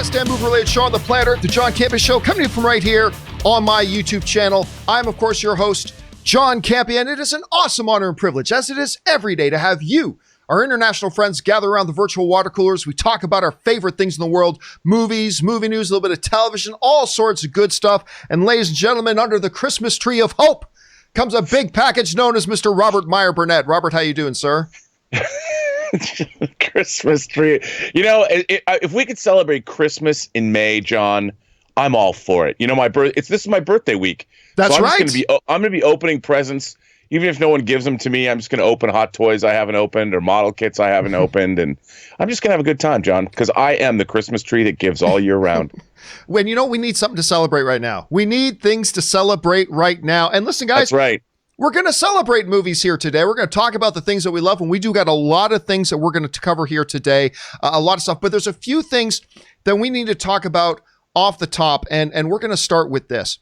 best and movie-related show on the planet, the John Campea Show, coming to you from right here on my YouTube channel. I'm, of course, your host, John Campea, and it is an awesome honor and privilege, as it is every day, to have you, our international friends, gather around the virtual water coolers. We talk about our favorite things in the world, movies, movie news, a little bit of television, all sorts of good stuff. And ladies and gentlemen, under the Christmas tree of hope comes a big package known as Mr. Robert Meyer Burnett. Robert, how you doing, sir? Christmas tree. You know, if we could celebrate Christmas in May, John, I'm all for it. You know, this is my birthday week. That's so right. I'm going to be opening presents. Even if no one gives them to me, I'm just going to open hot toys I haven't opened or model kits I haven't opened. And I'm just going to have a good time, John, because I am the Christmas tree that gives all year round. When you know, we need something to celebrate right now. We need things to celebrate right now. And listen, guys. That's right. We're going to celebrate movies here today. We're going to talk about the things that we love, and we do got a lot of things that we're going to cover here today, a lot of stuff, but there's a few things that we need to talk about off the top, and we're going to start with this.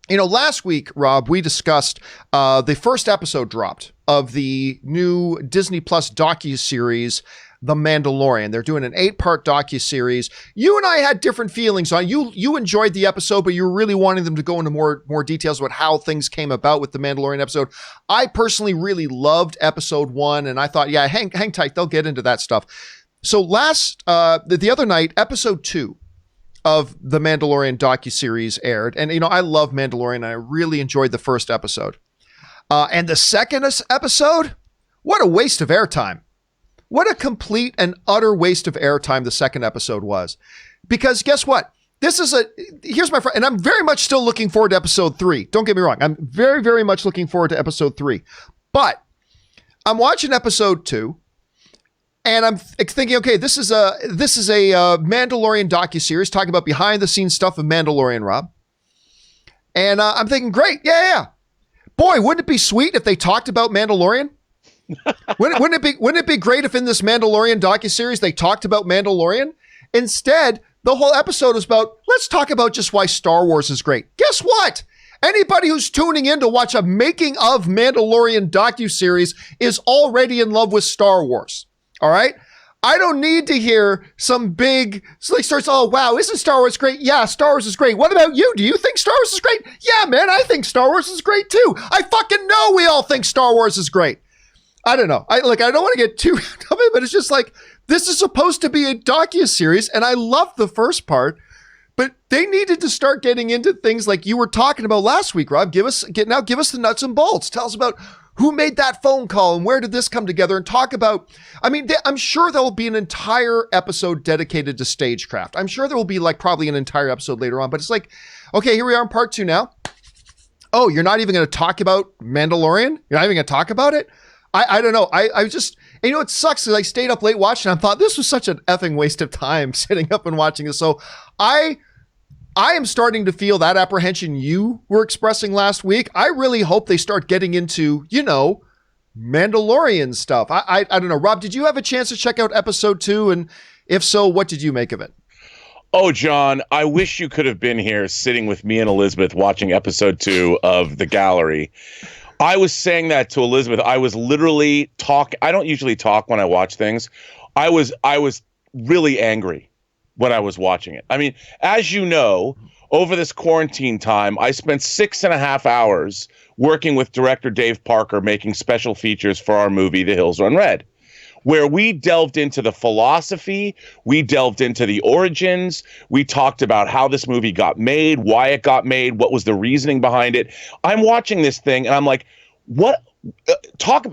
You know, last week, Rob, we discussed the first episode dropped of the new Disney Plus docuseries, The Mandalorian. They're doing an 8-part docuseries. You and I had different feelings on it. You enjoyed the episode, but you were really wanting them to go into more details about how things came about with the Mandalorian episode. I personally really loved episode 1, and I thought, yeah, hang tight, they'll get into that stuff. So the other night, episode 2 of the Mandalorian docuseries aired, and you know, I love Mandalorian, and I really enjoyed the first episode. And the second episode, what a waste of airtime. What a complete and utter waste of airtime the second episode was. Because guess what? Here's my friend, and I'm very much still looking forward to episode 3. Don't get me wrong. I'm very, very much looking forward to episode 3. But I'm watching episode 2, and I'm thinking, okay, this is a Mandalorian docuseries talking about behind the scenes stuff of Mandalorian, Rob. And I'm thinking, great, yeah. Boy, wouldn't it be sweet if they talked about Mandalorian? Wouldn't it be great if in this Mandalorian docuseries they talked about Mandalorian? Instead, the whole episode is about, let's talk about just why Star Wars is great. Guess what? Anybody who's tuning in to watch a making of Mandalorian docuseries is already in love with Star Wars. All right? I don't need to hear some big, starts, oh, wow, isn't Star Wars great? Yeah, Star Wars is great. What about you? Do you think Star Wars is great? Yeah, man, I think Star Wars is great too. I fucking know we all think Star Wars is great. I don't know. I don't want to get too into it, but it's just like, this is supposed to be a docuseries, and I love the first part, but they needed to start getting into things like you were talking about last week, Rob. Give us the nuts and bolts. Tell us about who made that phone call and where did this come together, and talk about, I'm sure there'll be an entire episode dedicated to stagecraft. I'm sure there will be probably an entire episode later on, but it's like, okay, here we are in part 2 now. Oh, you're not even going to talk about Mandalorian? You're not even going to talk about it? I don't know. I just, and you know, it sucks because I stayed up late watching. I thought this was such an effing waste of time sitting up and watching this. So I am starting to feel that apprehension you were expressing last week. I really hope they start getting into, you know, Mandalorian stuff. I don't know. Rob, did you have a chance to check out episode 2? And if so, what did you make of it? Oh, John, I wish you could have been here sitting with me and Elizabeth watching episode 2 of The Gallery. I was saying that to Elizabeth. I was literally I don't usually talk when I watch things. I was really angry when I was watching it. I mean, as you know, over this quarantine time, I spent 6.5 hours working with director Dave Parker making special features for our movie, The Hills Run Red, where we delved into the philosophy, we delved into the origins, we talked about how this movie got made, why it got made, what was the reasoning behind it. I'm watching this thing and I'm like, what?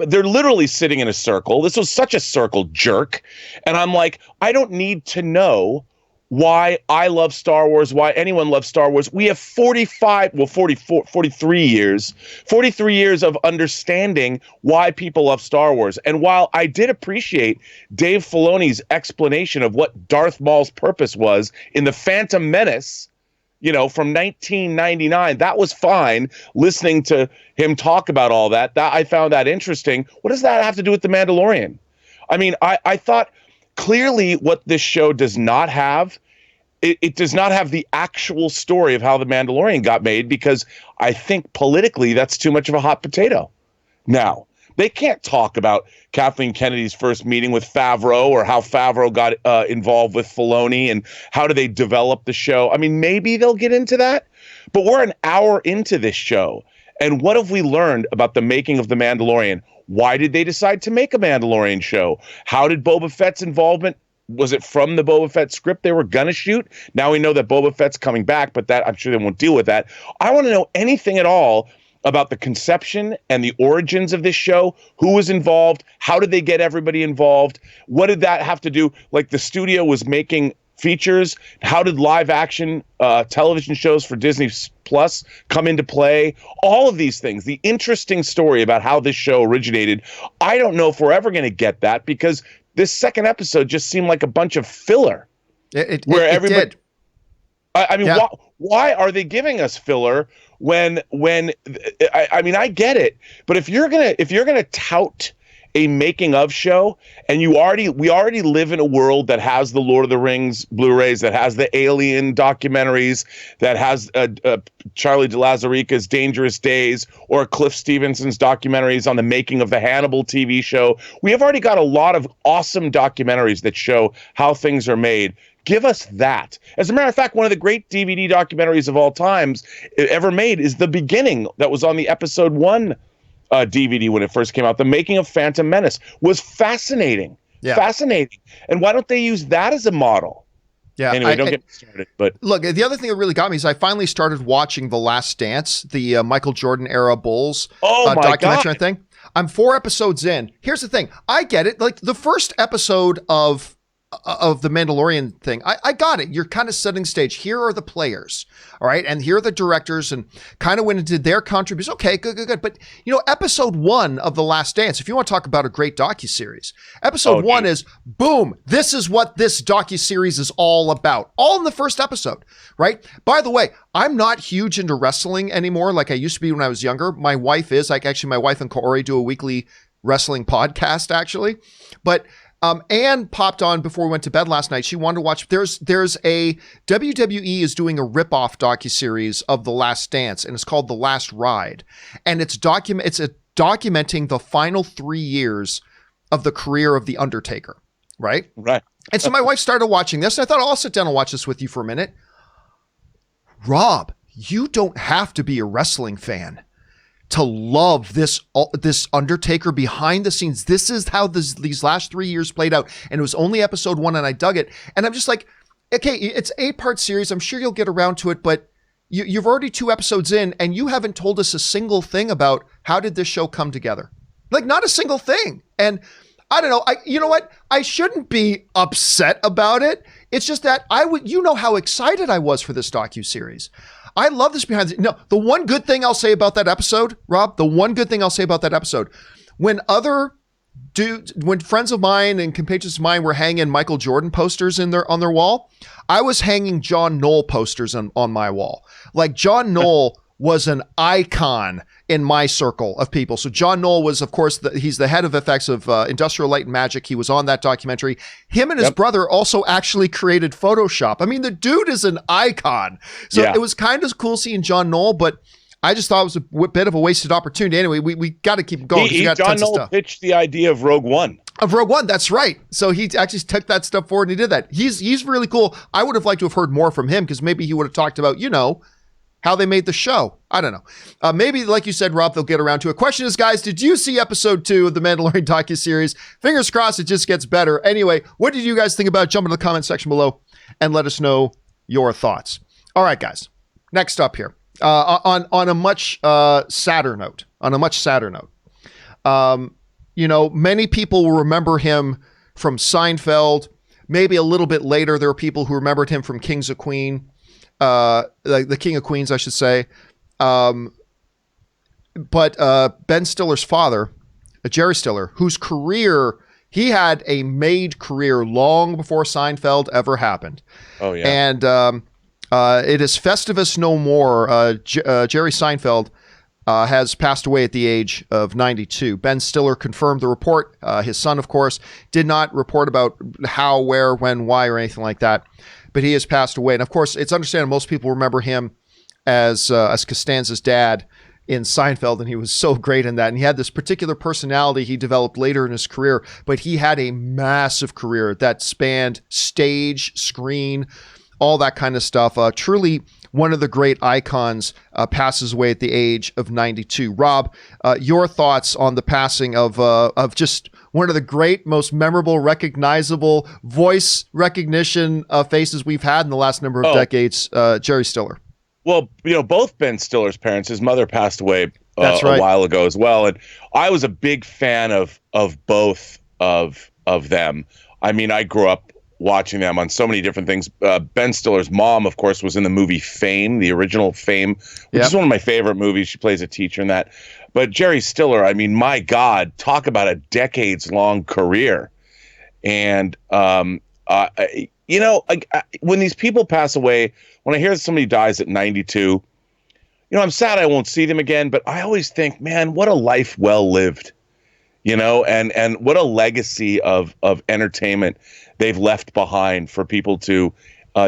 They're literally sitting in a circle. This was such a circle jerk. And I'm like, I don't need to know why I love Star Wars, why anyone loves Star Wars. We have 43 years of understanding why people love Star Wars. And while I did appreciate Dave Filoni's explanation of what Darth Maul's purpose was in The Phantom Menace, you know, from 1999, that was fine. Listening to him talk about all that I found that interesting. What does that have to do with The Mandalorian? I mean, I thought clearly what this show does not have, it does not have the actual story of how The Mandalorian got made, because I think politically that's too much of a hot potato now. They can't talk about Kathleen Kennedy's first meeting with Favreau or how Favreau got involved with Filoni and how do they develop the show. I mean, maybe they'll get into that, but we're an hour into this show. And what have we learned about the making of The Mandalorian? Why did they decide to make a Mandalorian show? How did Boba Fett's involvement? Was it from the Boba Fett script they were going to shoot? Now we know that Boba Fett's coming back, but that I'm sure they won't deal with that. I want to know anything at all about the conception and the origins of this show. Who was involved? How did they get everybody involved? What did that have to do? Like the studio was making features. How did live action television shows for Disney Plus come into play? All of these things, the interesting story about how this show originated. I don't know if we're ever going to get that because this second episode just seemed like a bunch of filler. Where everybody did. I mean, yeah. Why are they giving us filler when I mean, I get it, but if you're gonna tout a making of show, and we already live in a world that has the Lord of the Rings Blu-rays, that has the Alien documentaries, that has Charlie de Lauzirika's Dangerous Days, or Cliff Stevenson's documentaries on the making of the Hannibal TV show. We have already got a lot of awesome documentaries that show how things are made. Give us that. As a matter of fact, one of the great DVD documentaries of all times ever made is The Beginning, that was on the episode 1 DVD when it first came out. The Making of Phantom Menace was fascinating. Yeah. Fascinating. And why don't they use that as a model? Yeah. Anyway, don't get me started. But look, the other thing that really got me is I finally started watching The Last Dance, the Michael Jordan era Bulls documentary thing. I'm 4 episodes in. Here's the thing. I get it. Like the first episode of the Mandalorian thing, I got it. You're kind of setting stage. Here are the players, all right? And here are the directors, and kind of went into their contributions. Okay, good. But, episode 1 of The Last Dance, if you want to talk about a great docuseries, episode 1 is, boom, this is what this docuseries is all about. All in the first episode, right? By the way, I'm not huge into wrestling anymore like I used to be when I was younger. My wife is. My wife and Kaori do a weekly wrestling podcast, actually. But Anne popped on before we went to bed last night. She wanted to watch. There's a WWE is doing a ripoff docuseries of The Last Dance, and it's called The Last Ride, and it's documenting the final 3 years of the career of the Undertaker. Right. And so my wife started watching this, and I thought I'll sit down and watch this with you for a minute. Rob, you don't have to be a wrestling fan to love this Undertaker behind the scenes. This is how these last 3 years played out. And it was only episode 1, and I dug it. And I'm just like, okay, it's 8-part series. I'm sure you'll get around to it, but you've already 2 episodes in, and you haven't told us a single thing about how did this show come together? Like, not a single thing. And I don't know. You know what? I shouldn't be upset about it. It's just that you know how excited I was for this docuseries. I love this behind the... No, the one good thing I'll say about that episode, Rob, when when friends of mine and compatriots of mine were hanging Michael Jordan posters on their wall, I was hanging John Knoll posters on my wall. Like, John Knoll was an icon in my circle of people. So John Knoll was, of course, he's the head of effects of Industrial Light and Magic. He was on that documentary. Him and his brother also actually created Photoshop. I mean, the dude is an icon. So it was kind of cool seeing John Knoll, but I just thought it was a bit of a wasted opportunity. Anyway, we got to keep going. John Knoll pitched the idea of Rogue One. That's right. So he actually took that stuff forward and he did that. He's really cool. I would have liked to have heard more from him because maybe he would have talked about, how they made the show. I don't know. Maybe, like you said, Rob, they'll get around to it. Question is, guys, did you see episode 2 of the Mandalorian docuseries? Fingers crossed it just gets better. Anyway, what did you guys think about it? Jump into the comment section below and let us know your thoughts. All right, guys. Next up here, on a much sadder note. Many people will remember him from Seinfeld. Maybe a little bit later, there were people who remembered him from Kings of Queen. The King of Queens, I should say. But Ben Stiller's father, Jerry Stiller, whose career, he had a made career long before Seinfeld ever happened. Oh, yeah. And it is Festivus no more. Jerry Seinfeld has passed away at the age of 92. Ben Stiller confirmed the report. His son, of course, did not report about how, where, when, why, or anything like that. But he has passed away. And of course, it's understandable most people remember him as Costanza's dad in Seinfeld, and he was so great in that. And he had this particular personality he developed later in his career, but he had a massive career that spanned stage, screen, all that kind of stuff. Truly one of the great icons passes away at the age of 92. Rob, your thoughts on the passing of just one of the great, most memorable, recognizable voice recognition faces we've had in the last number of decades, Jerry Stiller. Well, both Ben Stiller's parents, his mother passed away That's right. a while ago as well. And I was a big fan of both of them. I mean, I grew up watching them on so many different things. Ben Stiller's mom, of course, was in the movie Fame, the original Fame, which is one of my favorite movies. She plays a teacher in that. But Jerry Stiller, I mean, my God, talk about a decades-long career. And, when these people pass away, when I hear somebody dies at 92, I'm sad I won't see them again, but I always think, man, what a life well lived, and what a legacy of entertainment they've left behind for people to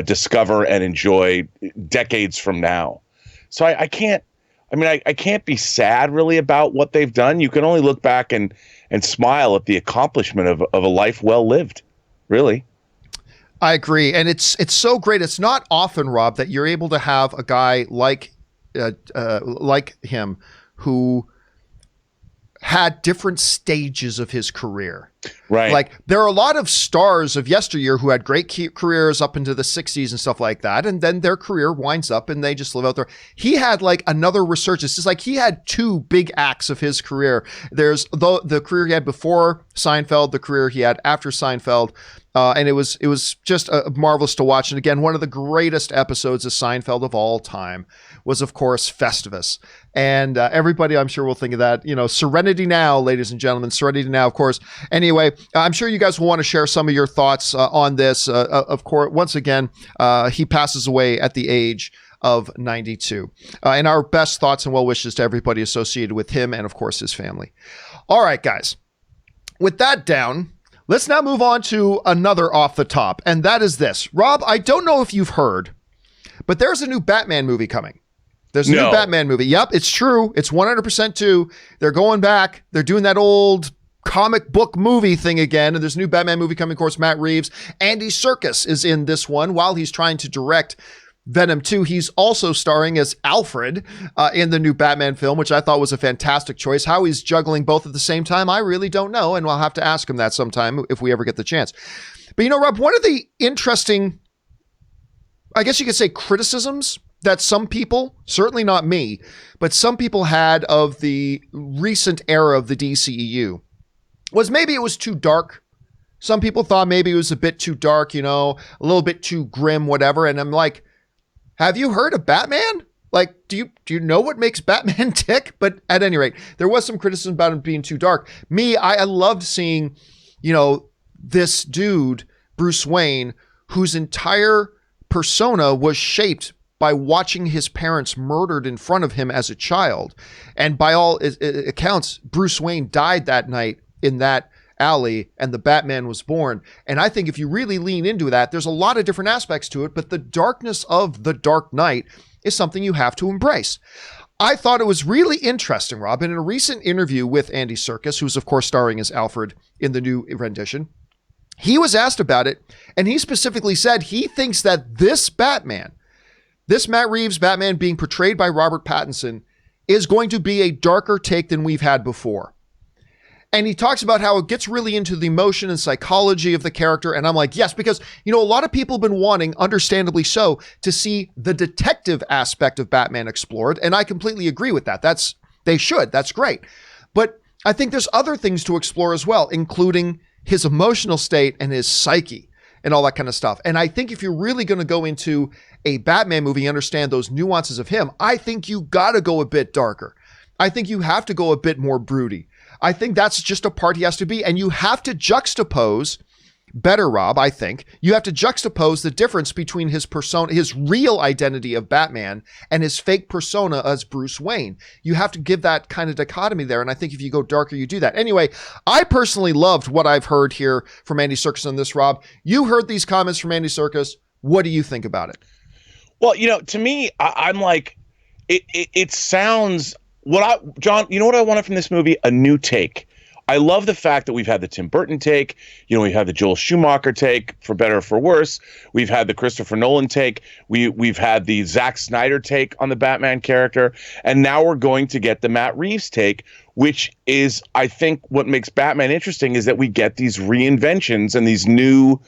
discover and enjoy decades from now. So I can't be sad really about what they've done. You can only look back and smile at the accomplishment of a life well lived, really. I agree. And it's so great. It's not often, Rob, that you're able to have a guy like him who had different stages of his career. Right. Like there are a lot of stars of yesteryear who had great careers up into the 60s and stuff like that. And then their career winds up and they just live out there. He had like another resurgence. It's like he had two big acts of his career. There's the career he had before Seinfeld, the career he had after Seinfeld. And it was just marvelous to watch. And again, one of the greatest episodes of Seinfeld of all time was, of course, Festivus. And everybody, I'm sure, will think of that. Serenity Now, ladies and gentlemen, Serenity Now, of course. Anyway, I'm sure you guys will want to share some of your thoughts on this. Of course, once again, he passes away at the age of 92. And our best thoughts and well wishes to everybody associated with him and, of course, his family. All right, guys. With that down, let's now move on to another off the top, and that is this. Rob, I don't know if you've heard, but there's a new Batman movie coming. There's a new Batman movie. Yep, it's true. It's 100% true. They're going back. They're doing that old comic book movie thing again, and there's a new Batman movie coming. Of course, Matt Reeves. Andy Serkis is in this one while he's trying to direct Venom 2. He's also starring as Alfred in the new Batman film, which I thought was a fantastic choice. How he's juggling both at the same time, I really don't know, and I'll have to ask him that sometime if we ever get the chance. But Rob, one of the interesting, I guess you could say, criticisms that some people, certainly not me, but some people had of the recent era of the DCEU was maybe it was too dark. Some people thought maybe it was a bit too dark, a little bit too grim, whatever. And I'm like, have you heard of Batman? Like, do you know what makes Batman tick? But at any rate, there was some criticism about him being too dark. Me, I loved seeing, this dude, Bruce Wayne, whose entire persona was shaped by watching his parents murdered in front of him as a child. And by all accounts, Bruce Wayne died that night in that alley, and the Batman was born. And I think if you really lean into that, there's a lot of different aspects to it, but the darkness of the Dark Knight is something you have to embrace. I thought it was really interesting, Rob, in a recent interview with Andy Serkis, who's of course starring as Alfred in the new rendition, he was asked about it, and he specifically said he thinks that this Batman, this Matt Reeves Batman being portrayed by Robert Pattinson, is going to be a darker take than we've had before. And he talks about how it gets really into the emotion and psychology of the character. And I'm like, yes, because, a lot of people have been wanting, understandably so, to see the detective aspect of Batman explored. And I completely agree with that. They should. That's great. But I think there's other things to explore as well, including his emotional state and his psyche and all that kind of stuff. And I think if you're really going to go into a Batman movie, understand those nuances of him, I think you got to go a bit darker. I think you have to go a bit more broody. I think that's just a part he has to be. And you have to juxtapose better, Rob, I think. You have to juxtapose the difference between his persona, his real identity of Batman, and his fake persona as Bruce Wayne. You have to give that kind of dichotomy there. And I think if you go darker, you do that. Anyway, I personally loved what I've heard here from Andy Serkis on this, Rob. You heard these comments from Andy Serkis. What do you think about it? Well, to me, I'm like, it sounds John, you know what I wanted from this movie? A new take. I love the fact that we've had the Tim Burton take, we've had the Joel Schumacher take, for better or for worse. We've had the Christopher Nolan take. We've had the Zack Snyder take on the Batman character. And now we're going to get the Matt Reeves take, which is, I think, what makes Batman interesting is that we get these reinventions and these new,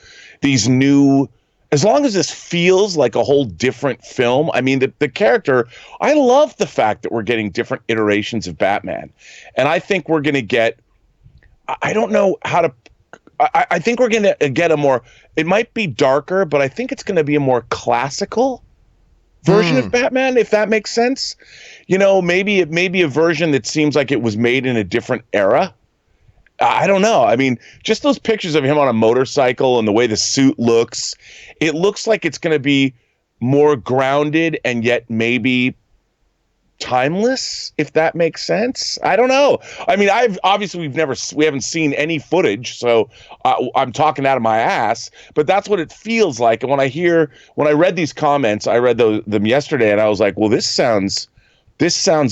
as long as this feels like a whole different film. I mean, the character, I love the fact that we're getting different iterations of Batman. And I think we're going to get, I don't know how to, I think we're going to get a more, it might be darker, but I think it's going to be a more classical version of Batman, if that makes sense. Maybe a version that seems like it was made in a different era. I don't know. I mean, just those pictures of him on a motorcycle and the way the suit looks, it looks like it's going to be more grounded and yet maybe timeless, if that makes sense. I don't know. I mean, we haven't seen any footage, so I'm talking out of my ass, but that's what it feels like. And when I read these comments, I read them yesterday, and I was like, well, this sounds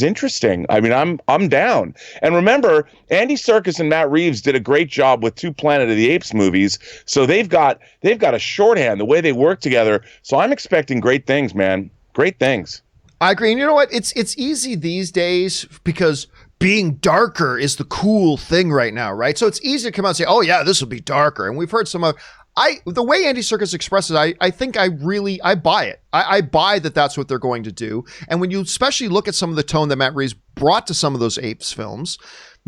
interesting. I mean, I'm down. And remember, Andy Serkis and Matt Reeves did a great job with 2 Planet of the Apes movies, so they've got a shorthand, the way they work together. So I'm expecting great things, man. Great things. I agree. And you know what? It's easy these days because being darker is the cool thing right now, right? So it's easy to come out and say, oh yeah, this will be darker. And we've heard some of, the way Andy Serkis expresses, I think I buy it. I buy that that's what they're going to do. And when you especially look at some of the tone that Matt Reeves brought to some of those Apes films,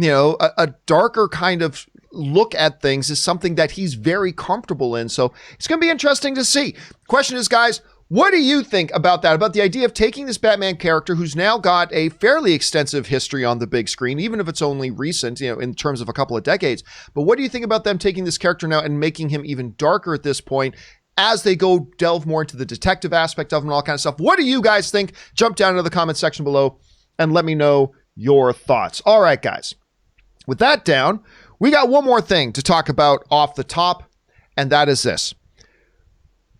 a darker kind of look at things is something that he's very comfortable in. So it's going to be interesting to see. Question is, guys, what do you think about that? About the idea of taking this Batman character who's now got a fairly extensive history on the big screen, even if it's only recent, in terms of a couple of decades. But what do you think about them taking this character now and making him even darker at this point as they go delve more into the detective aspect of him and all kind of stuff? What do you guys think? Jump down into the comment section below and let me know your thoughts. All right, guys. With that down, we got one more thing to talk about off the top, and that is this.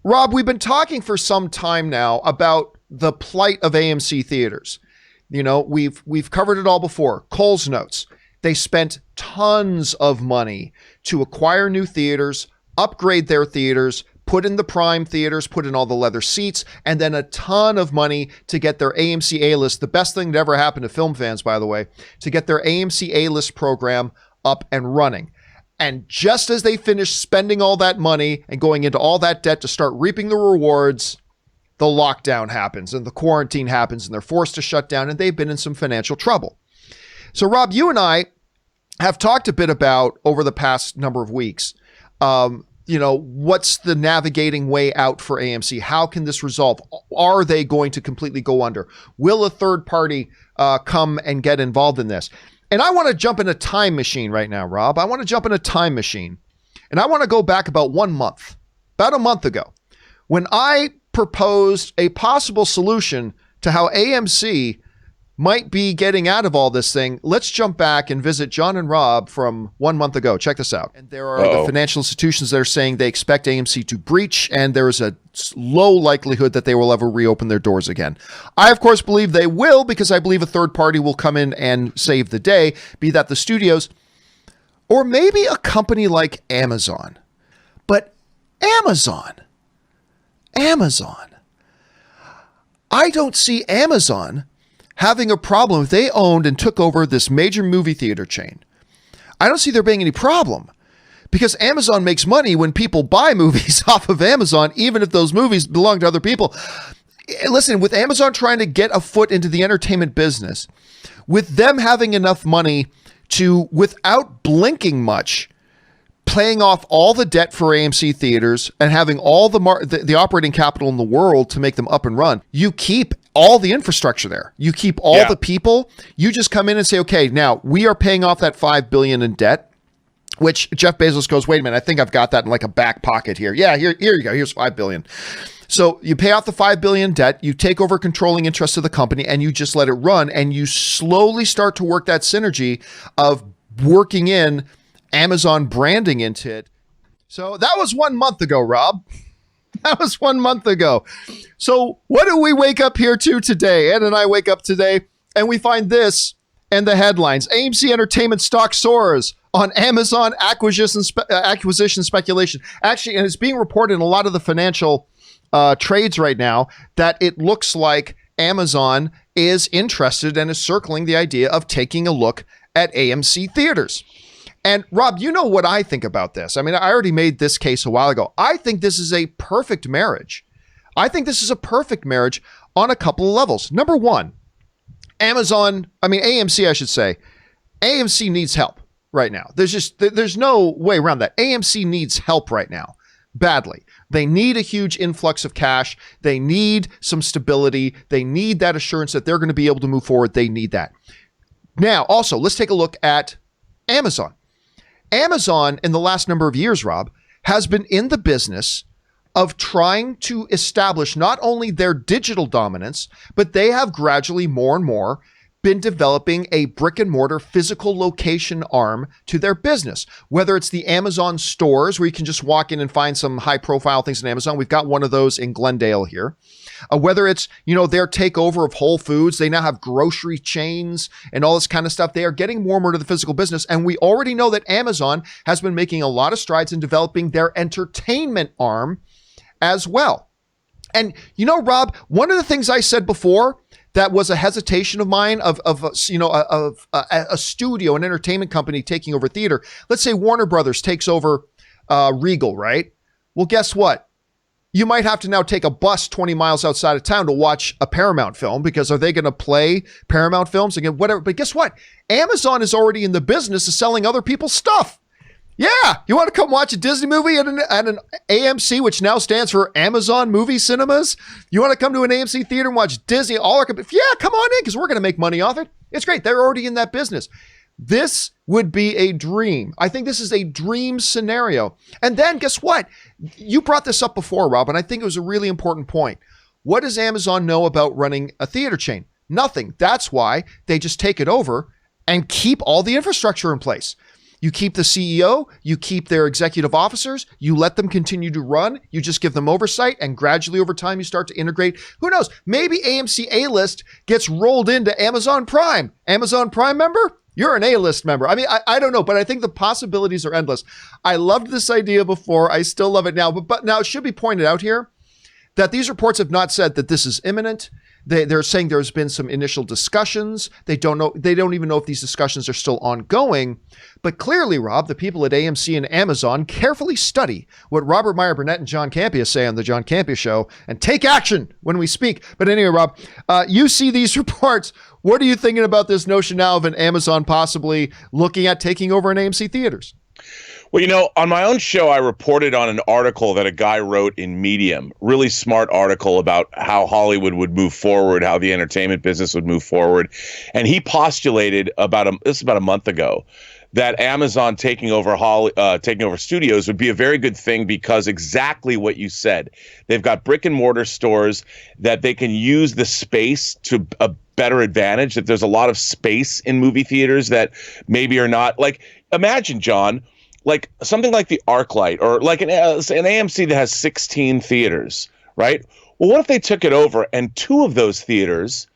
Rob, we've been talking for some time now about the plight of AMC Theaters. We've covered it all before. Cole's Notes. They spent tons of money to acquire new theaters, upgrade their theaters, put in the prime theaters, put in all the leather seats, and then a ton of money to get their AMC A-list, the best thing that ever happened to film fans, by the way, to get their AMC A-list program up and running. And just as they finish spending all that money and going into all that debt to start reaping the rewards, the lockdown happens and the quarantine happens and they're forced to shut down and they've been in some financial trouble. So Rob, you and I have talked a bit about over the past number of weeks, what's the navigating way out for AMC? How can this resolve? Are they going to completely go under? Will a third party come and get involved in this? And I want to jump in a time machine right now, Rob. I want to jump in a time machine. And I want to go back about a month ago, when I proposed a possible solution to how AMC might be getting out of all this thing. Let's jump back and visit John and Rob from 1 month ago. Check this out. And there are the financial institutions that are saying they expect AMC to breach, and there is a low likelihood that they will ever reopen their doors again. I, of course, believe they will, because I believe a third party will come in and save the day, be that the studios or maybe a company like Amazon. But Amazon. I don't see Amazon having a problem if they owned and took over this major movie theater chain. I don't see there being any problem, because Amazon makes money when people buy movies off of Amazon, even if those movies belong to other people. Listen, with Amazon trying to get a foot into the entertainment business, with them having enough money to, without blinking much, paying off all the debt for AMC Theaters and having all the operating capital in the world to make them up and run, you keep all the infrastructure there. You keep all the people. You just come in and say, okay, now we are paying off that $5 billion in debt, which Jeff Bezos goes, wait a minute, I think I've got that in like a back pocket here. Yeah, here you go. Here's $5 billion. So you pay off the $5 billion debt, you take over controlling interest of the company, and you just let it run, and you slowly start to work that synergy of working in Amazon branding into it. So that was 1 month ago, Rob. That was 1 month ago. So what do we wake up here to today? Ed and I wake up today, and we find this in the headlines. AMC Entertainment stock soars on Amazon acquisition speculation. Actually, and it's being reported in a lot of the financial trades right now that it looks like Amazon is interested and is circling the idea of taking a look at AMC Theaters. And Rob, you know what I think about this. I mean, I already made this case a while ago. I think this is a perfect marriage. I think this is a perfect marriage on a couple of levels. Number one, AMC, I should say, AMC needs help right now. There's no way around that. AMC needs help right now, badly. They need a huge influx of cash. They need some stability. They need that assurance that they're going to be able to move forward. They need that. Now, also, let's take a look at Amazon. Amazon, in the last number of years, Rob, has been in the business of trying to establish not only their digital dominance, but they have gradually more and more been developing a brick and mortar physical location arm to their business. Whether it's the Amazon stores where you can just walk in and find some high profile things in Amazon. We've got one of those in Glendale here. Whether it's, their takeover of Whole Foods, they now have grocery chains and all this kind of stuff. They are getting more and more to the physical business. And we already know that Amazon has been making a lot of strides in developing their entertainment arm as well. And Rob, one of the things I said before that was a hesitation of mine of a studio, an entertainment company taking over theater. Let's say Warner Brothers takes over Regal, right? Well, guess what? You might have to now take a bus 20 miles outside of town to watch a Paramount film, because are they going to play Paramount films again? Whatever. But guess what? Amazon is already in the business of selling other people's stuff. Yeah, you want to come watch a Disney movie at an AMC, which now stands for Amazon Movie Cinemas? You want to come to an AMC theater and watch Disney? Yeah, come on in, because we're going to make money off it. It's great. They're already in that business. This would be a dream. I think this is a dream scenario. And then guess what? You brought this up before, Rob, and I think it was a really important point. What does Amazon know about running a theater chain? Nothing. That's why they just take it over and keep all the infrastructure in place. You keep the CEO, you keep their executive officers, you let them continue to run, you just give them oversight, and gradually over time you start to integrate. Who knows? Maybe AMC A-List gets rolled into Amazon Prime. Amazon Prime member? You're an A-List member. I mean, I don't know, but I think the possibilities are endless. I loved this idea before. I still love it now. But now it should be pointed out here that these reports have not said that this is imminent. They're saying there's been some initial discussions. They don't know. They don't even know if these discussions are still ongoing. But clearly, Rob, the people at AMC and Amazon carefully study what Robert Meyer Burnett and John Campea say on the John Campea Show and take action when we speak. But anyway, Rob, you see these reports. What are you thinking about this notion now of an Amazon possibly looking at taking over an AMC Theaters? Well, on my own show, I reported on an article that a guy wrote in Medium, really smart article about how Hollywood would move forward, how the entertainment business would move forward. And he postulated about a month ago that Amazon taking over studios would be a very good thing, because exactly what you said. They've got brick and mortar stores that they can use the space to a better advantage, that there's a lot of space in movie theaters that maybe are not, like, imagine, John, like something like the ArcLight, or like an AMC that has 16 theaters, right? Well, what if they took it over and 2 of those theaters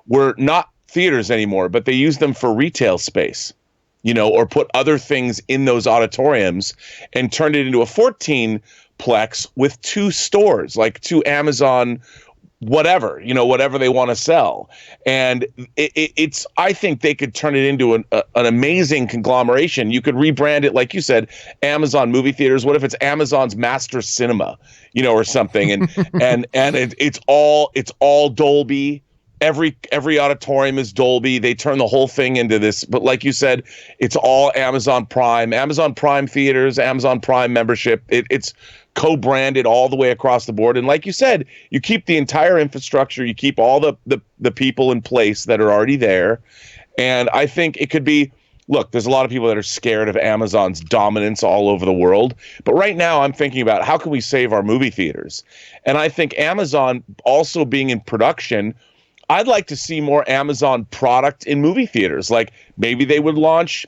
were not theaters anymore, but they used them for retail space, or put other things in those auditoriums and turned it into a 14-plex with 2 stores, like 2 Amazon whatever, whatever they want to sell. And it's, I think they could turn it into an amazing conglomeration. You could rebrand it, like you said, Amazon Movie Theaters. What if it's Amazon's Master Cinema, or something? And it's all Dolby. Every auditorium is Dolby. They turn the whole thing into this, but like you said, it's all Amazon Prime theaters, Amazon Prime membership. It's co-branded all the way across the board. And like you said, you keep the entire infrastructure, you keep all the people in place that are already there. And I think it could be, look, there's a lot of people that are scared of Amazon's dominance all over the world. But right now I'm thinking about how can we save our movie theaters? And I think Amazon also being in production, I'd like to see more Amazon product in movie theaters. Like maybe they would launch,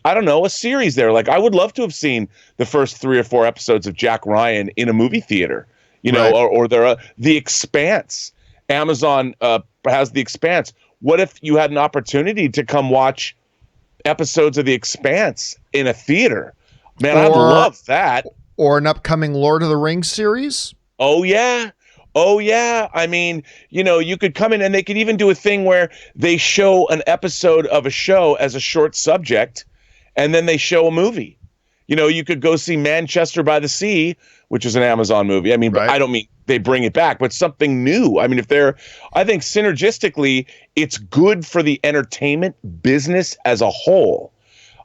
I don't know, a series there. Like I would love to have seen the first 3 or 4 episodes of Jack Ryan in a movie theater, right. or The Expanse. Amazon has The Expanse. what if you had an opportunity to come watch episodes of The Expanse in a theater? Man, I'd love that. Or an upcoming Lord of the Rings series. Oh, yeah. Oh, yeah. I mean, you could come in and they could even do a thing where they show an episode of a show as a short subject, and then they show a movie. You could go see Manchester by the Sea, which is an Amazon movie. I mean, right. I don't mean they bring it back, but something new. I mean, I think synergistically, it's good for the entertainment business as a whole.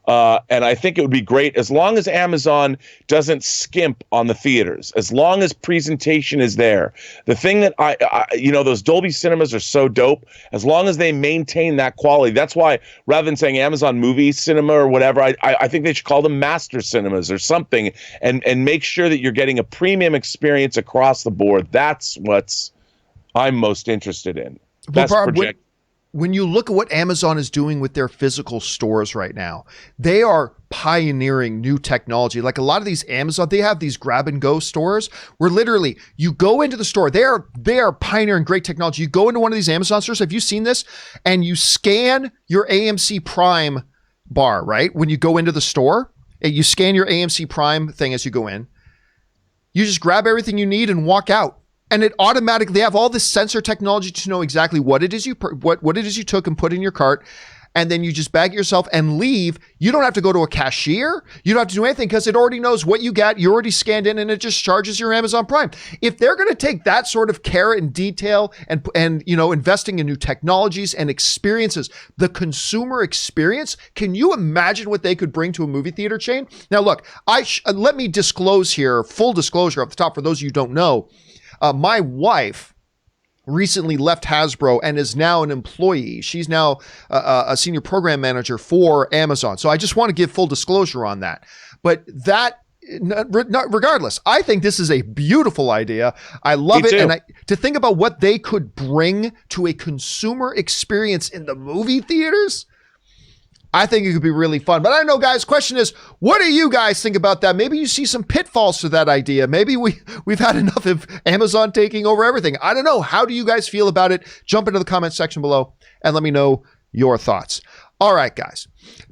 And I think it would be great as long as Amazon doesn't skimp on the theaters, as long as presentation is there. The thing that those Dolby cinemas are so dope, as long as they maintain that quality. That's why rather than saying Amazon movie cinema or whatever, I think they should call them master cinemas or something, and make sure that you're getting a premium experience across the board. That's what's I'm most interested in. Best project. When you look at what Amazon is doing with their physical stores right now, they are pioneering new technology. Like a lot of these Amazon, they have these grab and go stores where literally you go into the store. They are pioneering great technology. You go into one of these Amazon stores. Have you seen this? And you scan your AMC Prime bar, right? When you go into the store, you scan your AMC Prime thing as you go in. You just grab everything you need and walk out. And it automatically, they have all this sensor technology to know exactly what it is you took and put in your cart. And then you just bag it yourself and leave. You don't have to go to a cashier. You don't have to do anything because it already knows what you got. You already scanned in and it just charges your Amazon Prime. If they're going to take that sort of care and detail and investing in new technologies and experiences, the consumer experience, can you imagine what they could bring to a movie theater chain? Now, look, let me disclose here, full disclosure off the top for those of you who don't know. My wife recently left Hasbro and is now an employee. She's now a senior program manager for Amazon. So I just want to give full disclosure on that. But regardless, I think this is a beautiful idea. I love it. And to think about what they could bring to a consumer experience in the movie theaters, I think it could be really fun. But I don't know, guys, question is, what do you guys think about that? Maybe you see some pitfalls to that idea. Maybe we've had enough of Amazon taking over everything. I don't know. How do you guys feel about it? Jump into the comment section below and let me know your thoughts. All right, guys.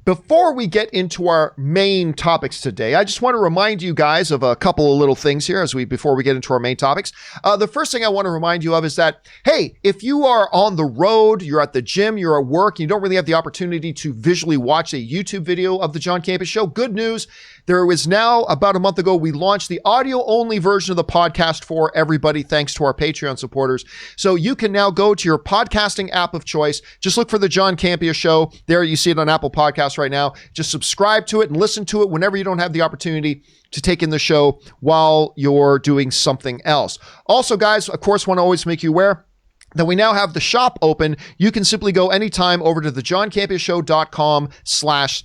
Before we get into our main topics today, I just want to remind you guys of a couple of little things here before we get into our main topics. The first thing I want to remind you of is that, hey, if you are on the road, you're at the gym, you're at work, you don't really have the opportunity to visually watch a YouTube video of the John Campea Show, good news. There was now, about a month ago, we launched the audio-only version of the podcast for everybody, thanks to our Patreon supporters. So you can now go to your podcasting app of choice. Just look for the John Campea Show. There you see it on Apple Podcasts right now. Just subscribe to it and listen to it whenever you don't have the opportunity to take in the show while you're doing something else. Also, guys, of course, want to always make you aware that we now have the shop open. You can simply go anytime over to thejohncampeashow.com/shop.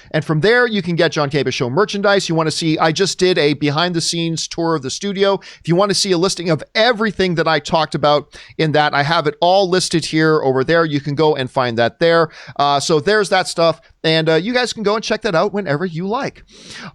And from there, you can get John Campea Show merchandise. You want to see, I just did a behind the scenes tour of the studio. If you want to see a listing of everything that I talked about in that, I have it all listed here over there. You can go and find that there. So there's that stuff. And you guys can go and check that out whenever you like.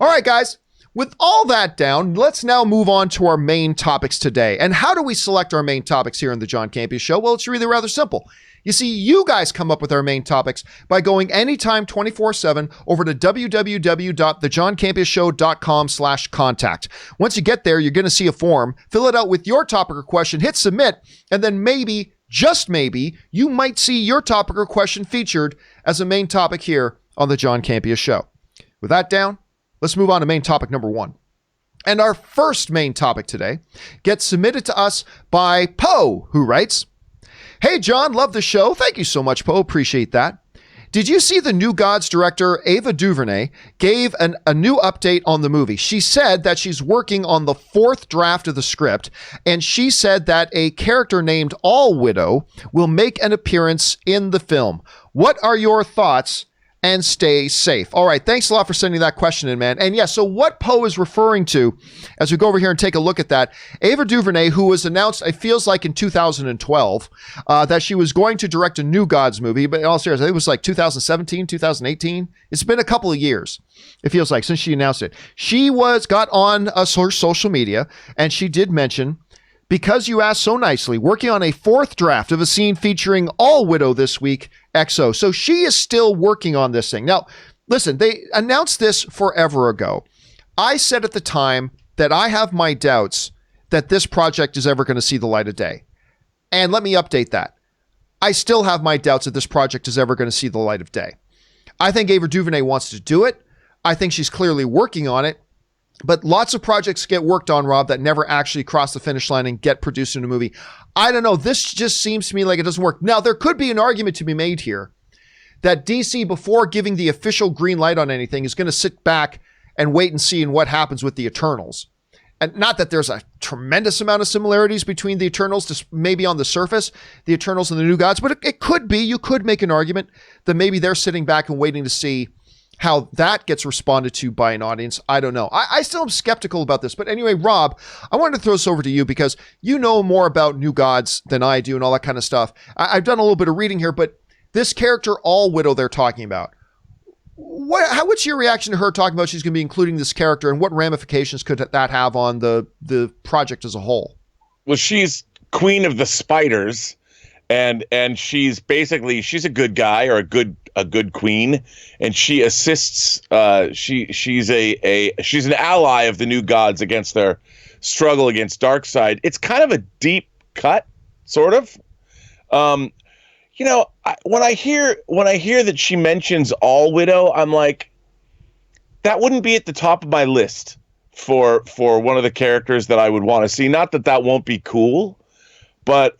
All right, guys. With all that down, let's now move on to our main topics today. And how do we select our main topics here in the John Campea Show? Well, it's really rather simple. You see, you guys come up with our main topics by going anytime 24/7 over to www.thejohncampeashow.com/contact. Once you get there, you're going to see a form. Fill it out with your topic or question, hit submit, and then maybe, just maybe, you might see your topic or question featured as a main topic here on the John Campea Show. With that down, let's move on to main topic number 1. And our first main topic today gets submitted to us by Poe, who writes, "Hey, John, love the show. Thank you so much, Poe. Appreciate that. Did you see the New Gods director Ava DuVernay gave a new update on the movie? She said that she's working on the 4th draft of the script, and she said that a character named All Widow will make an appearance in the film. What are your thoughts? And stay safe." All right. Thanks a lot for sending that question in, man. And yeah, so what Poe is referring to, as we go over here and take a look at that, Ava DuVernay, who was announced, it feels like in 2012, that she was going to direct a New Gods movie, but in all seriousness, it was like 2017, 2018. It's been a couple of years, it feels like, since she announced it. She got on her social media, and she did mention Because you asked so nicely, working on a 4th draft of a scene featuring all Widow this week, XO. So she is still working on this thing. Now, listen, they announced this forever ago. I said at the time that I have my doubts that this project is ever going to see the light of day. And let me update that. I still have my doubts that this project is ever going to see the light of day. I think Ava DuVernay wants to do it. I think she's clearly working on it. But lots of projects get worked on, Rob, that never actually cross the finish line and get produced in a movie. I don't know. This just seems to me like it doesn't work. Now, there could be an argument to be made here that DC, before giving the official green light on anything, is going to sit back and wait and see what happens with the Eternals. And not that there's a tremendous amount of similarities between the Eternals, just maybe on the surface, the Eternals and the New Gods, but it could be. You could make an argument that maybe they're sitting back and waiting to see how that gets responded to by an audience. I don't know. I still am skeptical about this. But anyway, Rob, I wanted to throw this over to you because you know more about New Gods than I do and all that kind of stuff. I've done a little bit of reading here, but this character, All Widow, they're talking about. What's your reaction to her talking about she's going to be including this character, and what ramifications could that have on the project as a whole? Well, she's Queen of the Spiders, and she's a good guy, or a good queen, and she assists. She's an ally of the New Gods against their struggle against Darkseid. It's kind of a deep cut, sort of. When I hear that she mentions All Widow, I'm like, that wouldn't be at the top of my list for one of the characters that I would want to see. Not that won't be cool, but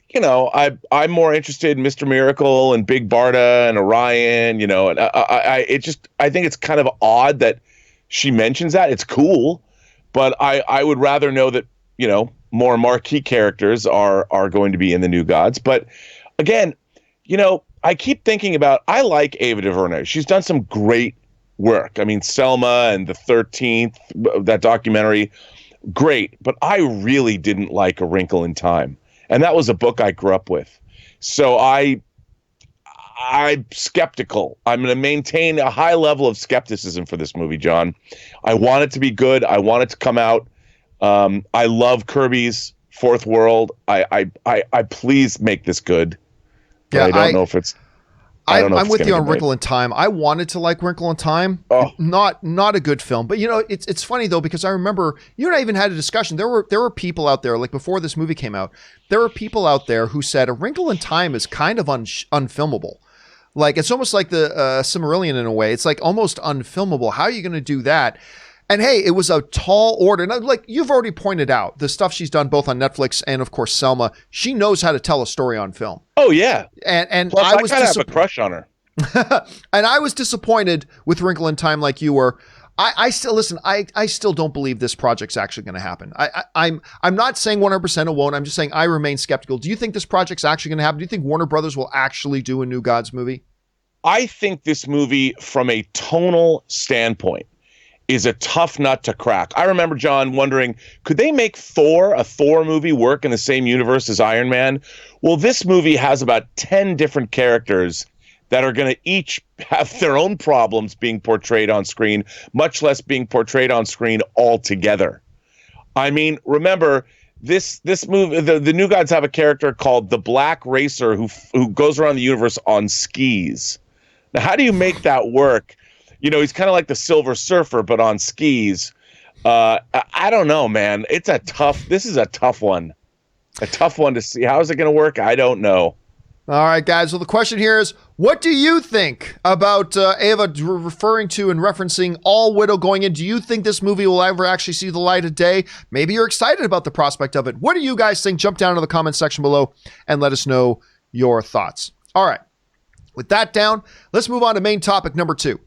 I'm more interested in Mr. Miracle and Big Barda and Orion. And I think it's kind of odd that she mentions that. It's cool, but I would rather know that more marquee characters are going to be in the New Gods. But again, I keep thinking about, I like Ava DuVernay. She's done some great work. I mean, Selma and the 13th, that documentary, great. But I really didn't like A Wrinkle in Time. And that was a book I grew up with. So I'm skeptical. I'm going to maintain a high level of skepticism for this movie, John. I want it to be good. I want it to come out. I love Kirby's Fourth World. I please make this good. Yeah, I don't know if it's. I'm with you on Wrinkle in Time. I wanted to like Wrinkle in Time. Oh. Not a good film, but it's funny though, because I remember you and I even had a discussion. There were people out there, like before this movie came out, there were people out there who said A Wrinkle in Time is kind of unfilmable. Like it's almost like the Silmarillion in a way. It's like almost unfilmable. How are you going to do that? And hey, it was a tall order. And like you've already pointed out, the stuff she's done both on Netflix and of course Selma, she knows how to tell a story on film. Oh yeah. And plus, I kind of have a crush on her. And I was disappointed with Wrinkle in Time like you were. I still don't believe this project's actually going to happen. I'm not saying 100% it won't. I'm just saying I remain skeptical. Do you think this project's actually going to happen? Do you think Warner Brothers will actually do a New Gods movie? I think this movie, from a tonal standpoint, is a tough nut to crack. I remember, John, wondering, could they make a Thor movie work in the same universe as Iron Man? Well, this movie has about 10 different characters that are going to each have their own problems being portrayed on screen, much less being portrayed on screen altogether. I mean, remember, this movie, the New Gods have a character called the Black Racer who goes around the universe on skis. Now, how do you make that work? He's kind of like the Silver Surfer, but on skis. I don't know, man. This is a tough one. A tough one to see. How is it going to work? I don't know. All right, guys. Well, the question here is, what do you think about Ava referring to and referencing All Widow going in? Do you think this movie will ever actually see the light of day? Maybe you're excited about the prospect of it. What do you guys think? Jump down to the comment section below and let us know your thoughts. All right. With that down, let's move on to main topic number 2.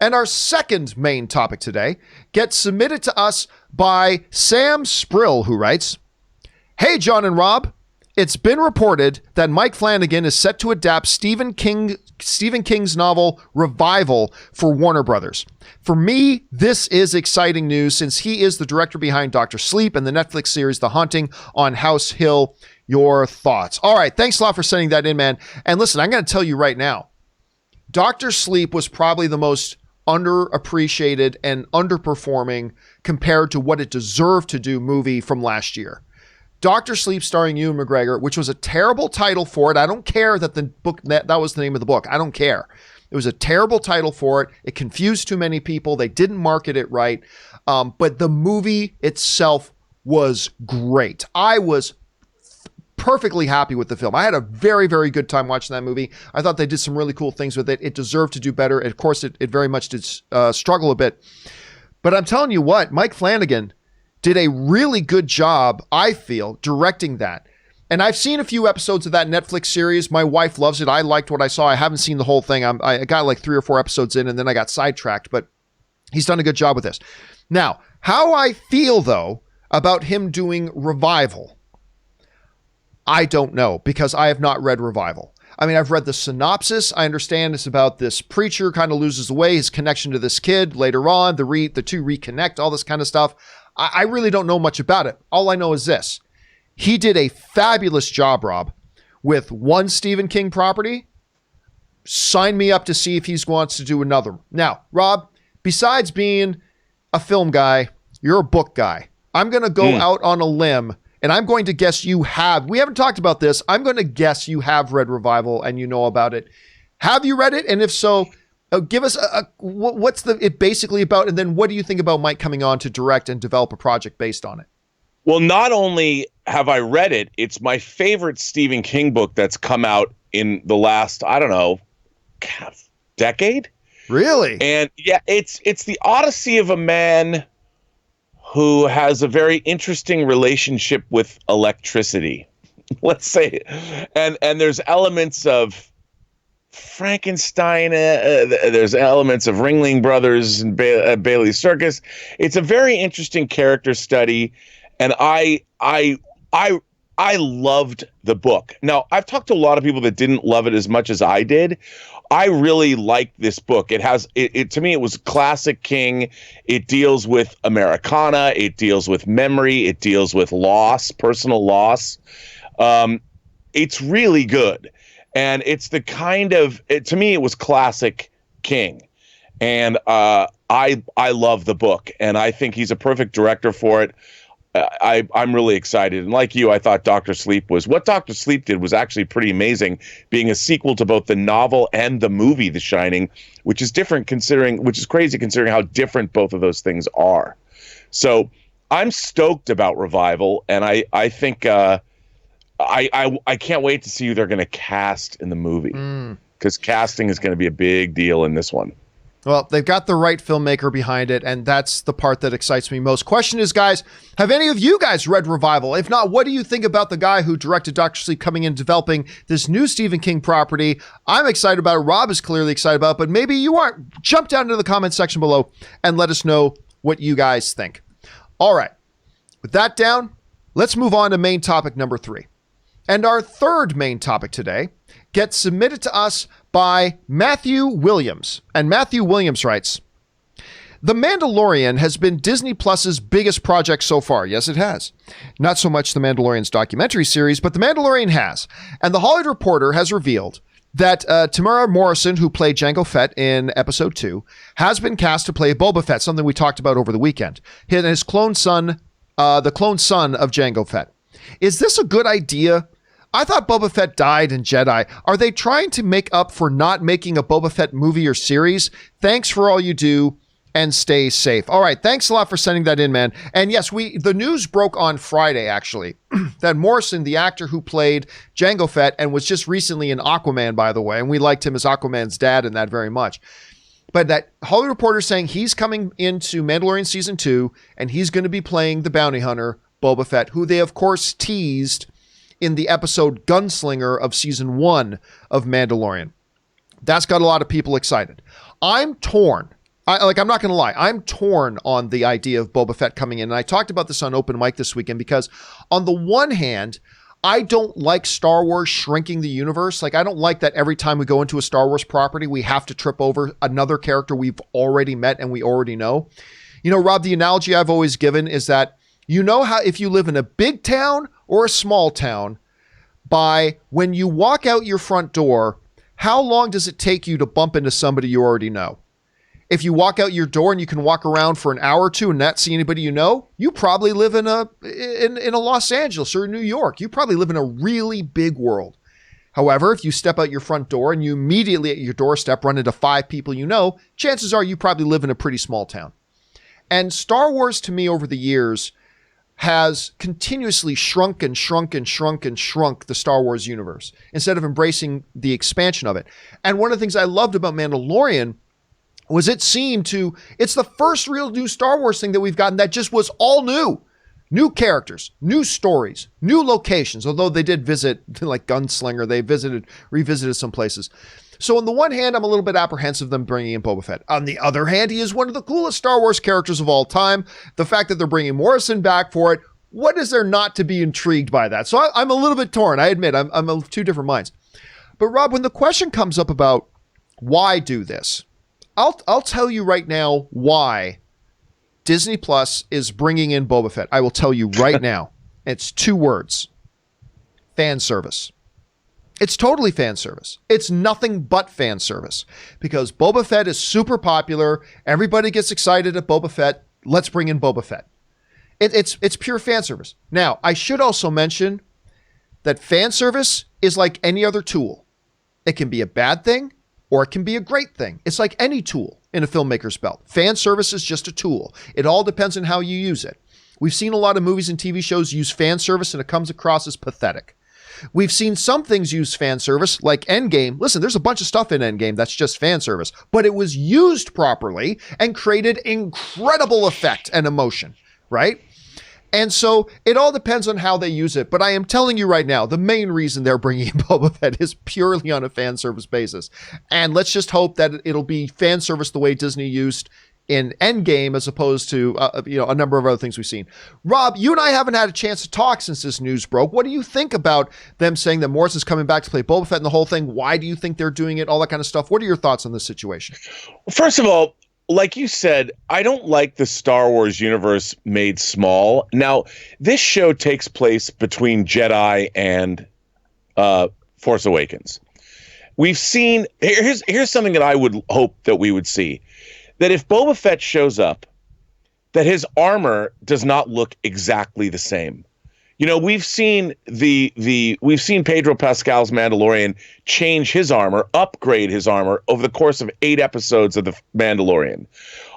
And our second main topic today gets submitted to us by Sam Sprill, who writes, "Hey, John and Rob, it's been reported that Mike Flanagan is set to adapt Stephen King's novel Revival for Warner Brothers. For me, this is exciting news since he is the director behind Dr. Sleep and the Netflix series The Haunting on House Hill. Your thoughts?" All right, thanks a lot for sending that in, man. And listen, I'm going to tell you right now, Dr. Sleep was probably the most underappreciated and underperforming compared to what it deserved to do movie from last year. Dr. Sleep starring Ewan McGregor, which was a terrible title for it. I don't care that the book, that was the name of the book. I don't care. It was a terrible title for it. It confused too many people. They didn't market it right. But the movie itself was great. I was perfectly happy with the film. I had a very, very good time watching that movie. I thought they did some really cool things with it. It deserved to do better. Of course, it very much did struggle a bit. But I'm telling you what, Mike Flanagan did a really good job, I feel, directing that. And I've seen a few episodes of that Netflix series. My wife loves it. I liked what I saw. I haven't seen the whole thing. I got like 3 or 4 episodes in, and then I got sidetracked. But he's done a good job with this. Now, how I feel, though, about him doing Revival, I don't know, because I have not read Revival. I mean, I've read the synopsis. I understand it's about this preacher kind of loses the way, his connection to this kid later on, the two reconnect, all this kind of stuff. I really don't know much about it. All I know is this. He did a fabulous job, Rob, with one Stephen King property. Sign me up to see if he wants to do another. Now, Rob, besides being a film guy, you're a book guy. I'm going to go out on a limb, and I'm going to guess you have. We haven't talked about this. I'm going to guess you have read Revival and you know about it. Have you read it? And if so, give us what's it basically about, and then what do you think about Mike coming on to direct and develop a project based on it? Well, not only have I read it, it's my favorite Stephen King book that's come out in the last, I don't know, decade. Really? And yeah, it's the odyssey of a man who has a very interesting relationship with electricity, let's say. And there's elements of Frankenstein, there's elements of Ringling Brothers and Bailey Serkis. It's a very interesting character study. And I loved the book. Now, I've talked to a lot of people that didn't love it as much as I did. I really liked this book. It has, to me, it was classic King. It deals with Americana. It deals with memory. It deals with loss, personal loss. It's really good. And it's the kind of, to me, it was classic King. And I love the book. And I think he's a perfect director for it. I'm really excited. And like you, I thought Dr. Sleep was actually pretty amazing, being a sequel to both the novel and the movie, The Shining, which is crazy considering how different both of those things are. So I'm stoked about Revival. And I think I can't wait to see who they're going to cast in the movie, because casting is going to be a big deal in this one. Well, they've got the right filmmaker behind it, and that's the part that excites me most. Question is, guys, have any of you guys read Revival? If not, what do you think about the guy who directed Dr. Sleep coming in and developing this new Stephen King property? I'm excited about it. Rob is clearly excited about it, but maybe you aren't. Jump down into the comment section below and let us know what you guys think. All right. With that down, let's move on to main topic number 3. And our third main topic today gets submitted to us by Matthew Williams. And Matthew Williams writes, The Mandalorian has been Disney Plus's biggest project so far. Yes, it has. Not so much The Mandalorian's documentary series, but The Mandalorian has. And The Hollywood Reporter has revealed that Tamara Morrison, who played Jango Fett in episode 2, has been cast to play Boba Fett, something we talked about over the weekend. His clone son, the clone son of Jango Fett. Is this a good idea? I thought Boba Fett died in Jedi. Are they trying to make up for not making a Boba Fett movie or series? Thanks for all you do, and stay safe. All right, thanks a lot for sending that in, man. And yes, the news broke on Friday, actually, that Morrison, the actor who played Jango Fett and was just recently in Aquaman, by the way, and we liked him as Aquaman's dad in that very much. But that Hollywood Reporter saying he's coming into Mandalorian Season 2, and he's going to be playing the bounty hunter, Boba Fett, who they, of course, teased in the episode Gunslinger of Season 1 of Mandalorian. That's got a lot of people excited. I'm torn. I'm not going to lie. I'm torn on the idea of Boba Fett coming in. And I talked about this on Open Mic this weekend because on the one hand, I don't like Star Wars shrinking the universe. Like, I don't like that every time we go into a Star Wars property, we have to trip over another character we've already met and we already know. You know, Rob, the analogy I've always given is that, you know how if you live in a big town or a small town, by when you walk out your front door, how long does it take you to bump into somebody you already know? If you walk out your door and you can walk around for an hour or two and not see anybody you know, you probably live in a Los Angeles or New York. You probably live in a really big world. However, if you step out your front door and you immediately at your doorstep run into 5 people you know, chances are you probably live in a pretty small town. And Star Wars, to me, over the years, has continuously shrunk and shrunk and shrunk and shrunk the Star Wars universe instead of embracing the expansion of it. And one of the things I loved about Mandalorian was it's the first real new Star Wars thing that we've gotten that just was all new. New characters, new stories, new locations, although they did visit, like Gunslinger, they revisited some places. So on the one hand, I'm a little bit apprehensive of them bringing in Boba Fett. On the other hand, he is one of the coolest Star Wars characters of all time. The fact that they're bringing Morrison back for it, what is there not to be intrigued by that? So I'm a little bit torn. I admit, I'm of two different minds. But Rob, when the question comes up about why do this, I'll tell you right now why Disney Plus is bringing in Boba Fett. I will tell you right now. It's 2 words. Fan service. It's totally fan service. It's nothing but fan service because Boba Fett is super popular. Everybody gets excited at Boba Fett. Let's bring in Boba Fett. It's pure fan service. Now, I should also mention that fan service is like any other tool. It can be a bad thing or it can be a great thing. It's like any tool in a filmmaker's belt. Fan service is just a tool. It all depends on how you use it. We've seen a lot of movies and TV shows use fan service and it comes across as pathetic. We've seen some things use fan service, like Endgame. Listen, there's a bunch of stuff in Endgame that's just fan service, but it was used properly and created incredible effect and emotion, right? And so it all depends on how they use it. But I am telling you right now, the main reason they're bringing in Boba Fett is purely on a fan service basis. And let's just hope that it'll be fan service the way Disney used in Endgame as opposed to a number of other things we've seen. Rob, you and I haven't had a chance to talk since this news broke. What do you think about them saying that Morrison's coming back to play Boba Fett and the whole thing? Why do you think they're doing it? All that kind of stuff. What are your thoughts on this situation? First of all, like you said, I don't like the Star Wars universe made small. Now, this show takes place between Jedi and Force Awakens. We've seen, here's something that I would hope that we would see. That if Boba Fett shows up, that his armor does not look exactly the same. You know, we've seen we've seen Pedro Pascal's Mandalorian change his armor, upgrade his armor over the course of 8 episodes of The Mandalorian.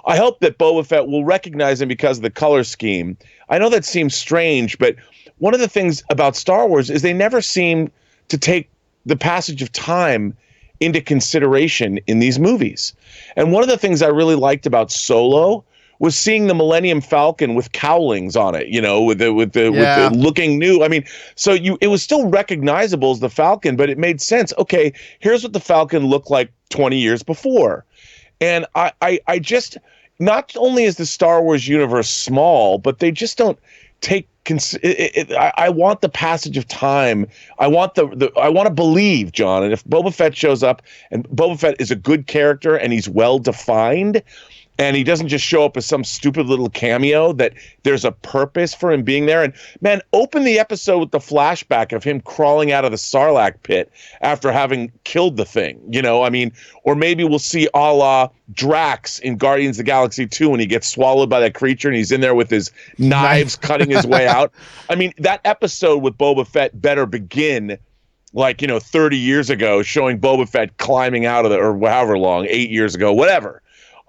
I hope that Boba Fett will recognize him because of the color scheme. I know that seems strange, but one of the things about Star Wars is they never seem to take the passage of time into consideration in these movies. And one of the things I really liked about Solo was seeing the Millennium Falcon with cowlings on it, you know, with the looking new. I memean, so it was still recognizable as the Falcon, but it made sense. Okay, here's what the Falcon looked like 20 years before. And I just, not only is the Star Wars universe small, but they just don't take I want the passage of time. I want I want to believe, John. And if Boba Fett shows up, and Boba Fett is a good character and he's well defined, and he doesn't just show up as some stupid little cameo, that there's a purpose for him being there. And man, open the episode with the flashback of him crawling out of the Sarlacc pit after having killed the thing. You know, I mean, or maybe we'll see a la Drax in Guardians of the Galaxy 2 when he gets swallowed by that creature and he's in there with his knives cutting his way out. I mean, that episode with Boba Fett better begin like, 30 years ago, showing Boba Fett climbing out of or however long, 8 years ago, whatever.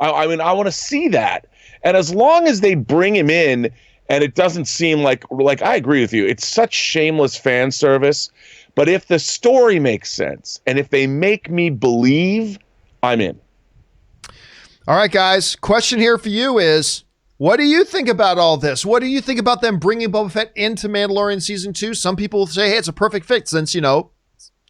I mean, I want to see that. And as long as they bring him in and it doesn't seem like I agree with you, it's such shameless fan service. But if the story makes sense and if they make me believe, I'm in. All right, guys. Question here for you is, what do you think about all this? What do you think about them bringing Boba Fett into Mandalorian Season 2? Some people say, hey, it's a perfect fit since, The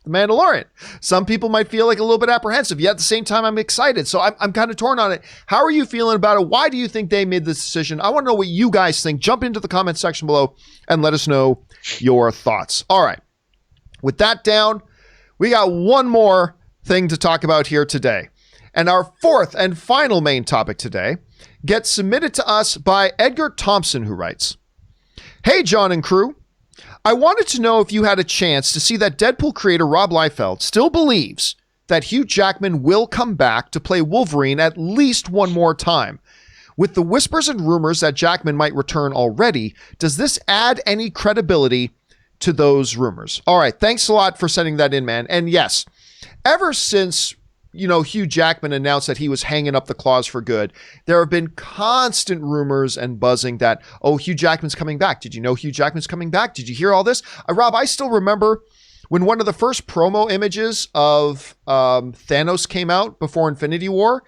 Mandalorian. Some people might feel like a little bit apprehensive, yet at the same time, I'm excited. So I'm kind of torn on it. How are you feeling about it? Why do you think they made this decision? I want to know what you guys think. Jump into the comment section below and let us know your thoughts. All right. With that down, we got one more thing to talk about here today. And our fourth and final main topic today gets submitted to us by Edgar Thompson, who writes, "Hey, John and crew. I wanted to know if you had a chance to see that Deadpool creator Rob Liefeld still believes that Hugh Jackman will come back to play Wolverine at least one more time. With the whispers and rumors that Jackman might return already, does this add any credibility to those rumors? All right, thanks a lot for sending that in, man. And yes, ever since, Hugh Jackman announced that he was hanging up the claws for good, there have been constant rumors and buzzing that, Hugh Jackman's coming back. Did you know Hugh Jackman's coming back? Did you hear all this? Rob, I still remember when one of the first promo images of Thanos came out before Infinity War,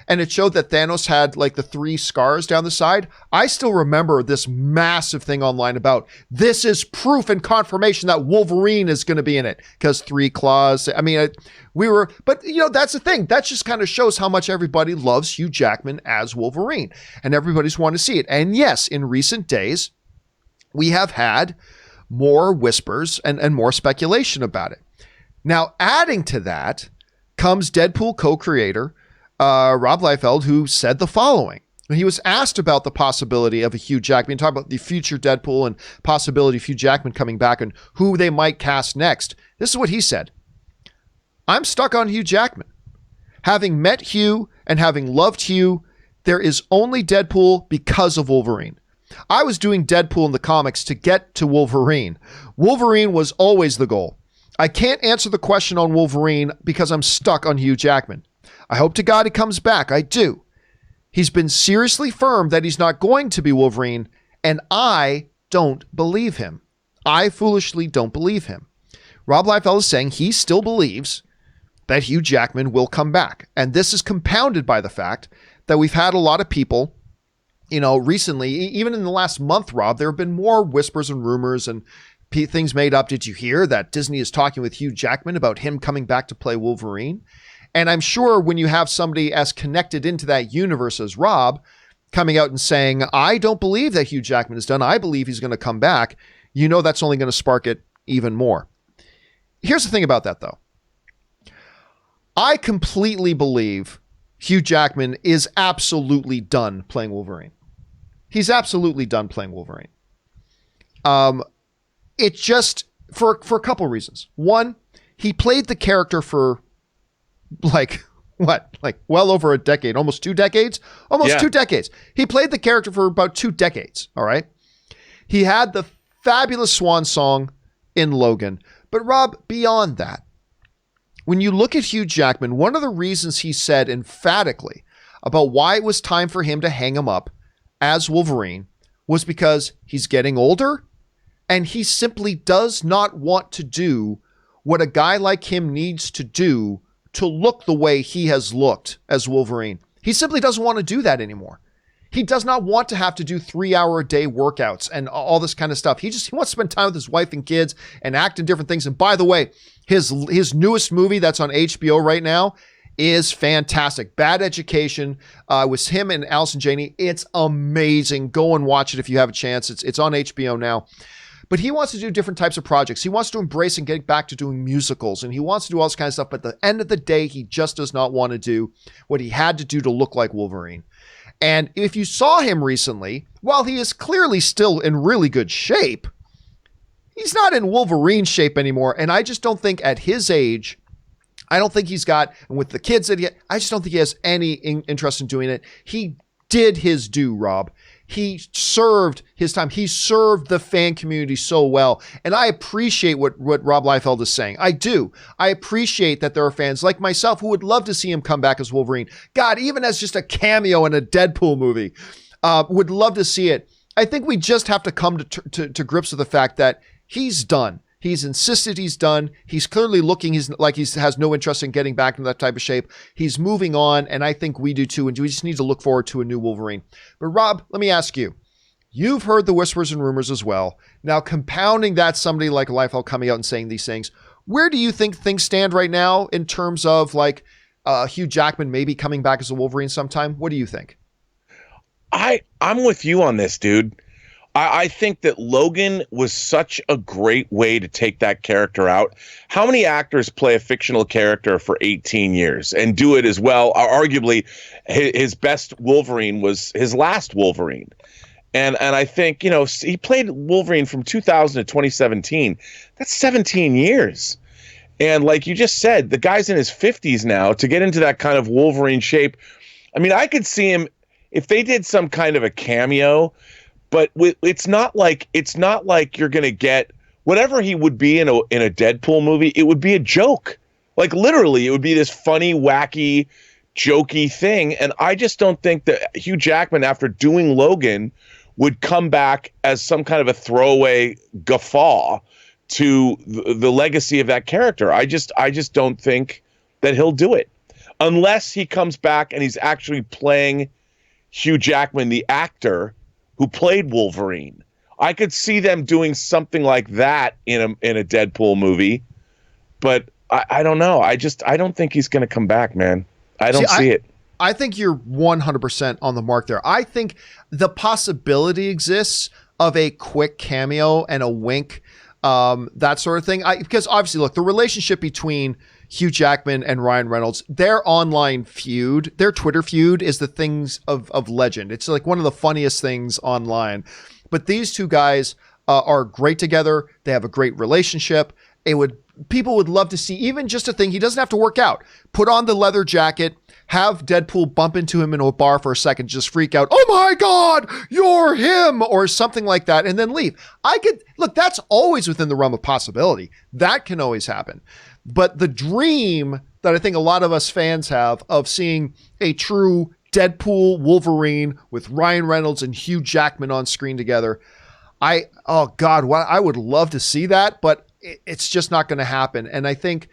and it showed that Thanos had like the 3 scars down the side. I still remember this massive thing online about this is proof and confirmation that Wolverine is going to be in it because 3 claws. I mean, but that's the thing. That just kind of shows how much everybody loves Hugh Jackman as Wolverine, and everybody's wanting to see it. And yes, in recent days, we have had more whispers and more speculation about it. Now, adding to that comes Deadpool co-creator Rob Liefeld, who said the following. He was asked about the possibility of a Hugh Jackman, talking about the future Deadpool and possibility of Hugh Jackman coming back and who they might cast next. This is what he said. I'm stuck on Hugh Jackman. Having met Hugh and having loved Hugh, there is only Deadpool because of Wolverine. I was doing Deadpool in the comics to get to Wolverine. Wolverine was always the goal. I can't answer the question on Wolverine because I'm stuck on Hugh Jackman. I hope to God he comes back. I do. He's been seriously firm that he's not going to be Wolverine, and I don't believe him. I foolishly don't believe him. Rob Liefeld is saying he still believes that Hugh Jackman will come back. And this is compounded by the fact that we've had a lot of people, recently, even in the last month, Rob, there have been more whispers and rumors and things made up. Did you hear that Disney is talking with Hugh Jackman about him coming back to play Wolverine? And I'm sure when you have somebody as connected into that universe as Rob coming out and saying, I don't believe that Hugh Jackman is done, I believe he's going to come back, that's only going to spark it even more. Here's the thing about that, though. I completely believe Hugh Jackman is absolutely done playing Wolverine. He's absolutely done playing Wolverine. It just, for a couple reasons. One, he played the character for well over a decade, almost 2 decades, 2 decades. He played the character for about 2 decades. All right. He had the fabulous swan song in Logan, but Rob, beyond that, when you look at Hugh Jackman, one of the reasons he said emphatically about why it was time for him to hang him up as Wolverine was because he's getting older and he simply does not want to do what a guy like him needs to do to look the way he has looked as Wolverine. He simply doesn't want to do that anymore. He does not want to have to do 3-hour-a-day workouts and all this kind of stuff. He wants to spend time with his wife and kids and act in different things. And by the way, his newest movie that's on HBO right now is fantastic. Bad Education with him and Allison Janney. It's amazing. Go and watch it if you have a chance. It's on HBO now. But he wants to do different types of projects. He wants to embrace and get back to doing musicals, and he wants to do all this kind of stuff. But at the end of the day, he just does not want to do what he had to do to look like Wolverine. And if you saw him recently, while he is clearly still in really good shape, he's not in Wolverine shape anymore. And I just don't think at his age, I don't think he's got, and with the kids that I just don't think he has any interest in doing it. He did his due, Rob. He served his time. He served the fan community so well. And I appreciate what Rob Liefeld is saying. I do. I appreciate that there are fans like myself who would love to see him come back as Wolverine. God, even as just a cameo in a Deadpool movie, would love to see it. I think we just have to come to grips with the fact that he's done. He's insisted he's done. He's clearly looking like he has no interest in getting back in that type of shape. He's moving on, and I think we do too, and we just need to look forward to a new Wolverine. But Rob, let me ask you. You've heard the whispers and rumors as well. Now, compounding that, somebody like Liefeld coming out and saying these things, where do you think things stand right now in terms of Hugh Jackman maybe coming back as a Wolverine sometime? What do you think? I'm with you on this, dude. I think that Logan was such a great way to take that character out. How many actors play a fictional character for 18 years and do it as well? Arguably, his best Wolverine was his last Wolverine. And I think, he played Wolverine from 2000 to 2017. That's 17 years. And like you just said, the guy's in his 50s now. To get into that kind of Wolverine shape, I mean, I could see him if they did some kind of a cameo, but it's not like you're gonna get whatever he would be in a Deadpool movie. It would be a joke, like literally, it would be this funny, wacky, jokey thing. And I just don't think that Hugh Jackman, after doing Logan, would come back as some kind of a throwaway guffaw to the legacy of that character. I just don't think that he'll do it unless he comes back and he's actually playing Hugh Jackman, the actor who played Wolverine. I could see them doing something like that in a Deadpool movie, but I don't know. I don't think he's going to come back, man. I don't see it. I think you're 100% on the mark there. I think the possibility exists of a quick cameo and a wink, that sort of thing. Because obviously, look, the relationship between Hugh Jackman and Ryan Reynolds, their online feud, their Twitter feud is the things of legend. It's like one of the funniest things online. But these two guys are great together. They have a great relationship. People would love to see even just a thing. He doesn't have to work out. Put on the leather jacket, have Deadpool bump into him in a bar for a second, just freak out. Oh my God, you're him, or something like that, and then leave. Look, that's always within the realm of possibility. That can always happen. But the dream that I think a lot of us fans have of seeing a true Deadpool Wolverine with Ryan Reynolds and Hugh Jackman on screen together, I would love to see that, but it's just not going to happen. And I think,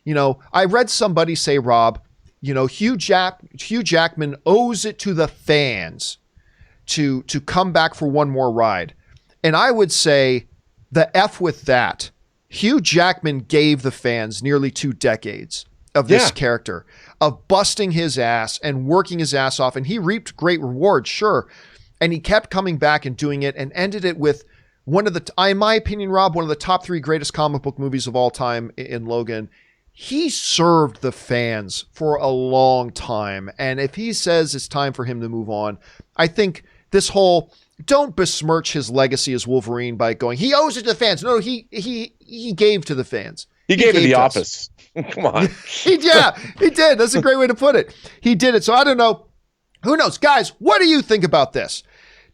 I read somebody say, Rob, Hugh Jackman owes it to the fans to come back for one more ride. And I would say the F with that. Hugh Jackman gave the fans nearly 2 decades of this character, of busting his ass and working his ass off. And he reaped great rewards, sure. And he kept coming back and doing it and ended it with one of in my opinion, Rob, one of the top 3 greatest comic book movies of all time in Logan. He served the fans for a long time. And if he says it's time for him to move on, I think this whole, don't besmirch his legacy as Wolverine by going, he owes it to the fans. No, he gave to the fans. He gave to The Office. Come on. He did. That's a great way to put it. He did it. So I don't know. Who knows? Guys, what do you think about this?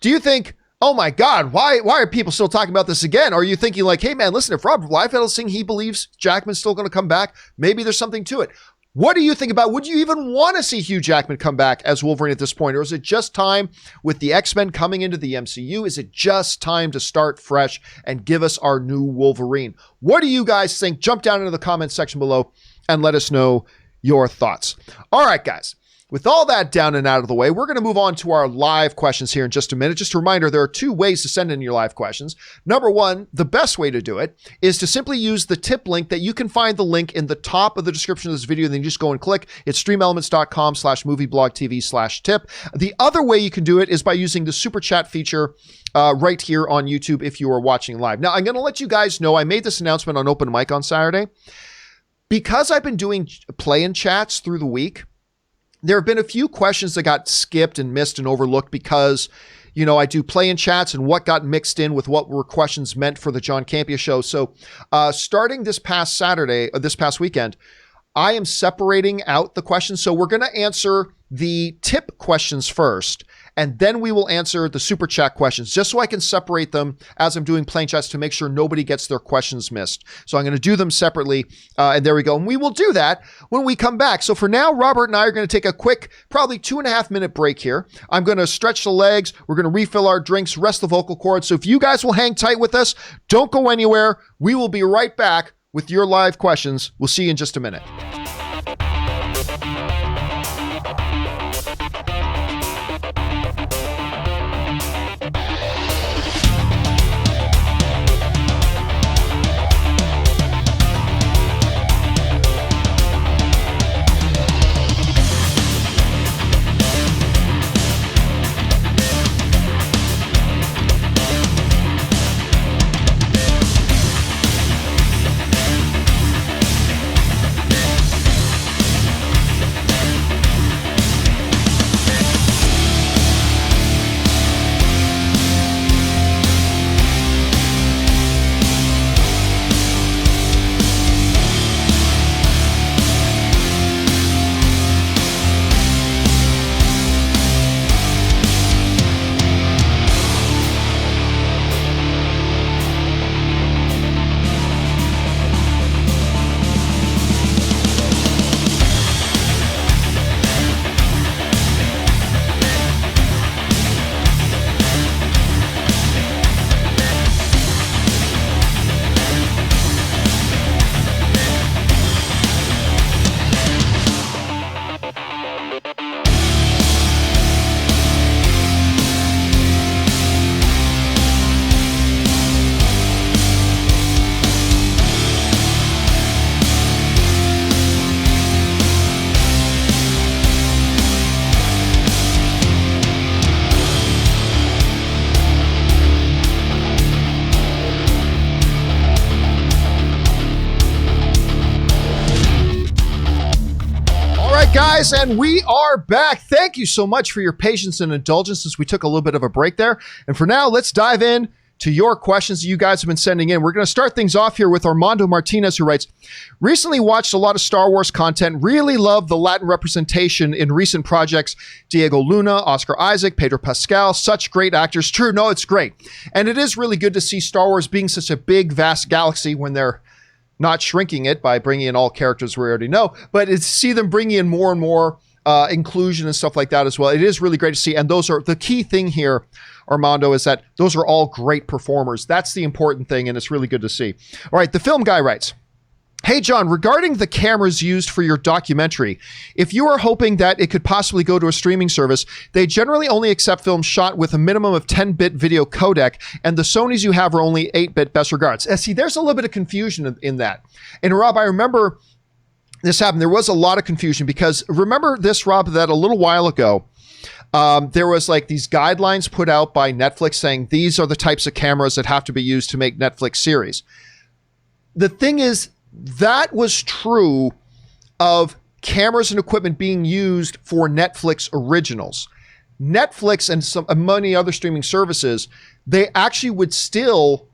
Do you think, oh my God, why are people still talking about this again? Or are you thinking like, hey man, listen, if Robert Liefeld is saying he believes Jackman's still going to come back, maybe there's something to it. What do you think about, would you even want to see Hugh Jackman come back as Wolverine at this point? Or is it just time with the X-Men coming into the MCU? Is it just time to start fresh and give us our new Wolverine? What do you guys think? Jump down into the comments section below and let us know your thoughts. All right, guys. With all that down and out of the way, we're going to move on to our live questions here in just a minute. Just a reminder, there are 2 ways to send in your live questions. Number 1, the best way to do it is to simply use the tip link that you can find the link in the top of the description of this video. Then you just go and click. It's streamelements.com/movieblogtv/tip. The other way you can do it is by using the super chat feature right here on YouTube if you are watching live. Now, I'm going to let you guys know, I made this announcement on Open Mic on Saturday. Because I've been doing play-in chats through the week, there have been a few questions that got skipped and missed and overlooked because, I do play-in chats and what got mixed in with what were questions meant for the John Campea Show. So starting this past weekend, I am separating out the questions. So we're going to answer the tip questions first, and then we will answer the super chat questions, just so I can separate them as I'm doing play-in chats to make sure nobody gets their questions missed. So I'm going to do them separately, and there we go. And we will do that when we come back. So for now, Robert and I are going to take a quick, probably 2.5 minute break here. I'm going to stretch the legs. We're going to refill our drinks, rest the vocal cords. So if you guys will hang tight with us, don't go anywhere. We will be right back with your live questions. We'll see you in just a minute. guys, and we are back. Thank you so much for your patience and indulgence as we took a little bit of a break there. And for now, let's dive in to your questions that you guys have been sending in. We're going to start things off here with Armando Martinez, who writes, recently watched a lot of Star Wars content, really loved the Latin representation in recent projects. Diego Luna, Oscar Isaac, Pedro Pascal, such great actors. True, no, it's great. And it is really good to see Star Wars being such a big, vast galaxy when they're not shrinking it by bringing in all characters we already know, but it's see them bringing in more and more inclusion and stuff like that as well. It is really great to see. And those are the key thing here, Armando, is that those are all great performers. That's the important thing, and it's really good to see. All right, the film guy writes, hey, John, regarding the cameras used for your documentary, if you are hoping that it could possibly go to a streaming service, they generally only accept films shot with a minimum of 10-bit video codec, and the Sonys you have are only 8-bit. Best regards. See, there's a little bit of confusion in that. And Rob, I remember this happened. There was a lot of confusion because remember this, Rob, that a little while ago, there was like these guidelines put out by Netflix saying these are the types of cameras that have to be used to make Netflix series. The thing is, that was true of cameras and equipment being used for Netflix originals. Netflix and many other streaming services, they actually would still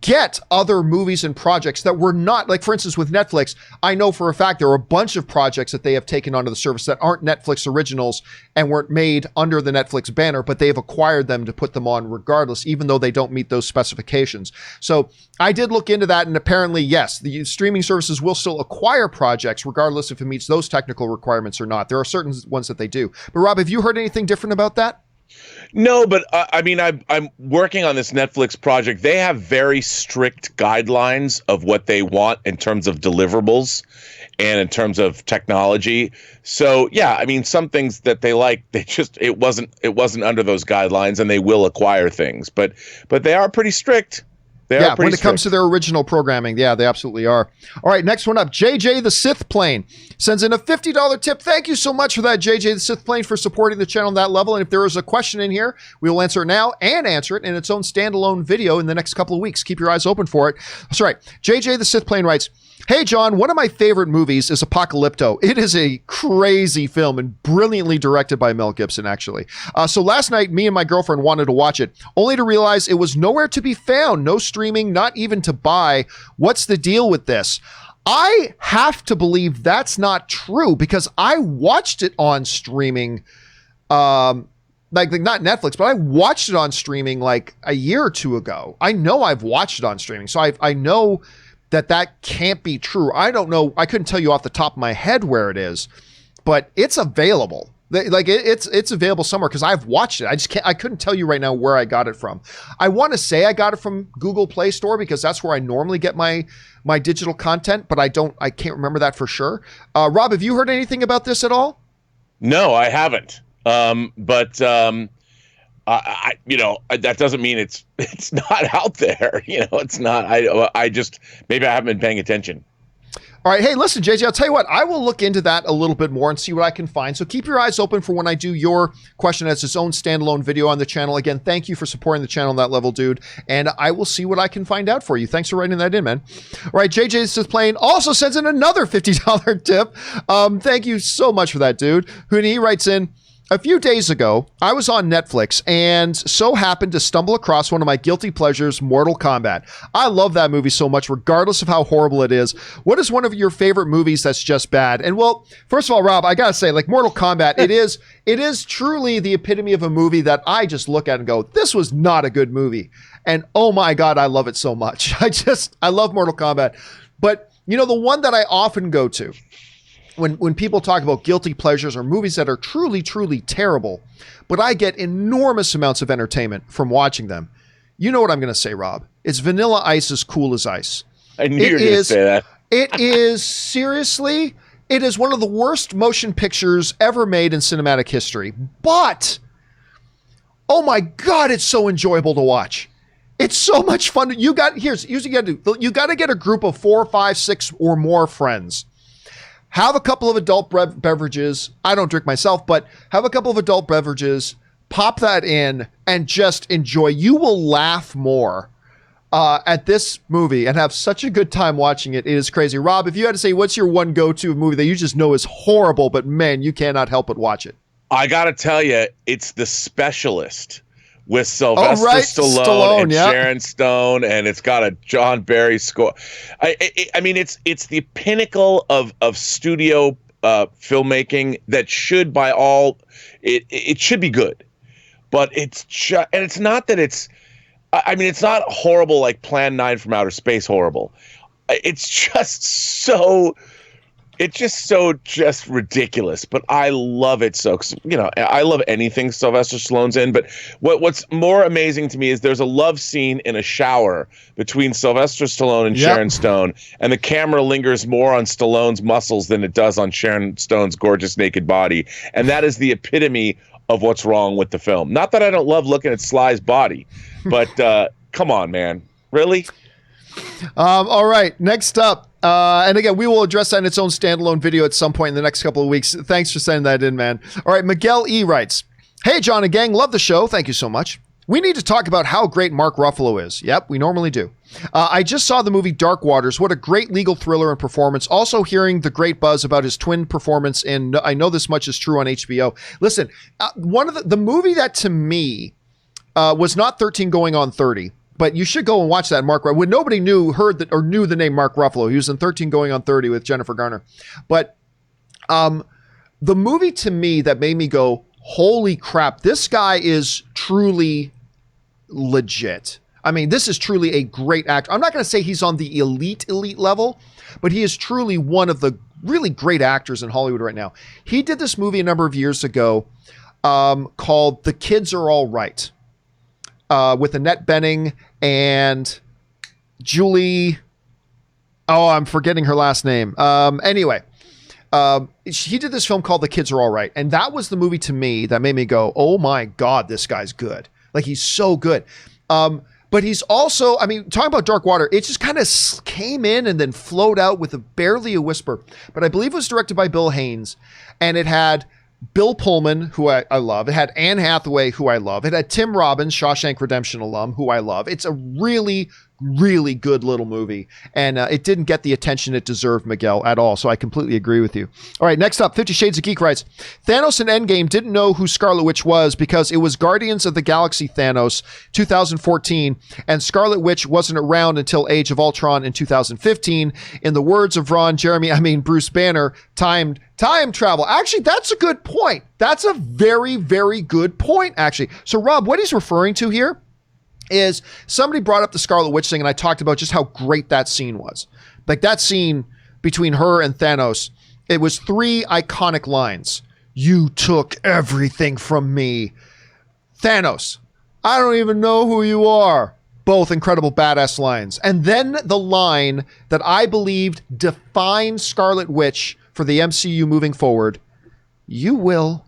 get other movies and projects that were not, like for instance with Netflix, I know for a fact there are a bunch of projects that they have taken onto the service that aren't Netflix originals and weren't made under the Netflix banner, but they've acquired them to put them on regardless, even though they don't meet those specifications. So I did look into that, and apparently, yes, the streaming services will still acquire projects regardless if it meets those technical requirements or not. There are certain ones that they do. But Rob, have you heard anything different about that? No, but I mean, I'm working on this Netflix project. They have very strict guidelines of what they want in terms of deliverables and in terms of technology. So, yeah, I mean, some things that they like, it wasn't under those guidelines, and they will acquire things. But they are pretty strict. When it comes to their original programming, yeah, they absolutely are. All right, next one up. JJ the Sith Plane sends in a $50 tip. Thank you so much for that, JJ the Sith Plane, for supporting the channel on that level. And if there is a question in here, we will answer it now and answer it in its own standalone video in the next couple of weeks. Keep your eyes open for it. That's right. JJ the Sith Plane writes, hey, John, one of my favorite movies is Apocalypto. It is a crazy film and brilliantly directed by Mel Gibson, actually. So last night, me and my girlfriend wanted to watch it, only to realize it was nowhere to be found. No streaming, not even to buy. What's the deal with this? I have to believe that's not true because I watched it on streaming, like not Netflix, but I watched it on streaming like a year or two ago. I know I've watched it on streaming, so I know that can't be true. I don't know. I couldn't tell you off the top of my head where it is, but it's available. It's available somewhere because I've watched it. I couldn't tell you right now where I got it from. I want to say I got it from Google Play Store because that's where I normally get my digital content, but I can't remember that for sure. Rob, have you heard anything about this at all? No, I haven't. That doesn't mean it's not out there. It's not. I just maybe I haven't been paying attention. All right. Hey, listen, JJ, I'll tell you what, I will look into that a little bit more and see what I can find. So keep your eyes open for when I do your question as its own standalone video on the channel. Again, thank you for supporting the channel on that level, dude. And I will see what I can find out for you. Thanks for writing that in, man. All right. JJ Sith Plane also sends in another $50 tip. Thank you so much for that, dude. He writes in, a few days ago, I was on Netflix and so happened to stumble across one of my guilty pleasures, Mortal Kombat. I love that movie so much, regardless of how horrible it is. What is one of your favorite movies that's just bad? And well, first of all, Rob, I gotta say, like Mortal Kombat, it is truly the epitome of a movie that I just look at and go, this was not a good movie. And oh my God, I love it so much. I love Mortal Kombat. But the one that I often go to, when people talk about guilty pleasures or movies that are truly, truly terrible, but I get enormous amounts of entertainment from watching them. You know what I'm going to say, Rob? It's Vanilla Ice's Cool as Ice. I knew you were going to say that. It is seriously, it is one of the worst motion pictures ever made in cinematic history. But, oh my God, it's so enjoyable to watch. It's so much fun. Here's what you got to do. You got to get a group of 4, 5, 6 or more friends. Have a couple of adult beverages. I don't drink myself, but have a couple of adult beverages, pop that in, and just enjoy. You will laugh more at this movie and have such a good time watching it. It is crazy. Rob, if you had to say what's your one go-to movie that you just know is horrible, but man, you cannot help but watch it. I got to tell you, it's The Specialist with Sylvester Stallone and Sharon Stone, and it's got a John Barry score. I mean, it's the pinnacle of studio filmmaking that should, by all, it should be good, but it's just, and it's not that it's. I mean, it's not horrible like Plan 9 from Outer Space horrible. It's just so ridiculous, but I love it so, 'cause, you know, I love anything Sylvester Stallone's in, but what's more amazing to me is there's a love scene in a shower between Sylvester Stallone and Sharon Stone, and the camera lingers more on Stallone's muscles than it does on Sharon Stone's gorgeous naked body, and that is the epitome of what's wrong with the film. Not that I don't love looking at Sly's body, but come on, man. Really? All right, next up. And again, we will address that in its own standalone video at some point in the next couple of weeks. Thanks for sending that in, man. All right, Miguel E. writes, "Hey, John and gang, love the show. Thank you so much. We need to talk about how great Mark Ruffalo is." Yep, we normally do. "I just saw the movie Dark Waters. What a great legal thriller and performance. Also hearing the great buzz about his twin performance in I Know This Much Is True on HBO. Listen, one of the movie that to me was not 13 Going on 30. But you should go and watch that, Mark. When nobody knew the name Mark Ruffalo, he was in 13 Going on 30 with Jennifer Garner. But the movie to me that made me go, holy crap, this guy is truly legit. I mean, this is truly a great actor. I'm not going to say he's on the elite level, but he is truly one of the really great actors in Hollywood right now. He did this movie a number of years ago called The Kids Are All Right. With Annette Bening and Julie. Oh, I'm forgetting her last name. Anyway, he did this film called The Kids Are All Right. And that was the movie to me that made me go, oh my God, this guy's good. Like, he's so good. But he's also, I mean, talking about Dark Water, it just kind of came in and then flowed out with barely a whisper. But I believe it was directed by Bill Haynes, and it had Bill Pullman, who I love. It had Anne Hathaway, who I love. It had Tim Robbins, Shawshank Redemption alum, who I love. It's a really, really good little movie. And it didn't get the attention it deserved, Miguel, at all. So I completely agree with you. All right, next up, 50 Shades of Geek writes, "Thanos in Endgame didn't know who Scarlet Witch was because it was Guardians of the Galaxy Thanos 2014, and Scarlet Witch wasn't around until Age of Ultron in 2015. In the words of Bruce Banner, time travel." Actually, that's a good point. That's a very, very good point, actually. So, Rob, what he's referring to here is somebody brought up the Scarlet Witch thing, and I talked about just how great that scene was. Like, that scene between her and Thanos, it was 3 iconic lines. "You took everything from me." Thanos, "I don't even know who you are." Both incredible badass lines. And then the line that I believed defined Scarlet Witch for the MCU moving forward, "You will."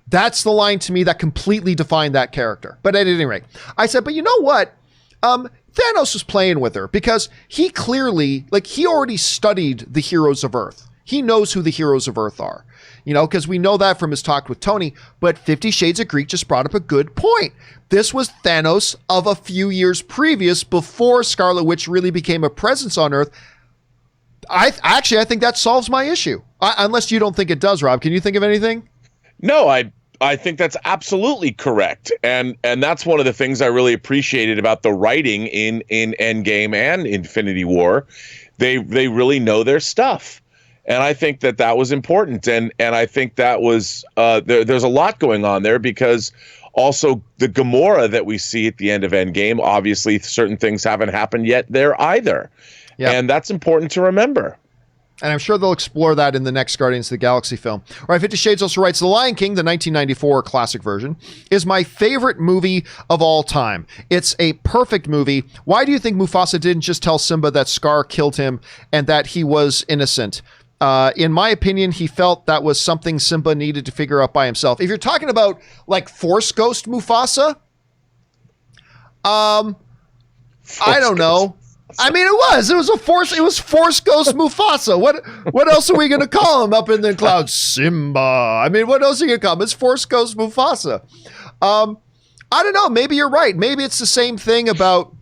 That's the line to me that completely defined that character. But at any rate, I said, but you know what? Thanos was playing with her because he clearly, he already studied the heroes of Earth. He knows who the heroes of Earth are, because we know that from his talk with Tony. But 50 Shades of Geek just brought up a good point. This was Thanos of a few years previous, before Scarlet Witch really became a presence on Earth. I think that solves my issue. Unless you don't think it does, Rob. Can you think of anything? No, I think that's absolutely correct. And that's one of the things I really appreciated about the writing in Endgame and Infinity War. They really know their stuff. And I think that was important. And I think that was there's a lot going on there, because also the Gamora that we see at the end of Endgame, obviously certain things haven't happened yet there either. Yep. And that's important to remember. And I'm sure they'll explore that in the next Guardians of the Galaxy film. All right, 50 Shades also writes, "The Lion King, the 1994 classic version, is my favorite movie of all time. It's a perfect movie. Why do you think Mufasa didn't just tell Simba that Scar killed him and that he was innocent? In my opinion, he felt that was something Simba needed to figure out by himself." If you're talking about Force Ghost Mufasa, I don't know. I mean, it was Force Ghost Mufasa. What else are we going to call him up in the clouds? Simba. I mean, what else are you going to call him? It's Force Ghost Mufasa. I don't know. Maybe you're right. Maybe it's the same thing about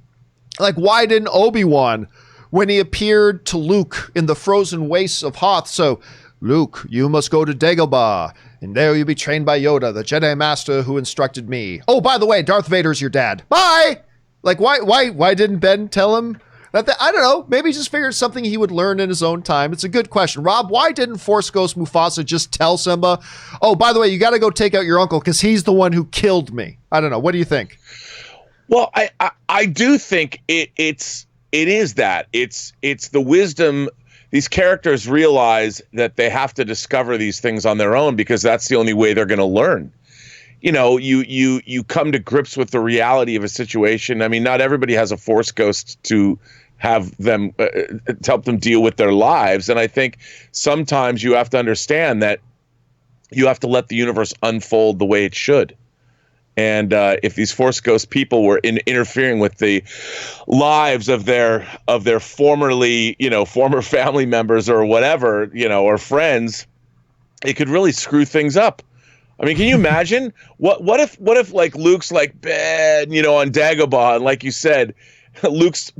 Like, why didn't Obi-Wan, when he appeared to Luke in the frozen wastes of Hoth, so, Luke, you must go to Dagobah, and there you'll be trained by Yoda, the Jedi Master who instructed me. Oh, by the way, Darth Vader's your dad. Bye! Like, why didn't Ben tell him that? I don't know. Maybe he just figured something he would learn in his own time. It's a good question. Rob, why didn't Force Ghost Mufasa just tell Simba, oh, by the way, you got to go take out your uncle because he's the one who killed me? I don't know. What do you think? Well, I do think it is that. It's the wisdom. These characters realize that they have to discover these things on their own because that's the only way they're going to learn. You know, you come to grips with the reality of a situation. I mean, not everybody has a Force ghost to have them to help them deal with their lives. And I think sometimes you have to understand that you have to let the universe unfold the way it should. And if these Force ghost people were interfering with the lives of their former family members or whatever, or friends, it could really screw things up. I mean, can you imagine what if like Luke's like Ben, on Dagobah, and like you said, Luke's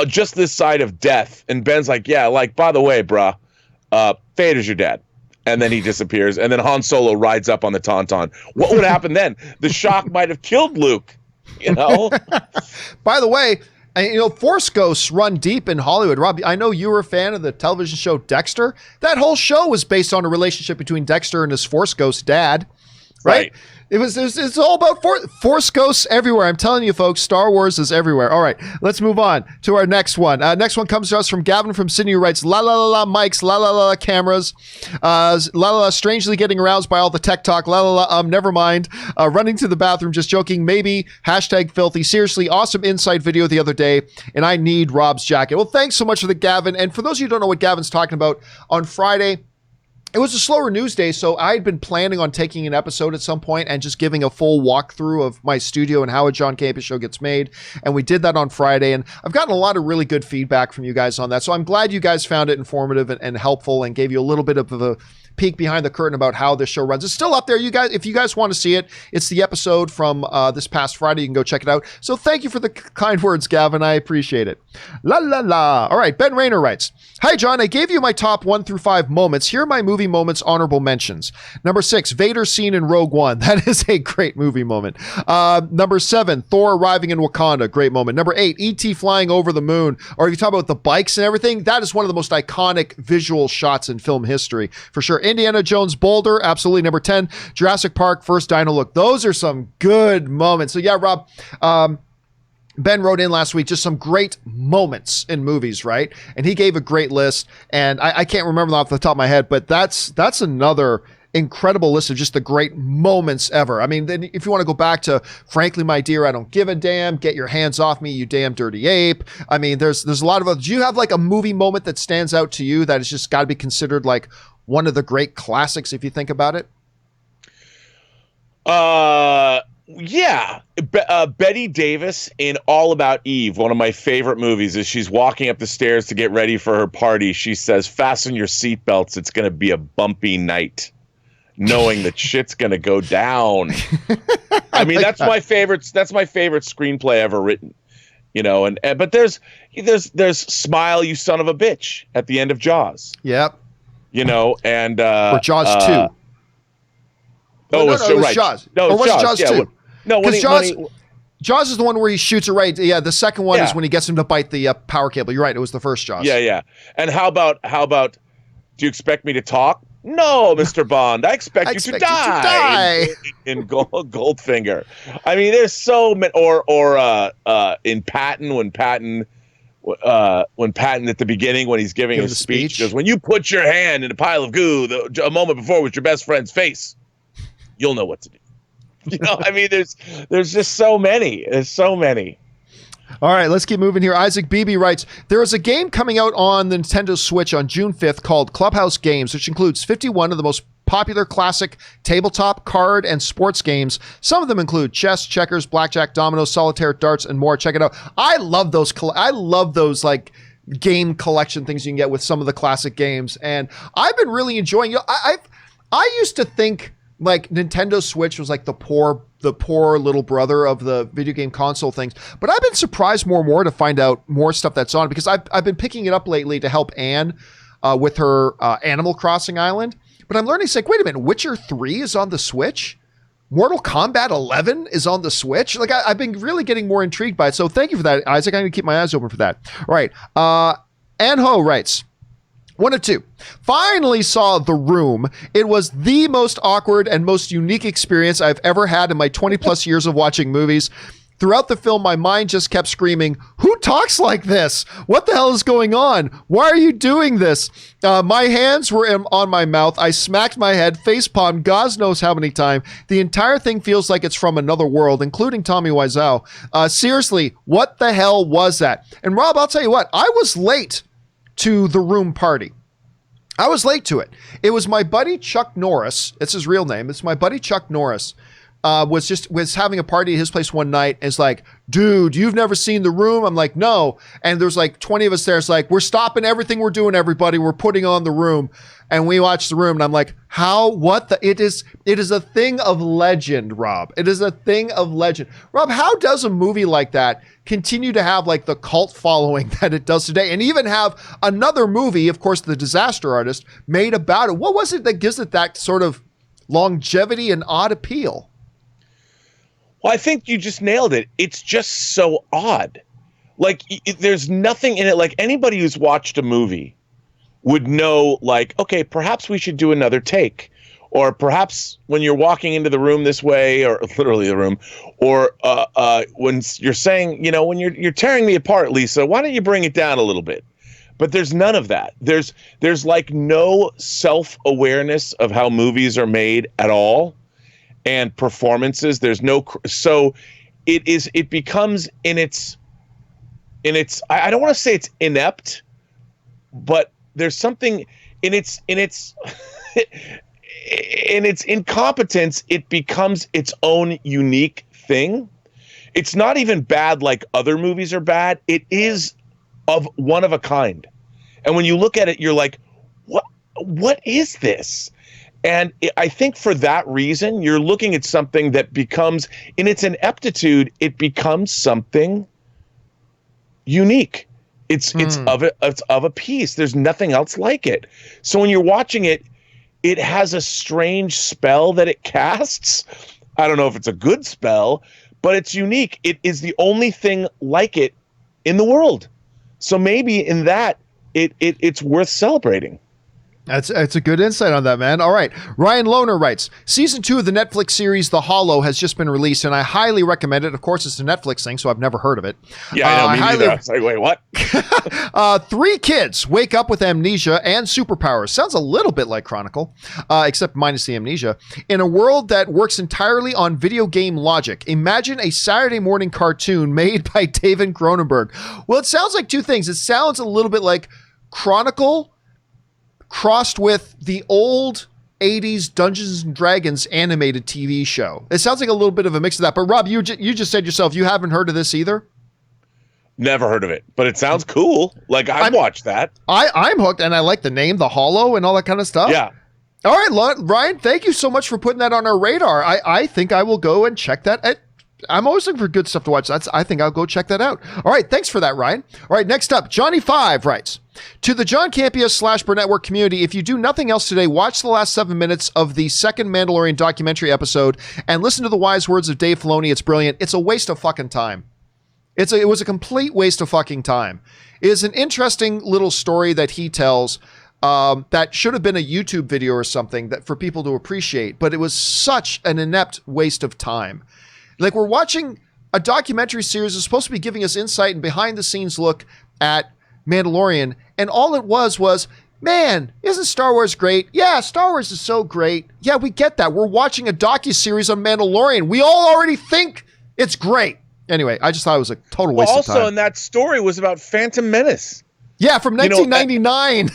just this side of death, and Ben's like, yeah, like, by the way, bruh, Vader's your dad. And then he disappears, and then Han Solo rides up on the Tauntaun. What would happen then? The shock might have killed Luke, By the way, Force ghosts run deep in Hollywood. Rob, I know you were a fan of the television show Dexter. That whole show was based on a relationship between Dexter and his Force ghost dad, right? It's all about Force ghosts everywhere. I'm telling you, folks, Star Wars is everywhere. All right, let's move on to our next one. Next one comes to us from Gavin from Sydney, who writes, la la la la mics, la la la cameras, la la la strangely getting aroused by all the tech talk, la la la never mind, running to the bathroom, just joking, maybe, #filthy, seriously, awesome insight video the other day, and I need Rob's jacket. Well, thanks so much for the Gavin, and for those of you who don't know what Gavin's talking about, on Friday, it was a slower news day, so I had been planning on taking an episode at some point and just giving a full walkthrough of my studio and how a John Campea Show gets made, and we did that on Friday, and I've gotten a lot of really good feedback from you guys on that, so I'm glad you guys found it informative and helpful and gave you a little bit of a peek behind the curtain about how this show runs. It's still up there, you guys. If you guys want to see it, it's the episode from this past Friday. You can go check it out. So thank you for the kind words, Gavin. I appreciate it. La la la. All right, Ben Rayner writes, hi, John. I gave you my top 1 through 5 moments. Here are my movie moments honorable mentions. Number 6, Vader scene in Rogue One. That is a great movie moment. Number 7, Thor arriving in Wakanda. Great moment. Number 8, E.T. flying over the moon. Or if you talk about the bikes and everything, that is one of the most iconic visual shots in film history, for sure. Indiana Jones Boulder, absolutely. Number 10, Jurassic Park, first dino look. Those are some good moments. So yeah, Rob, Ben wrote in last week just some great moments in movies, right? And he gave a great list, and I can't remember them off the top of my head, but that's another incredible list of just the great moments ever. I mean, then if you want to go back to Frankly, My Dear, I Don't Give a Damn, Get Your Hands Off Me, You Damn Dirty Ape. I mean, there's a lot of others. Do you have like a movie moment that stands out to you that has just got to be considered like one of the great classics if you think about it? Yeah. Betty Davis in All About Eve, one of my favorite movies, as she's walking up the stairs to get ready for her party, she says, fasten your seatbelts, it's going to be a bumpy night, knowing that shit's going to go down. I mean, that's my favorite screenplay ever written, but there's Smile, You Son of a Bitch at the end of Jaws. Yep. And or Jaws 2. It was Jaws. No, or was it Jaws 2? No, Jaws is the one where he shoots it right. Yeah, the second one is when he gets him to bite the power cable. You're right. It was the first Jaws. Yeah. And how about? Do you expect me to talk? No, Mr. Bond. I expect you to die. In Goldfinger. I mean, there's so many. Or in Patton, when Patton at the beginning, when he's giving his speech, goes, when you put your hand in a pile of goo a moment before with your best friend's face, you'll know what to do. I mean, there's just so many. There's so many. All right, let's keep moving here. Isaac Beebe writes, there is a game coming out on the Nintendo Switch on June 5th called Clubhouse Games, which includes 51 of the most popular classic tabletop, card, and sports games. Some of them include chess, checkers, blackjack, dominoes, solitaire, darts, and more. Check it out. I love those like game collection things you can get with some of the classic games, and I've been really enjoying it. I used to think like Nintendo Switch was like the poor the poor little brother of the video game console things. But I've been surprised more and more to find out more stuff that's on, because I've been picking it up lately to help Anne with her Animal Crossing Island. But I'm learning, it's like, wait a minute, Witcher 3 is on the Switch? Mortal Kombat 11 is on the Switch? Like, I've been really getting more intrigued by it. So thank you for that, Isaac. I'm going to keep my eyes open for that. All right. Ann Ho writes, 1 of 2. Finally saw The Room. It was the most awkward and most unique experience I've ever had in my 20 plus years of watching movies. Throughout the film, my mind just kept screaming, who talks like this? What the hell is going on? Why are you doing this? My hands were on my mouth. I smacked my head, facepalm, God knows how many times. The entire thing feels like it's from another world, including Tommy Wiseau. Seriously, what the hell was that? And Rob, I'll tell you what, I was late to the Room party. I was late to it. It was my buddy Chuck Norris. It's his real name. It's my buddy Chuck Norris. Was having a party at his place one night, and it's like, dude, you've never seen The Room? I'm like, no. And there's like 20 of us there. It's like, we're stopping everything we're doing, everybody. We're putting on The Room. And we watched The Room, and I'm like, it is a thing of legend, Rob. It is a thing of legend. Rob, how does a movie like that continue to have like the cult following that it does today, and even have another movie, of course, The Disaster Artist, made about it? What was it that gives it that sort of longevity and odd appeal? Well, I think you just nailed it. It's just so odd. Like, there's nothing in it. Like, anybody who's watched a movie would know, like, okay, perhaps we should do another take. Or perhaps when you're walking into the room this way, or literally the room, or when you're saying, you know, when you're tearing me apart, Lisa, why don't you bring it down a little bit? But there's none of that. There's like no self-awareness of how movies are made at all. And performances, there's no, so it becomes in its I don't want to say it's inept, but there's something in its in its incompetence. It becomes its own unique thing. It's not even bad like other movies are bad. It is of one of a kind. And when you look at it, you're like, what is this? And I think for that reason, you're looking at something that becomes, in its ineptitude, it becomes something unique. It's of a piece. There's nothing else like it. So when you're watching it, it has a strange spell that it casts. I don't know if it's a good spell, but it's unique. It is the only thing like it in the world. So maybe in that, it's worth celebrating. That's a good insight on that, man. All right. Ryan Lohner writes, Season 2 of the Netflix series The Hollow has just been released, and I highly recommend it. Of course, it's a Netflix thing, so I've never heard of it. Yeah, I know, me neither. I was like, wait, what? 3 kids wake up with amnesia and superpowers. Sounds a little bit like Chronicle, except minus the amnesia. In a world that works entirely on video game logic, imagine a Saturday morning cartoon made by David Cronenberg. Well, it sounds like 2 things. It sounds a little bit like Chronicle crossed with the old 80s Dungeons and Dragons animated TV show. It sounds like a little bit of a mix of that. But Rob, you just said yourself, you haven't heard of this either? Never heard of it, but it sounds cool. Like, I've watched that. I'm hooked, and I like the name, The Hollow, and all that kind of stuff. Yeah. All right, Ryan, thank you so much for putting that on our radar. I think I will go and check that. I'm always looking for good stuff to watch. I think I'll go check that out. All right, thanks for that, Ryan. All right, next up, Johnny5 writes, to the John Campea / Burnett Network community, if you do nothing else today, watch the last 7 minutes of the second Mandalorian documentary episode and listen to the wise words of Dave Filoni. It's brilliant. It's a waste of fucking time. It was a complete waste of fucking time. It is an interesting little story that he tells that should have been a YouTube video or something that for people to appreciate, but it was such an inept waste of time. Like, we're watching a documentary series that's supposed to be giving us insight and behind-the-scenes look at Mandalorian, and all it was, man, isn't Star Wars great? Yeah, Star Wars is so great. Yeah, we get that. We're watching a docuseries on Mandalorian. We all already think it's great. Anyway, I just thought it was a total waste of time. Also, in that story was about Phantom Menace. Yeah, from 1999.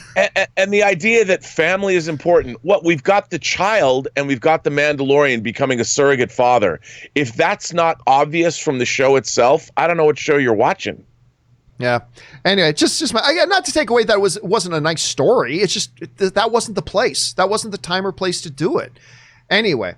And the idea that family is important. We've got the child and we've got the Mandalorian becoming a surrogate father. If that's not obvious from the show itself, I don't know what show you're watching. Yeah. Anyway, just not to take away that it wasn't a nice story. It's just that wasn't the place. That wasn't the time or place to do it. Anyway,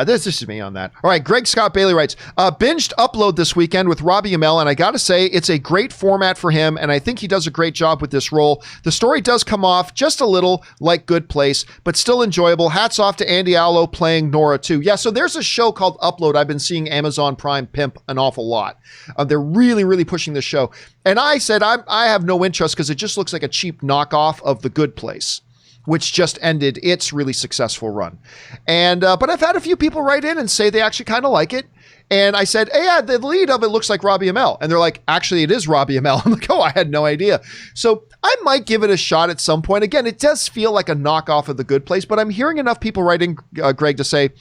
This is me on that. All right, Greg Scott Bailey writes, binged Upload this weekend with Robbie Amell, and I gotta say, it's a great format for him, and I think he does a great job with this role. The story does come off just a little like Good Place, but still enjoyable. Hats off to Andy Allo playing Nora, too. Yeah, so there's a show called Upload I've been seeing Amazon Prime pimp an awful lot. They're really, really pushing this show. And I said, I have no interest because it just looks like a cheap knockoff of The Good Place, which just ended its really successful run. And but I've had a few people write in and say they actually kind of like it. And I said, hey, yeah, the lead of it looks like Robbie Amell. And they're like, actually, it is Robbie Amell. I'm like, oh, I had no idea. So I might give it a shot at some point. Again, it does feel like a knockoff of The Good Place, but I'm hearing enough people writing, Greg, to say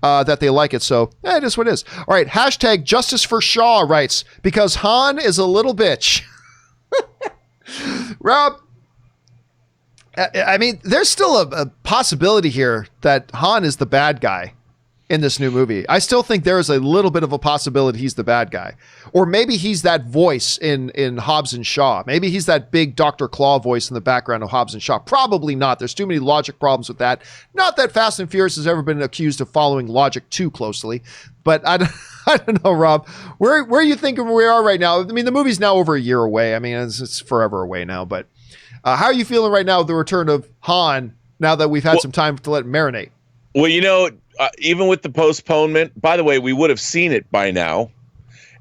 that they like it. So it is what it is. All right, hashtag Justice for Shaw writes, because Han is a little bitch. Rob, I mean, there's still a possibility here that Han is the bad guy in this new movie. I still think there is a little bit of a possibility he's the bad guy. Or maybe he's that voice in Hobbs and Shaw. Maybe he's that big Dr. Claw voice in the background of Hobbs and Shaw. Probably not. There's too many logic problems with that. Not that Fast and Furious has ever been accused of following logic too closely. But I don't know, Rob. Where are you thinking we are right now? I mean, the movie's now over a year away. I mean, it's forever away now, but how are you feeling right now with the return of Han now that we've had some time to let it marinate? Well, even with the postponement, by the way, we would have seen it by now.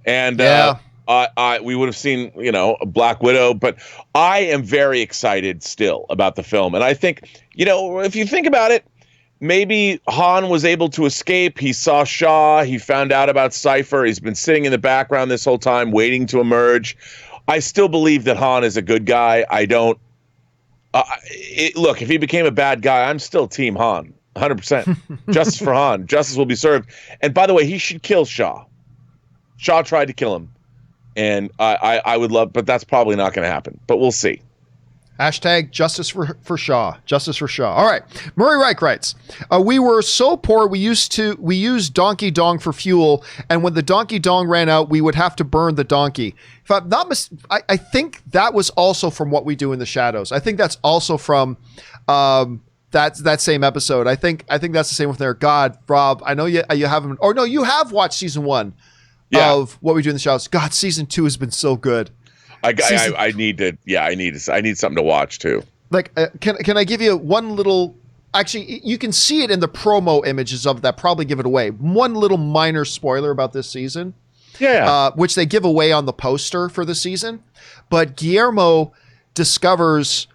And we would have seen, Black Widow. But I am very excited still about the film. And I think, if you think about it, maybe Han was able to escape. He saw Shaw. He found out about Cypher. He's been sitting in the background this whole time waiting to emerge. I still believe that Han is a good guy. I don't. Look, if he became a bad guy, I'm still Team Han, 100%. Justice for Han. Justice will be served. And by the way, he should kill Shaw. Shaw tried to kill him. And I would love, but that's probably not going to happen. But we'll see. Hashtag Justice for Shaw. Justice for Shaw. All right. Murray Reich writes, we were so poor we used donkey dong for fuel, and when the donkey dong ran out, we would have to burn the donkey. If I'm not I think that was also from What We Do in the Shadows. I think that's also from that same episode. I think that's the same with there. God, Rob, I know you haven't, or no, you have watched season 1 of What We Do in the Shadows. God, season 2 has been so good. I need something to watch too. Like, can I give you one little? Actually, you can see it in the promo images of that. Probably give it away. One little minor spoiler about this season, which they give away on the poster for the season. But Guillermo discovers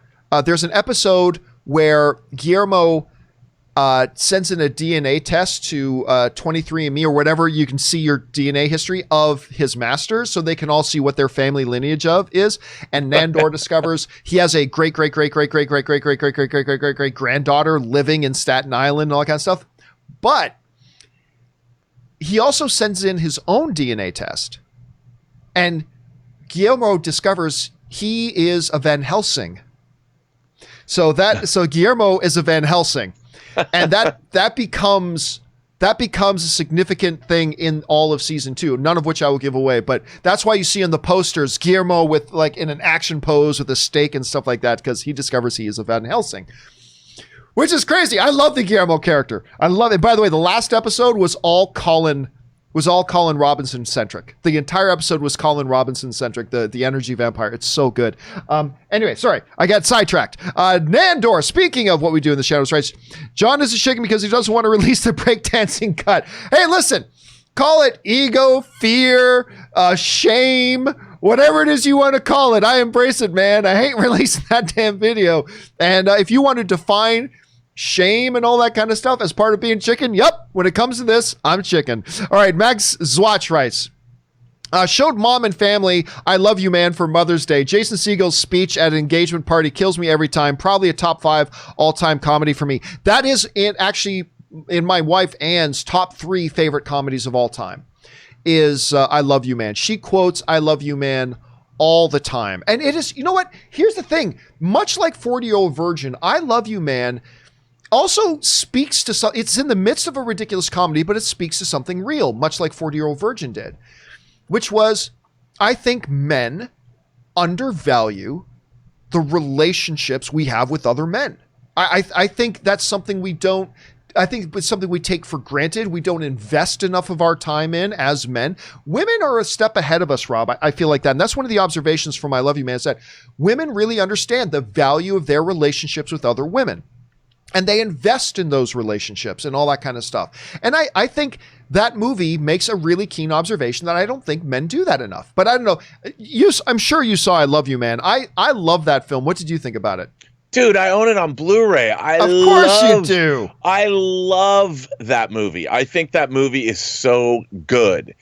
there's an episode where Guillermo sends in a DNA test to 23andMe or whatever. You can see your DNA history of his masters, so they can all see what their family lineage is. And Nandor discovers he has a great granddaughter living in Staten Island and all that kind of stuff. But he also sends in his own DNA test, and Guillermo discovers he is a Van Helsing. So Guillermo is a Van Helsing. And that becomes a significant thing in all of season 2, none of which I will give away. But that's why you see in the posters Guillermo with like in an action pose with a stake and stuff like that, because he discovers he is a Van Helsing, which is crazy. I love the Guillermo character. I love it. By the way, the last episode was all Colin Robinson centric. The entire episode was Colin Robinson centric, the energy vampire. It's so good. Anyway, sorry, I got sidetracked. Nandor, speaking of What We Do in the Shadows, writes, John isn't shaking because he doesn't want to release the breakdancing cut. Hey, listen, call it ego, fear, shame, whatever it is you want to call it. I embrace it, man. I hate releasing that damn video. And if you want to define shame and all that kind of stuff as part of being chicken, yep, when it comes to this, I'm chicken. All right, Max Zwatch writes, showed Mom and Family I Love You Man for Mother's Day. Jason Segel's speech at an engagement party kills me every time. Probably a top 5 all-time comedy for me. That is actually in my wife Ann's top 3 favorite comedies of all time is I Love You Man. She quotes I Love You Man all the time. And it is, you know what? Here's the thing. Much like 40-Year-Old Virgin, I Love You Man also speaks to it's in the midst of a ridiculous comedy, but it speaks to something real, much like 40-Year-Old Virgin did, which was, I think men undervalue the relationships we have with other men. I think that's something we don't I think it's something we take for granted. We don't invest enough of our time in as men. Women are a step ahead of us, Rob. I feel like that. And that's one of the observations from I Love You Man is that women really understand the value of their relationships with other women. And they invest in those relationships and all that kind of stuff. And I think that movie makes a really keen observation that I don't think men do that enough. But I don't know. I'm sure you saw I Love You Man. I love that film. What did you think about it? Dude, I own it on Blu-ray. Of course you do. I love that movie. I think that movie is so good.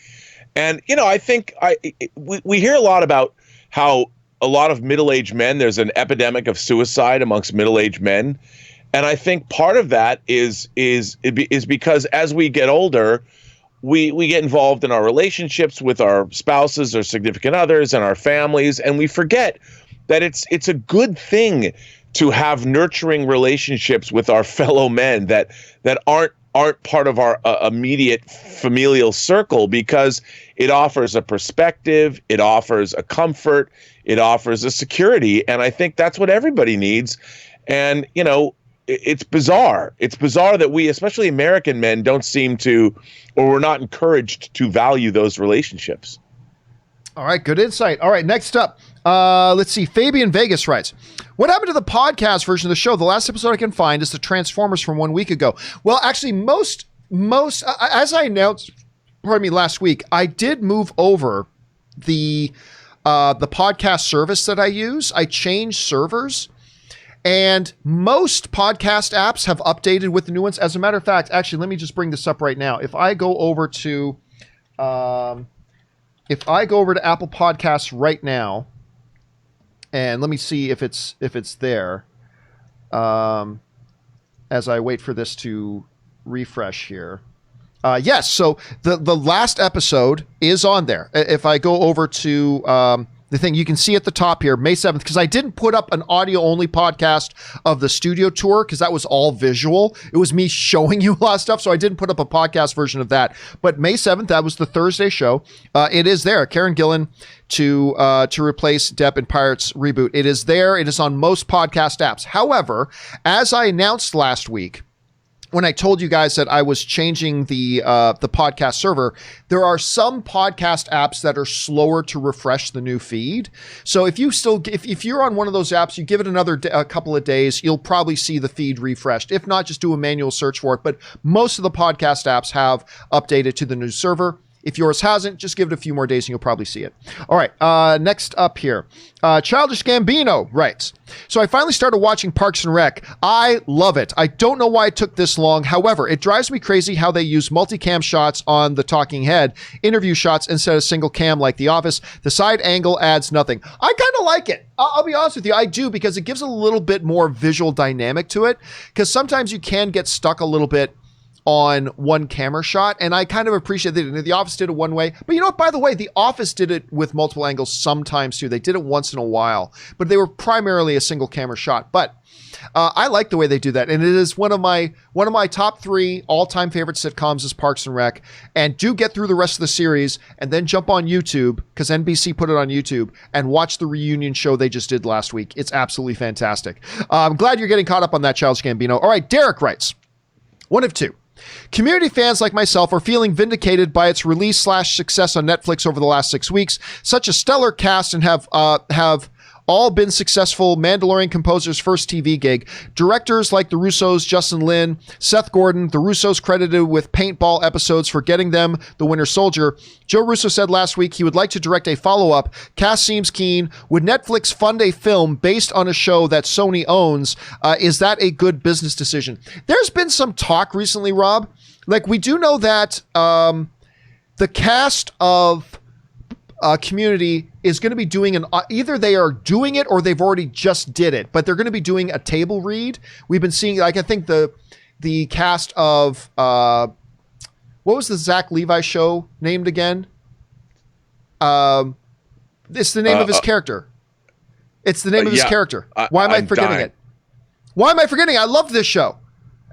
And, I think we hear a lot about how a lot of middle-aged men, there's an epidemic of suicide amongst middle-aged men. And I think part of that is because as we get older, we get involved in our relationships with our spouses or significant others and our families, and we forget that it's a good thing to have nurturing relationships with our fellow men that aren't part of our immediate familial circle, because it offers a perspective, it offers a comfort, it offers a security, and I think that's what everybody needs. And it's bizarre. It's bizarre that we, especially American men, don't seem to, or we're not encouraged to value those relationships. All right, good insight. All right, next up, let's see. Fabian Vegas writes, what happened to the podcast version of the show? The last episode I can find is the Transformers from 1 week ago. Well, actually, most as I announced, last week, I did move over the podcast service that I use. I changed servers. And most podcast apps have updated with the new ones. As a matter of fact, actually, let me just bring this up right now. If I go over to Apple Podcasts right now, and let me see if it's there, as I wait for this to refresh here. Yes, so the last episode is on there. If I go over to the thing you can see at the top here, May 7th, because I didn't put up an audio-only podcast of the studio tour because that was all visual. It was me showing you a lot of stuff, so I didn't put up a podcast version of that. But May 7th, that was the Thursday show. It is there. Karen Gillan to replace Depp in Pirates reboot. It is there. It is on most podcast apps. However, as I announced last week, when I told you guys that I was changing the podcast server, there are some podcast apps that are slower to refresh the new feed. So if you're on one of those apps, you give it a couple of days, you'll probably see the feed refreshed. If not, just do a manual search for it. But most of the podcast apps have updated to the new server. If yours hasn't, just give it a few more days and you'll probably see it. All right, next up here. Childish Gambino writes, so I finally started watching Parks and Rec. I love it. I don't know why it took this long. However, it drives me crazy how they use multicam shots on the talking head, interview shots instead of single cam like The Office. The side angle adds nothing. I kind of like it. I'll be honest with you. I do, because it gives a little bit more visual dynamic to it, because sometimes you can get stuck a little bit on one camera shot, and I kind of appreciate that. The Office did it one way, but you know what, by the way, The Office did it with multiple angles sometimes too. They did it once in a while, but they were primarily a single camera shot. But I like the way they do that, and it is one of my top 3 all-time favorite sitcoms is Parks and Rec. And do get through the rest of the series and then jump on YouTube, because NBC put it on YouTube, and watch the reunion show they just did last week. It's absolutely fantastic. I'm glad you're getting caught up on that, Childish Gambino. All right, Derek writes, one of two. Community fans like myself are feeling vindicated by its release/success on Netflix over the last 6 weeks. Such a stellar cast, and have all been successful Mandalorian composer's first TV gig. Directors like the Russos, Justin Lin, Seth Gordon, the Russos credited with Paintball episodes for getting them the Winter Soldier. Joe Russo said last week he would like to direct a follow-up. Cast seems keen. Would Netflix fund a film based on a show that Sony owns? Is that a good business decision? There's been some talk recently, Rob. Like, we do know that the cast of Community is going to be doing either they are doing it or they've already just did it, but they're going to be doing a table read. We've been seeing, like, I think the cast of what was the Zach Levi show named again? It's the name of his character. It's the name of his character. Why am I forgetting it? Why am I forgetting? I love this show.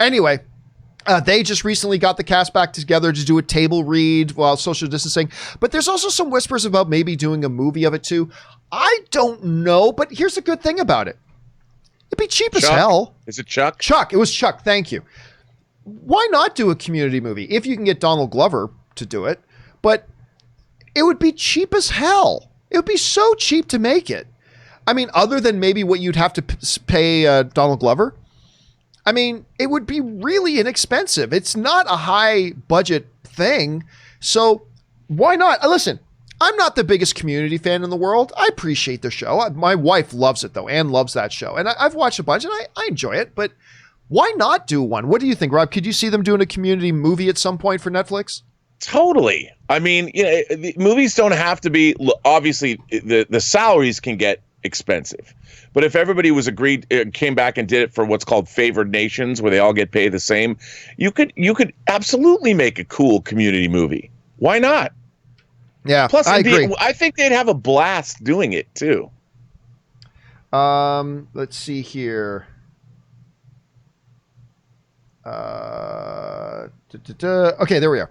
Anyway. They just recently got the cast back together to do a table read while social distancing. But there's also some whispers about maybe doing a movie of it too. I don't know, but here's the good thing about it. It'd be cheap as hell. Is it Chuck? Chuck. It was Chuck. Thank you. why not do a community movie if you can get Donald Glover to do it? But it would be cheap as hell. It would be so cheap to make it. I mean, other than maybe what you'd have to pay Donald Glover, I mean, it would be really inexpensive. It's not a high budget thing. So why not? Listen, I'm not the biggest Community fan in the world. I appreciate the show. My wife loves it, though. Anne loves that show. And I've watched a bunch, and I enjoy it. But why not do one? What do you think, Rob? Could you see them doing a Community movie at some point for Netflix? Totally. I mean, the movies don't have to be, obviously, the salaries can get expensive. But if everybody came back and did it for what's called favored nations, where they all get paid the same, you could absolutely make a cool community movie. Why not? Yeah, plus, I agree. I think they'd have a blast doing it too. Let's see here. Okay, there we are.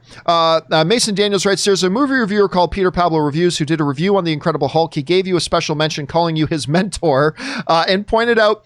Mason Daniels writes, there's a movie reviewer called Peter Pablo Reviews who did a review on The Incredible Hulk. He gave you a special mention calling you his mentor and pointed out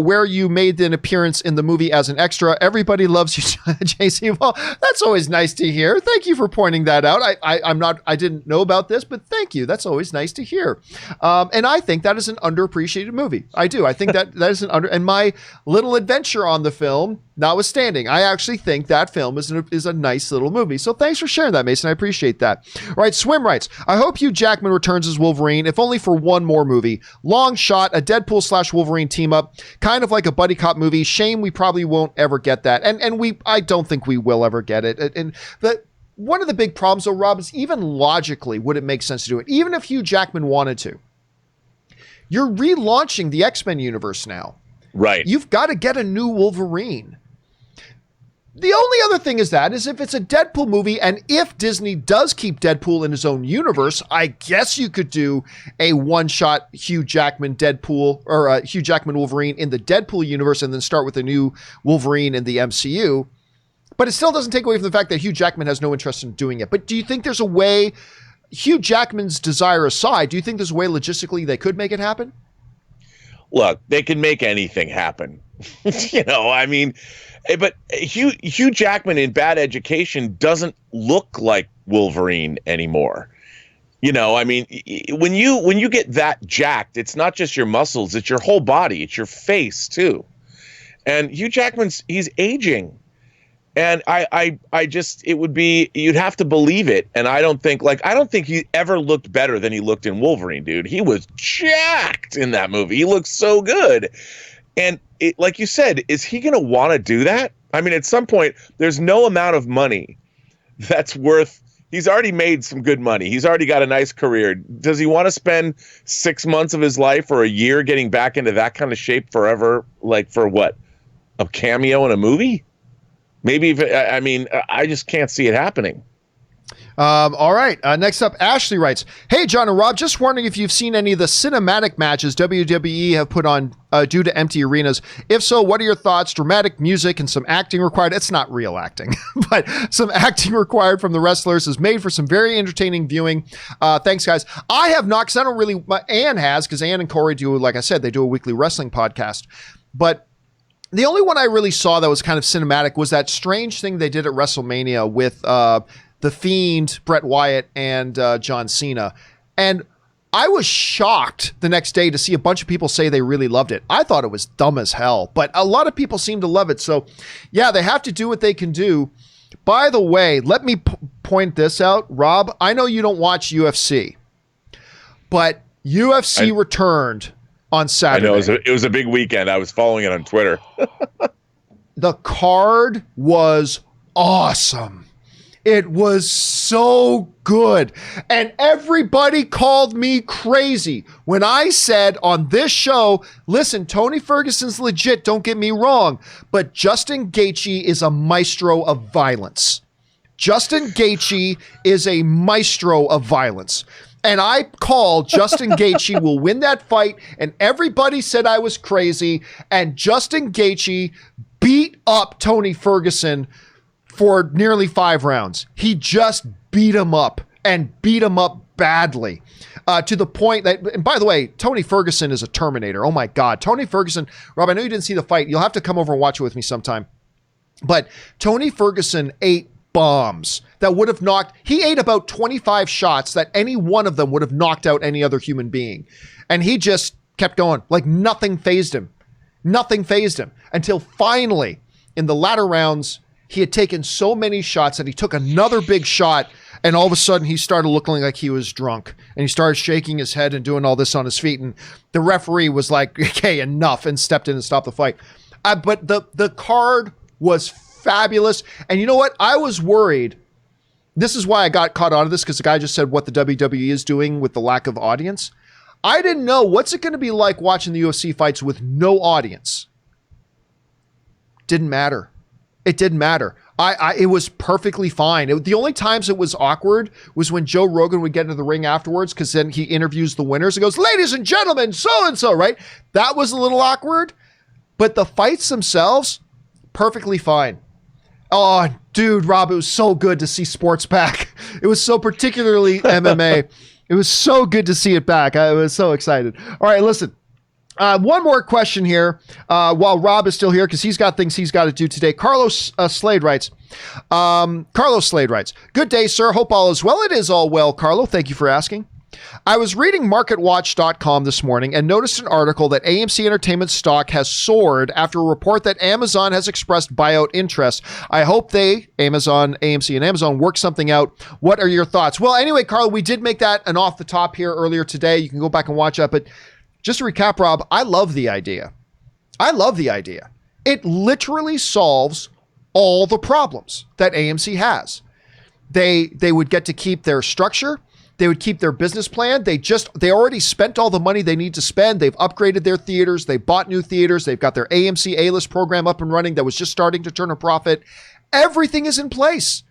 where you made an appearance in the movie as an extra. Everybody loves you, JC. Well, that's always nice to hear. Thank you for pointing that out. I didn't know about this, but thank you. That's always nice to hear. And I think that is an underappreciated movie. I do. I think that is and my little adventure on the film notwithstanding, I actually think that film is a nice little movie. So thanks for sharing that, Mason. I appreciate that. All right, Swim writes, I hope Hugh Jackman returns as Wolverine, if only for one more movie. Long shot, a Deadpool / Wolverine team up, kind of like a buddy cop movie. Shame we probably won't ever get that. And I don't think we will ever get it. And one of the big problems, though, Rob, is even logically would it make sense to do it? Even if Hugh Jackman wanted to. You're relaunching the X-Men universe now. Right. You've got to get a new Wolverine. The only other thing is if it's a Deadpool movie, and if Disney does keep Deadpool in his own universe, I guess you could do a one-shot Hugh Jackman Deadpool or Hugh Jackman Wolverine in the Deadpool universe and then start with a new Wolverine in the MCU. But it still doesn't take away from the fact that Hugh Jackman has no interest in doing it. But do you think there's a way, Hugh Jackman's desire aside, do you think there's a way logistically they could make it happen? Look, they can make anything happen. I mean, but Hugh Jackman in Bad Education doesn't look like Wolverine anymore. I mean, when you get that jacked, it's not just your muscles, it's your whole body, it's your face too. And Hugh he's aging. And you'd have to believe it. And I don't think he ever looked better than he looked in Wolverine, dude. He was jacked in that movie. He looked so good. And like you said, is he going to want to do that? I mean, at some point, there's no amount of money that's worth. He's already made some good money. He's already got a nice career. Does he want to spend 6 months of his life or a year getting back into that kind of shape forever? Like for what? A cameo in a movie? Maybe I just can't see it happening. All right. Next up, Ashley writes, hey, John and Rob, just wondering if you've seen any of the cinematic matches WWE have put on due to empty arenas. If so, what are your thoughts? Dramatic music and some acting required. It's not real acting, but some acting required from the wrestlers is made for some very entertaining viewing. Thanks, guys. I have not, because I don't really, Ann has, because Ann and Corey do, like I said, they do a weekly wrestling podcast. But the only one I really saw that was kind of cinematic was that strange thing they did at WrestleMania with The Fiend, Bret Wyatt, and John Cena. And I was shocked the next day to see a bunch of people say they really loved it. I thought it was dumb as hell, but a lot of people seem to love it. So, yeah, they have to do what they can do. By the way, let me point this out. Rob, I know you don't watch UFC, but UFC returned on Saturday. I know, it was a big weekend. I was following it on Twitter. The card was awesome. It was so good. And everybody called me crazy when I said on this show, listen, Tony Ferguson's legit, don't get me wrong, but Justin Gaethje is a maestro of violence. Justin Gaethje is a maestro of violence. And I called Justin Gaethje will win that fight, and everybody said I was crazy, and Justin Gaethje beat up Tony Ferguson for nearly 5 rounds. He just beat him up and beat him up badly to the point that, and by the way, Tony Ferguson is a Terminator. Oh my God. Tony Ferguson, Rob, I know you didn't see the fight. You'll have to come over and watch it with me sometime. But Tony Ferguson ate bombs that would have he ate about 25 shots that any one of them would have knocked out any other human being. And he just kept going, like nothing fazed him. Nothing fazed him until finally in the latter rounds, he had taken so many shots that he took another big shot, and all of a sudden he started looking like he was drunk, and he started shaking his head and doing all this on his feet, and the referee was like, okay, enough, and stepped in and stopped the fight. But the card was fabulous, and you know what? I was worried. This is why I got caught on this, because the guy just said what the WWE is doing with the lack of audience. I didn't know, what's it going to be like watching the UFC fights with no audience? Didn't matter. It didn't matter. It was perfectly fine. The only times it was awkward was when Joe Rogan would get into the ring afterwards, because then he interviews the winners and goes, ladies and gentlemen, so-and-so, right? That was a little awkward, but the fights themselves, perfectly fine. Oh, dude, Rob, it was so good to see sports back. It was so particularly MMA. It was so good to see it back. I was so excited. All right, listen. One more question here while Rob is still here, because he's got things he's got to do today. Carlos Slade writes, good day, sir. Hope all is well. It is all well, Carlo. Thank you for asking. I was reading MarketWatch.com this morning and noticed an article that AMC Entertainment stock has soared after a report that Amazon has expressed buyout interest. I hope AMC and Amazon work something out. What are your thoughts? Well, anyway, Carlo, we did make that an off the top here earlier today. You can go back and watch that, but just to recap, Rob, I love the idea. It literally solves all the problems that AMC has. They would get to keep their structure. They would keep their business plan. They already spent all the money they need to spend. They've upgraded their theaters. They bought new theaters. They've got their AMC A-list program up and running that was just starting to turn a profit. Everything is in place.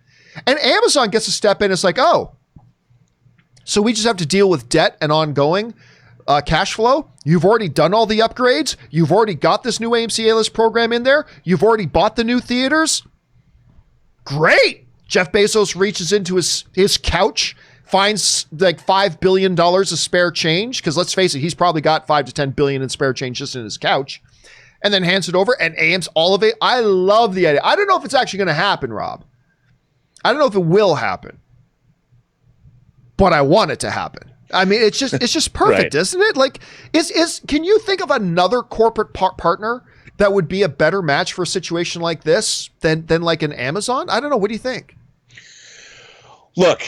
And Amazon gets to step in. It's like, oh, so we just have to deal with debt and ongoing cash flow. You've already done all the upgrades. You've already got this new AMC A-list program in there. You've already bought the new theaters. Great. Jeff Bezos reaches into his couch, finds like $5 billion of spare change, because let's face it, he's probably got $5 to $10 billion in spare change just in his couch, and then hands it over and AM's all of it. I love the idea. I don't know if it's actually going to happen, Rob. I don't know if it will happen, but I want it to happen. I mean, it's just perfect, right? Isn't it? Like, can you think of another corporate partner that would be a better match for a situation like this than like an Amazon? I don't know. What do you think? Look,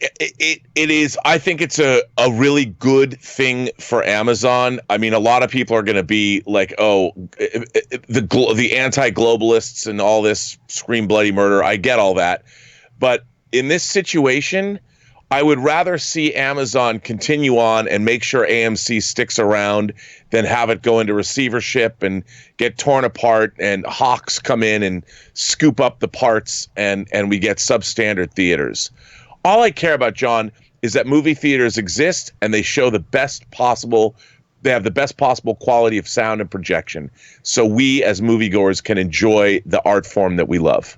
it is. I think it's a really good thing for Amazon. I mean, a lot of people are going to be like, "Oh, the anti-globalists and all this scream bloody murder." I get all that, but in this situation, I would rather see Amazon continue on and make sure AMC sticks around than have it go into receivership and get torn apart and hawks come in and scoop up the parts and we get substandard theaters. All I care about, John, is that movie theaters exist and they show they have the best possible quality of sound and projection, so we as moviegoers can enjoy the art form that we love.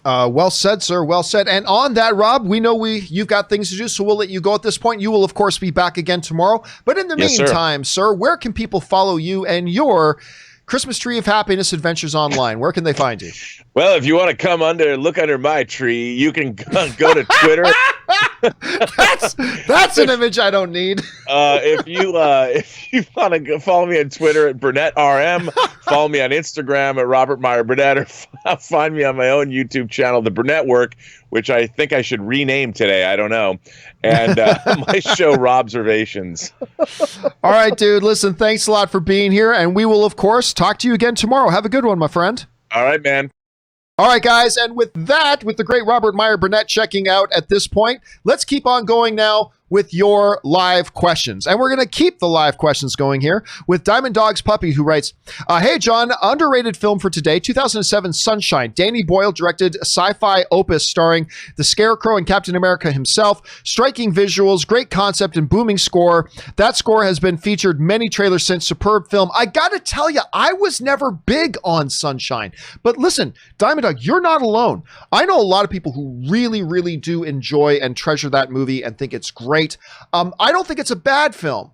Well said, sir. Well said. And on that, Rob, we know you've got things to do, so we'll let you go at this point. You will, of course, be back again tomorrow. But in the meantime, sir, where can people follow you and your Christmas Tree of Happiness adventures online? Where can they find you? Well, if you want to look under my tree, you can go to Twitter. That's an image I don't need. If you want to follow me on Twitter at Burnett RM, follow me on Instagram at Robert Meyer Burnett, or find me on my own YouTube channel, The Burnett Work, which I think I should rename today. I don't know. And my show, Robservations. All right, dude. Listen, thanks a lot for being here, and we will, of course, talk to you again tomorrow. Have a good one, my friend. All right, man. All right, guys, and with the great Robert Meyer Burnett checking out at this point, let's keep on going now with your live questions. And we're going to keep the live questions going here with Diamond Dog's Puppy, who writes, hey, John, underrated film for today, 2007 Sunshine. Danny Boyle directed a sci-fi opus starring the Scarecrow and Captain America himself. Striking visuals, great concept, and booming score. That score has been featured many trailers since. Superb film. I got to tell you, I was never big on Sunshine. But listen, Diamond Dog, you're not alone. I know a lot of people who really, really do enjoy and treasure that movie and think it's great. I don't think it's a bad film,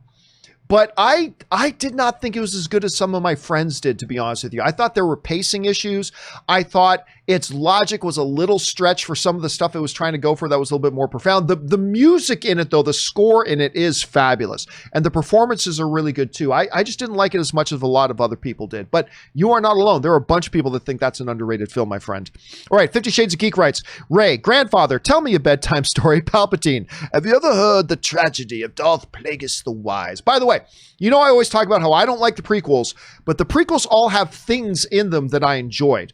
But I did not think it was as good as some of my friends did, to be honest with you. I thought there were pacing issues. I thought its logic was a little stretched for some of the stuff it was trying to go for that was a little bit more profound. The music in it, though, the score in it is fabulous. And the performances are really good, too. I just didn't like it as much as a lot of other people did. But you are not alone. There are a bunch of people that think that's an underrated film, my friend. All right, 50 Shades of Geek writes, Ray, grandfather, tell me a bedtime story, Palpatine. Have you ever heard the tragedy of Darth Plagueis the Wise? By the way, you know I always talk about how I don't like the prequels, but the prequels all have things in them that I enjoyed.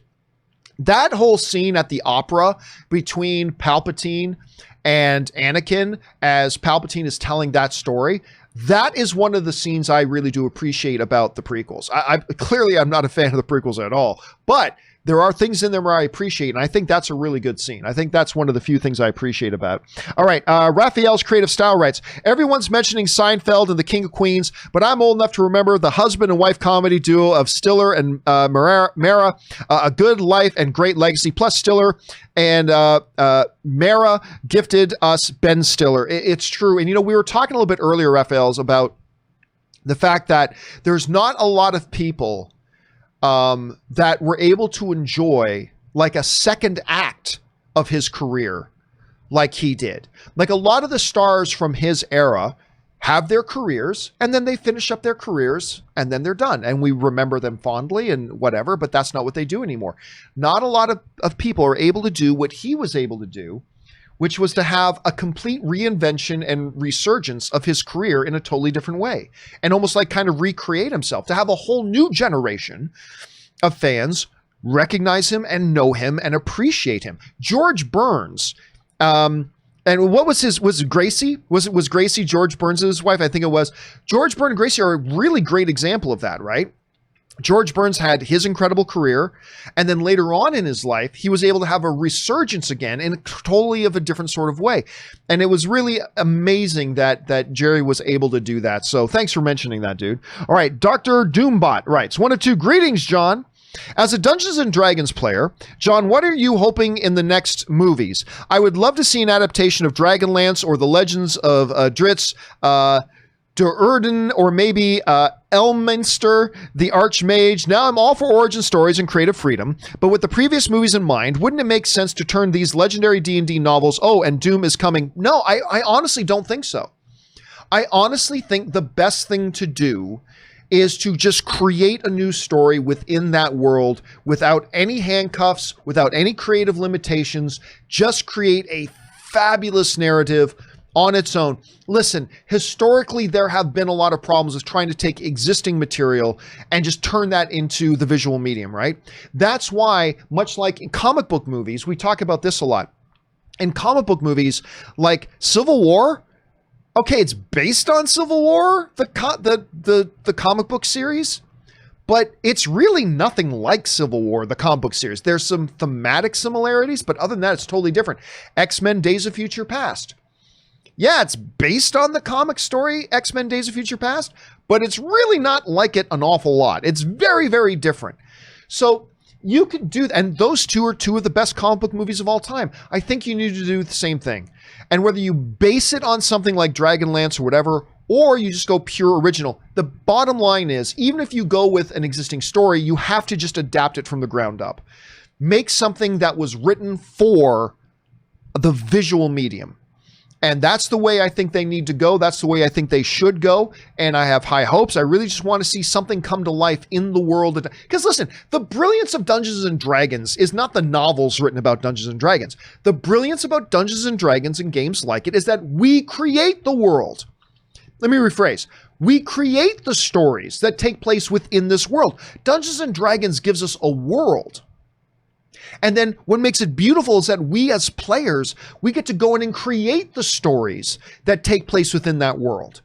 That whole scene at the opera between Palpatine and Anakin as Palpatine is telling that story, that is one of the scenes I really do appreciate about the prequels. Clearly, I'm not a fan of the prequels at all, but there are things in there where I appreciate, and I think that's a really good scene. I think that's one of the few things I appreciate about it. All right, Raphael's Creative Style writes, everyone's mentioning Seinfeld and the King of Queens, but I'm old enough to remember the husband and wife comedy duo of Stiller and Mara, A Good Life and Great Legacy, plus Stiller and Mara gifted us Ben Stiller. It's true. And, you know, we were talking a little bit earlier, Raphael's, about the fact that there's not a lot of people that were able to enjoy like a second act of his career like he did. Like a lot of the stars from his era have their careers and then they finish up their careers and then they're done. And we remember them fondly and whatever, but that's not what they do anymore. Not a lot of people are able to do what he was able to do, which was to have a complete reinvention and resurgence of his career in a totally different way and almost like kind of recreate himself, to have a whole new generation of fans recognize him and know him and appreciate him. George Burns, and what was Gracie? Was Gracie George Burns' wife? I think it was. George Burns and Gracie are a really great example of that, right? George Burns had his incredible career, and then later on in his life, he was able to have a resurgence again in totally of a different sort of way. And it was really amazing that Jerry was able to do that. So thanks for mentioning that, dude. All right, Dr. Doombot writes, 1 of 2 greetings, John. As a Dungeons & Dragons player, John, what are you hoping in the next movies? I would love to see an adaptation of Dragonlance or the Legends of Dritz, Durden, or maybe Elminster, the Archmage. Now I'm all for origin stories and creative freedom, but with the previous movies in mind, wouldn't it make sense to turn these legendary D&D novels, and Doom is coming? No, I honestly don't think so. I honestly think the best thing to do is to just create a new story within that world without any handcuffs, without any creative limitations. Just create a fabulous narrative on its own. Listen, historically, there have been a lot of problems with trying to take existing material and just turn that into the visual medium, right? That's why, much like in comic book movies, we talk about this a lot. In comic book movies, like Civil War, okay, it's based on Civil War, the comic book series, but it's really nothing like Civil War, the comic book series. There's some thematic similarities, but other than that, it's totally different. X-Men Days of Future Past. Yeah, it's based on the comic story, X-Men Days of Future Past, but it's really not like it an awful lot. It's very, very different. So you could do that. And those two are 2 of the best comic book movies of all time. I think you need to do the same thing. And whether you base it on something like Dragonlance or whatever, or you just go pure original, the bottom line is, even if you go with an existing story, you have to just adapt it from the ground up. Make something that was written for the visual medium. And that's the way I think they need to go. That's the way I think they should go. And I have high hopes. I really just want to see something come to life in the world. Because listen, the brilliance of Dungeons & Dragons is not the novels written about Dungeons & Dragons. The brilliance about Dungeons & Dragons and games like it is that we create the world. Let me rephrase. We create the stories that take place within this world. Dungeons & Dragons gives us a world. And then what makes it beautiful is that we as players, we get to go in and create the stories that take place within that world.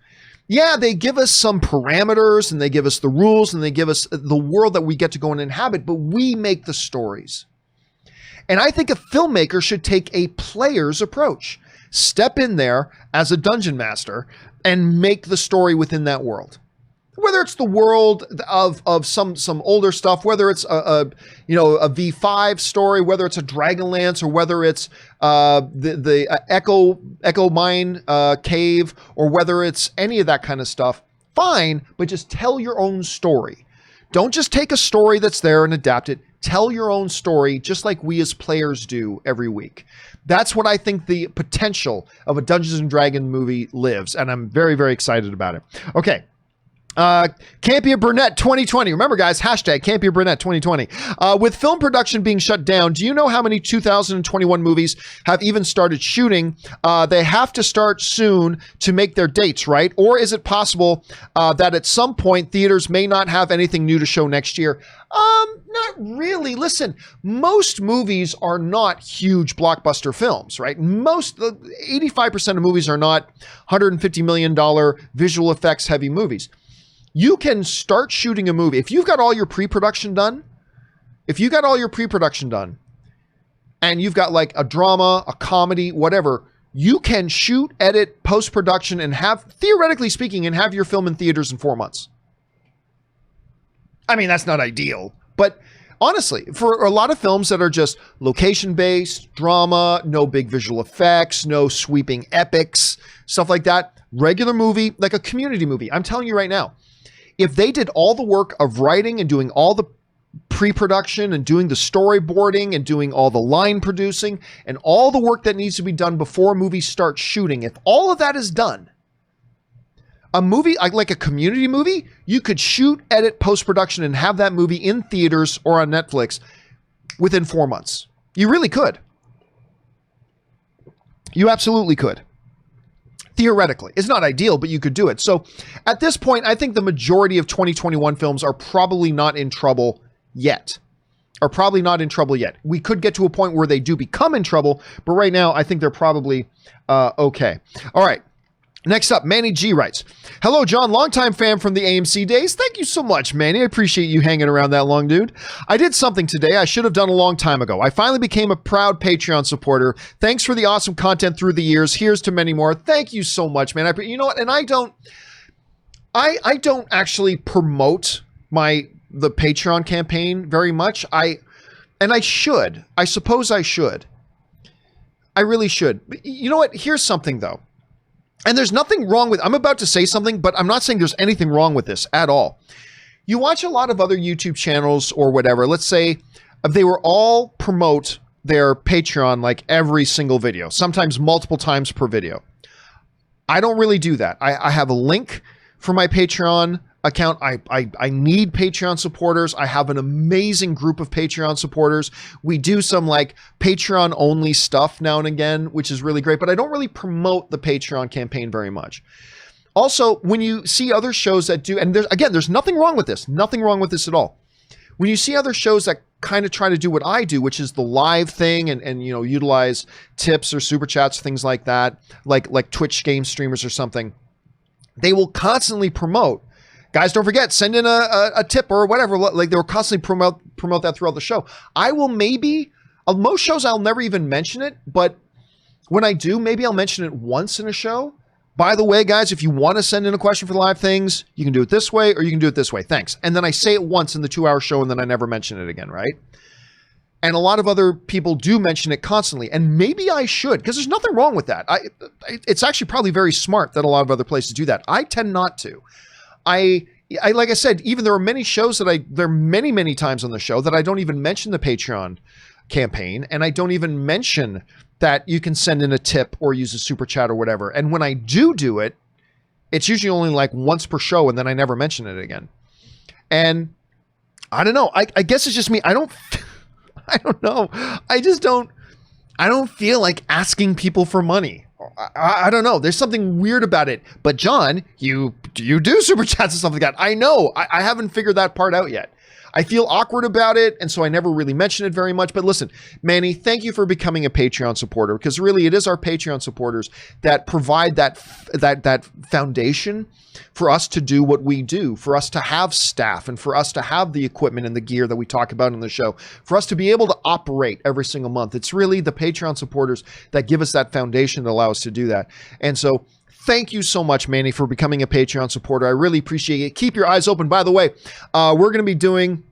Yeah, they give us some parameters and they give us the rules and they give us the world that we get to go and inhabit, but we make the stories. And I think a filmmaker should take a player's approach. Step in there as a dungeon master and make the story within that world. Whether it's the world of some older stuff, whether it's a V5 story, whether it's a Dragonlance, or whether it's the Echo Mine cave, or whether it's any of that kind of stuff, fine, but just tell your own story. Don't just take a story that's there and adapt it. Tell your own story, just like we as players do every week. That's what I think the potential of a Dungeons and Dragons movie lives, and I'm very, very excited about it. Okay. Campea Burnett 2020. Remember, guys, hashtag Campea Burnett 2020. With film production being shut down, do you know how many 2021 movies have even started shooting? They have to start soon to make their dates, right? Or is it possible that at some point theaters may not have anything new to show next year? Not really. Listen, most movies are not huge blockbuster films, right? 85% of movies are not $150 million visual effects heavy movies. You can start shooting a movie. If you've got all your pre-production done, and you've got like a drama, a comedy, whatever, you can shoot, edit, post-production, and theoretically speaking, have your film in theaters in 4 months. I mean, that's not ideal, but honestly, for a lot of films that are just location-based, drama, no big visual effects, no sweeping epics, stuff like that, regular movie, like a community movie, I'm telling you right now, if they did all the work of writing and doing all the pre-production and doing the storyboarding and doing all the line producing and all the work that needs to be done before movies start shooting, if all of that is done, a movie like a community movie, you could shoot, edit, post-production, and have that movie in theaters or on Netflix within 4 months. You really could. You absolutely could. Theoretically. It's not ideal, but you could do it. So at this point, I think the majority of 2021 films are probably not in trouble yet. We could get to a point where they do become in trouble, but right now I think they're probably okay. All right. Next up, Manny G writes, hello, John, longtime fan from the AMC days. Thank you so much, Manny. I appreciate you hanging around that long, dude. I did something today I should have done a long time ago. I finally became a proud Patreon supporter. Thanks for the awesome content through the years. Here's to many more. Thank you so much, man. You know what? And I don't actually promote the Patreon campaign very much. I should. I suppose I should. I really should. But you know what? Here's something, though. And there's nothing wrong with, I'm about to say something, but I'm not saying there's anything wrong with this at all. You watch a lot of other YouTube channels or whatever. Let's say they were all promote their Patreon like every single video, sometimes multiple times per video. I don't really do that. I have a link for my Patreon account. I need Patreon supporters. I have an amazing group of Patreon supporters. We do some like Patreon only stuff now and again, which is really great, but I don't really promote the Patreon campaign very much. Also, when you see other shows that do, and there's nothing wrong with this, at all. When you see other shows that kind of try to do what I do, which is the live thing and utilize tips or super chats, things like that, like Twitch game streamers or something, they will constantly promote, guys, don't forget, send in a tip or whatever. Like, they will constantly promote that throughout the show. I will most shows I'll never even mention it, but when I do, maybe I'll mention it once in a show. By the way, guys, if you want to send in a question for the live things, you can do it this way or you can do it this way. Thanks. And then I say it once in the 2-hour show and then I never mention it again, right? And a lot of other people do mention it constantly. And maybe I should, because there's nothing wrong with that. It's actually probably very smart that a lot of other places do that. I tend not to. I like I said, even there are many shows there are many, many times on the show that I don't even mention the Patreon campaign. And I don't even mention that you can send in a tip or use a super chat or whatever. And when I do it, it's usually only like once per show and then I never mention it again. And I don't know. I guess it's just me. I don't know. I don't feel like asking people for money. I don't know. There's something weird about it. But John, you do super chats and stuff like that. I know. I haven't figured that part out yet. I feel awkward about it, and so I never really mention it very much. But listen, Manny, thank you for becoming a Patreon supporter, because really it is our Patreon supporters that provide that foundation for us to do what we do, for us to have staff, and for us to have the equipment and the gear that we talk about in the show, for us to be able to operate every single month. It's really the Patreon supporters that give us that foundation that allow us to do that. And so thank you so much, Manny, for becoming a Patreon supporter. I really appreciate it. Keep your eyes open. By the way, we're going to be doing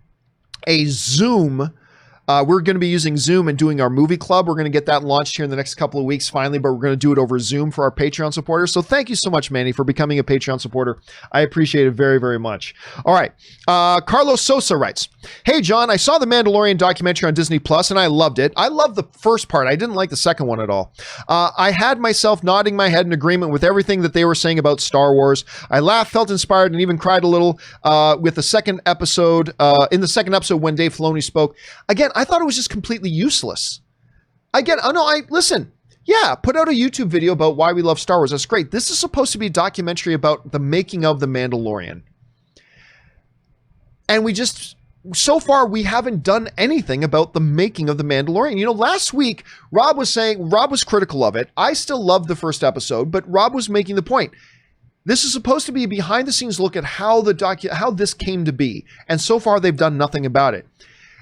a Zoom We're going to be using Zoom and doing our movie club. We're going to get that launched here in the next couple of weeks finally, but we're going to do it over Zoom for our Patreon supporters. So thank you so much, Manny, for becoming a Patreon supporter. I appreciate it very, very much. All right. Carlos Sosa writes, "Hey, John, I saw the Mandalorian documentary on Disney Plus and I loved it. I loved the first part. I didn't like the second one at all. I had myself nodding my head in agreement with everything that they were saying about Star Wars. I laughed, felt inspired, and even cried a little with the second episode, in the second episode when Dave Filoni spoke. Again, I thought it was just completely useless. Listen, yeah, put out a YouTube video about why we love Star Wars. That's great. This is supposed to be a documentary about the making of The Mandalorian. And so far, we haven't done anything about the making of The Mandalorian. You know, last week, Rob was critical of it. I still loved the first episode, but Rob was making the point. This is supposed to be a behind-the-scenes look at how this came to be. And so far, they've done nothing about it.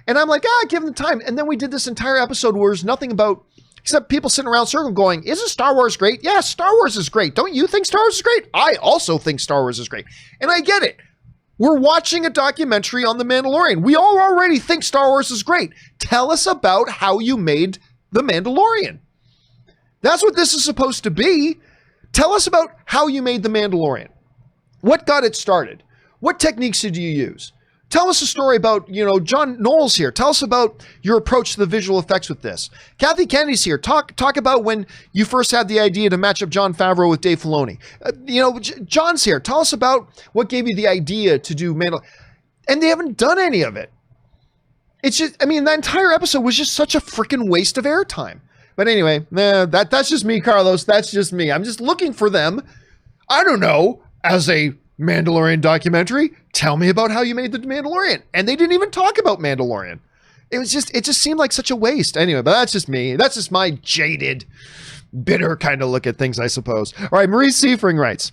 And I'm like, give them time. And then we did this entire episode where there's nothing about, except people sitting around circle going, isn't Star Wars great? Yeah, Star Wars is great. Don't you think Star Wars is great? I also think Star Wars is great. And I get it. We're watching a documentary on The Mandalorian. We all already think Star Wars is great. Tell us about how you made The Mandalorian. That's what this is supposed to be. Tell us about how you made The Mandalorian. What got it started? What techniques did you use? Tell us a story about, John Knowles here. Tell us about your approach to the visual effects with this. Kathy Kennedy's here. Talk about when you first had the idea to match up Jon Favreau with Dave Filoni. John's here. Tell us about what gave you the idea to do Mandalorian. And they haven't done any of it. It's just, that entire episode was just such a freaking waste of airtime. But anyway, that's just me, Carlos. That's just me. I'm just looking for them. I don't know, as a Mandalorian documentary, tell me about how you made The Mandalorian. And they didn't even talk about Mandalorian. It just seemed like such a waste. Anyway, but that's just me. That's just my jaded, bitter kind of look at things, I suppose. All right, Marie Seifring writes,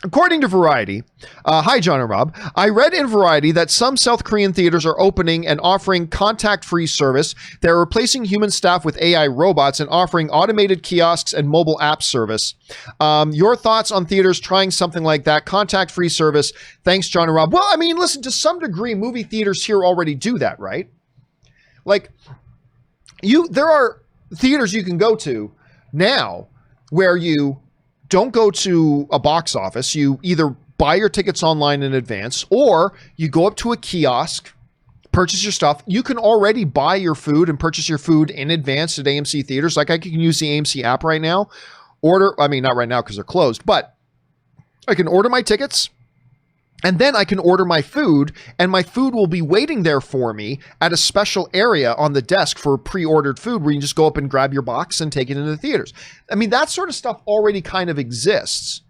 according to Variety, hi, John and Rob. I read in Variety that some South Korean theaters are opening and offering contact-free service. They're replacing human staff with AI robots and offering automated kiosks and mobile app service. Your thoughts on theaters trying something like that? Contact-free service. Thanks, John and Rob. Well, listen, to some degree, movie theaters here already do that, right? Like, there are theaters you can go to now where you don't go to a box office. You either buy your tickets online in advance or you go up to a kiosk, purchase your stuff. You can already buy your food and purchase your food in advance at AMC Theaters. Like I can use the AMC app right now. Not right now because they're closed, but I can order my tickets and then I can order my food and my food will be waiting there for me at a special area on the desk for pre-ordered food where you can just go up and grab your box and take it into the theaters. That sort of stuff already kind of exists.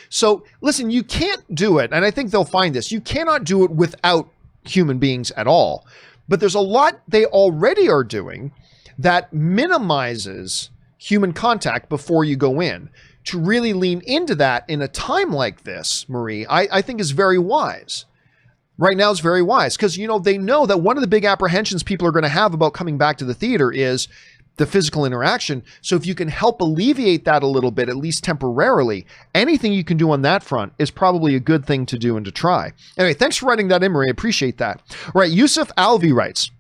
So listen, you can't do it. And I think they'll find this. You cannot do it without human beings at all. But there's a lot they already are doing that minimizes human contact before you go in. To really lean into that in a time like this, Marie, I think is very wise. Right now it's very wise because, they know that one of the big apprehensions people are going to have about coming back to the theater is the physical interaction. So if you can help alleviate that a little bit, at least temporarily, anything you can do on that front is probably a good thing to do and to try. Anyway, thanks for writing that in, Marie. I appreciate that. All right, Yusuf Alvi writes,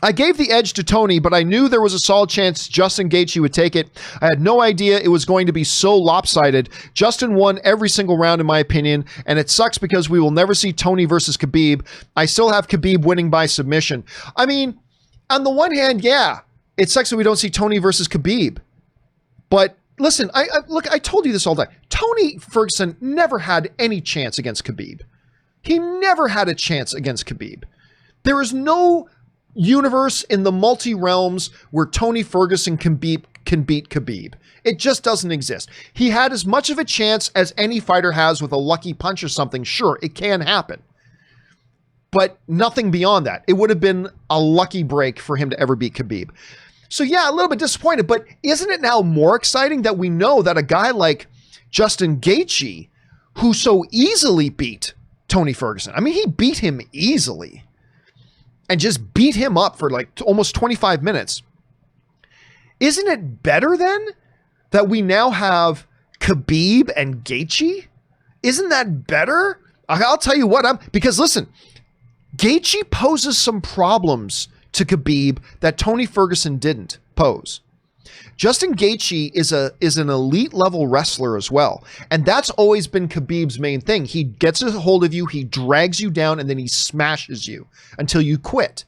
I gave the edge to Tony, but I knew there was a solid chance Justin Gaethje would take it. I had no idea it was going to be so lopsided. Justin won every single round, in my opinion, and it sucks because we will never see Tony versus Khabib. I still have Khabib winning by submission. On the one hand, yeah, it sucks that we don't see Tony versus Khabib. But listen, I told you this all the time. Tony Ferguson never had any chance against Khabib. He never had a chance against Khabib. There is no universe in the multi-realms where Tony Ferguson can beat Khabib. It just doesn't exist. He had as much of a chance as any fighter has with a lucky punch or something. Sure, it can happen. But nothing beyond that. It would have been a lucky break for him to ever beat Khabib. So yeah, a little bit disappointed, but isn't it now more exciting that we know that a guy like Justin Gaethje, who so easily beat Tony Ferguson, he beat him easily, and just beat him up for like almost 25 minutes. Isn't it better then that we now have Khabib and Gaethje? Isn't that better? I'll tell you what, because listen, Gaethje poses some problems to Khabib that Tony Ferguson didn't pose. Justin Gaethje is an elite level wrestler as well. And that's always been Khabib's main thing. He gets a hold of you, he drags you down, and then he smashes you until you quit.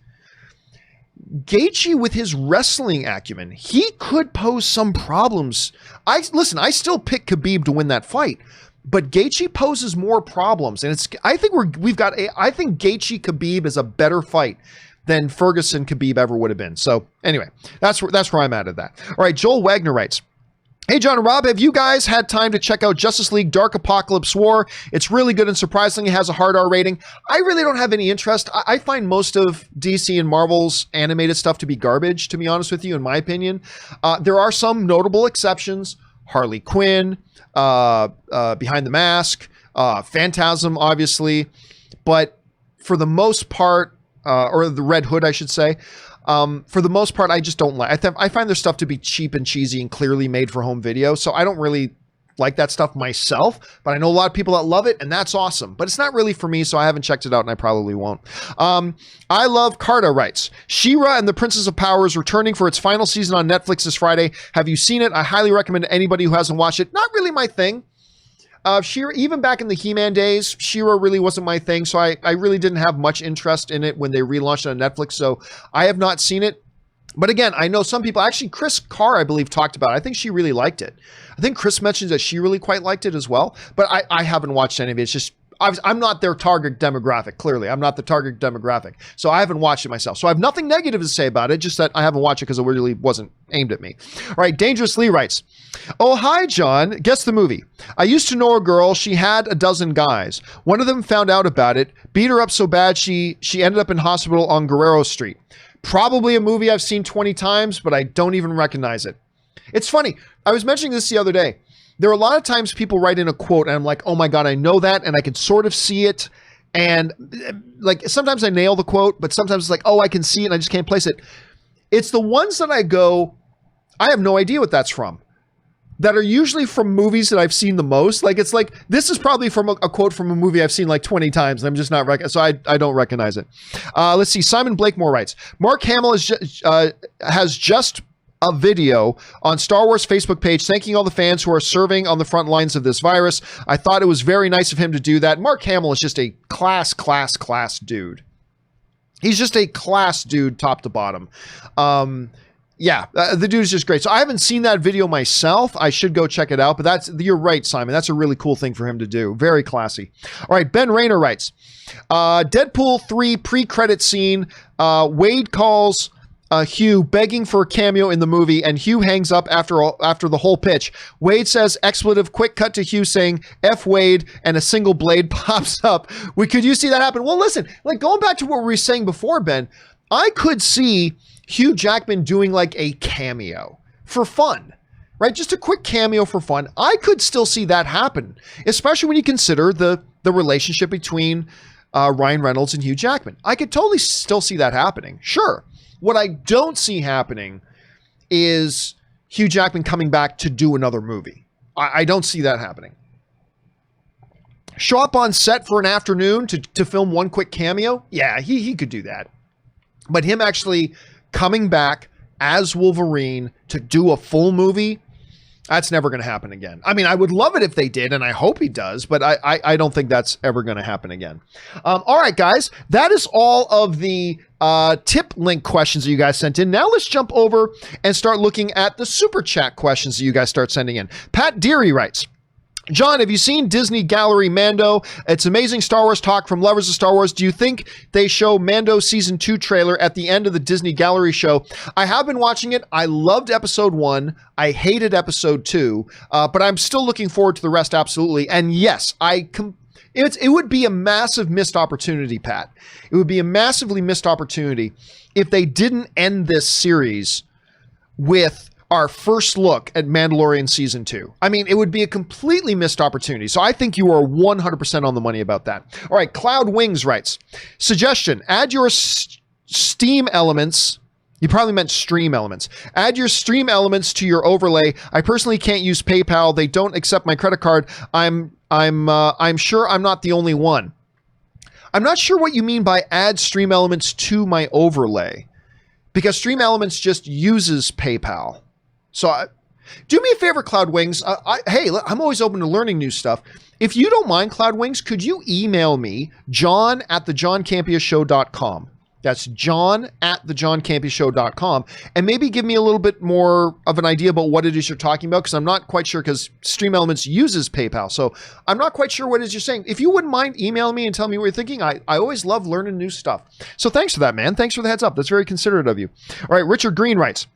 Gaethje, with his wrestling acumen, he could pose some problems. I still pick Khabib to win that fight, but Gaethje poses more problems. And I think Gaethje Khabib is a better fight than Ferguson Khabib ever would have been. So anyway, that's where I'm at that. All right, Joel Wagner writes, hey, John and Rob, have you guys had time to check out Justice League Dark Apocalypse War? It's really good and surprisingly has a hard R rating. I really don't have any interest. I find most of DC and Marvel's animated stuff to be garbage, to be honest with you, in my opinion. There are some notable exceptions. Harley Quinn, Behind the Mask, Phantasm, obviously. But for the most part, or the Red Hood, I should say. For the most part, I just don't like. I find their stuff to be cheap and cheesy and clearly made for home video. So I don't really like that stuff myself, but I know a lot of people that love it, and that's awesome. But it's not really for me, so I haven't checked it out, and I probably won't. I Love Carta writes, She-Ra and the Princess of Power is returning for its final season on Netflix this Friday. Have you seen it? I highly recommend to anybody who hasn't watched it. Not really my thing. She-Ra, even back in the He-Man days, She-Ra really wasn't my thing, so I really didn't have much interest in it when they relaunched it on Netflix, so I have not seen it. But again, I know some people, actually Chris Carr, I believe, talked about it. I think she really liked it. I think Chris mentioned that she really quite liked it as well, but I haven't watched any of it. It's just, I'm not their target demographic, clearly. I'm not the target demographic, so I haven't watched it myself. So I have nothing negative to say about it, just that I haven't watched it because it really wasn't aimed at me. All right, Dangerous Lee writes, oh, hi, John. Guess the movie. I used to know a girl. She had a dozen guys. One of them found out about it, beat her up so bad she ended up in hospital on Guerrero Street. Probably a movie I've seen 20 times, but I don't even recognize it. It's funny. I was mentioning this the other day. There are a lot of times people write in a quote and I'm like, oh my God, I know that. And I can sort of see it. And like, sometimes I nail the quote, but sometimes it's like, oh, I can see it and I just can't place it. It's the ones that I go, I have no idea what that's from, that are usually from movies that I've seen the most. Like, it's like, this is probably from a quote from a movie I've seen like 20 times. And I'm just not, so I don't recognize it. Let's see. Simon Blakemore writes, Mark Hamill has just a video on Star Wars Facebook page thanking all the fans who are serving on the front lines of this virus. I thought it was very nice of him to do that. Mark Hamill is just a class dude. He's just a class dude, top to bottom. Yeah, the dude is just great. So I haven't seen that video myself. I should go check it out, but you're right, Simon. That's a really cool thing for him to do. Very classy. All right, Ben Rayner writes, Deadpool 3 pre-credit scene. Wade calls Hugh begging for a cameo in the movie, and Hugh hangs up after the whole pitch. Wade says expletive, quick cut to Hugh saying F Wade, and a single blade pops up. Could you see that happen? Well, listen, like going back to what we were saying before, Ben, I could see Hugh Jackman doing like a cameo for fun, right? Just a quick cameo for fun. I could still see that happen, especially when you consider the relationship between Ryan Reynolds and Hugh Jackman. I could totally still see that happening. Sure. What I don't see happening is Hugh Jackman coming back to do another movie. I don't see that happening. Show up on set for an afternoon to film one quick cameo? Yeah, he could do that. But him actually coming back as Wolverine to do a full movie, that's never going to happen again. I mean, I would love it if they did, and I hope he does, but I don't think that's ever going to happen again. All right, guys, that is all of the tip link questions that you guys sent in. Now let's jump over and start looking at the super chat questions that you guys start sending in. Pat Deary writes, John, have you seen Disney Gallery Mando? It's amazing Star Wars talk from lovers of Star Wars. Do you think they show Mando Season 2 trailer at the end of the Disney Gallery show? I have been watching it. I loved Episode 1. I hated Episode 2, but I'm still looking forward to the rest, absolutely. And yes, it would be a massive missed opportunity, Pat. It would be a massively missed opportunity if they didn't end this series with our first look at Mandalorian Season 2. I mean, it would be a completely missed opportunity. So I think you are 100% on the money about that. All right, Cloud Wings writes, suggestion, add your Steam elements. You probably meant stream elements. Add your stream elements to your overlay. I personally can't use PayPal. They don't accept my credit card. I'm sure I'm not the only one. I'm not sure what you mean by add stream elements to my overlay. because Stream Elements just uses PayPal. So do me a favor, Cloud Wings. Hey, I'm always open to learning new stuff. If you don't mind, Cloud Wings, could you email me, john@thejohncampeashow.com. That's john@thejohncampeashow.com, and maybe give me a little bit more of an idea about what it is you're talking about, because I'm not quite sure, because Stream Elements uses PayPal. So I'm not quite sure what it is you're saying. If you wouldn't mind emailing me and telling me what you're thinking, I always love learning new stuff. So thanks for that, man. Thanks for the heads up. That's very considerate of you. All right, Richard Green writes,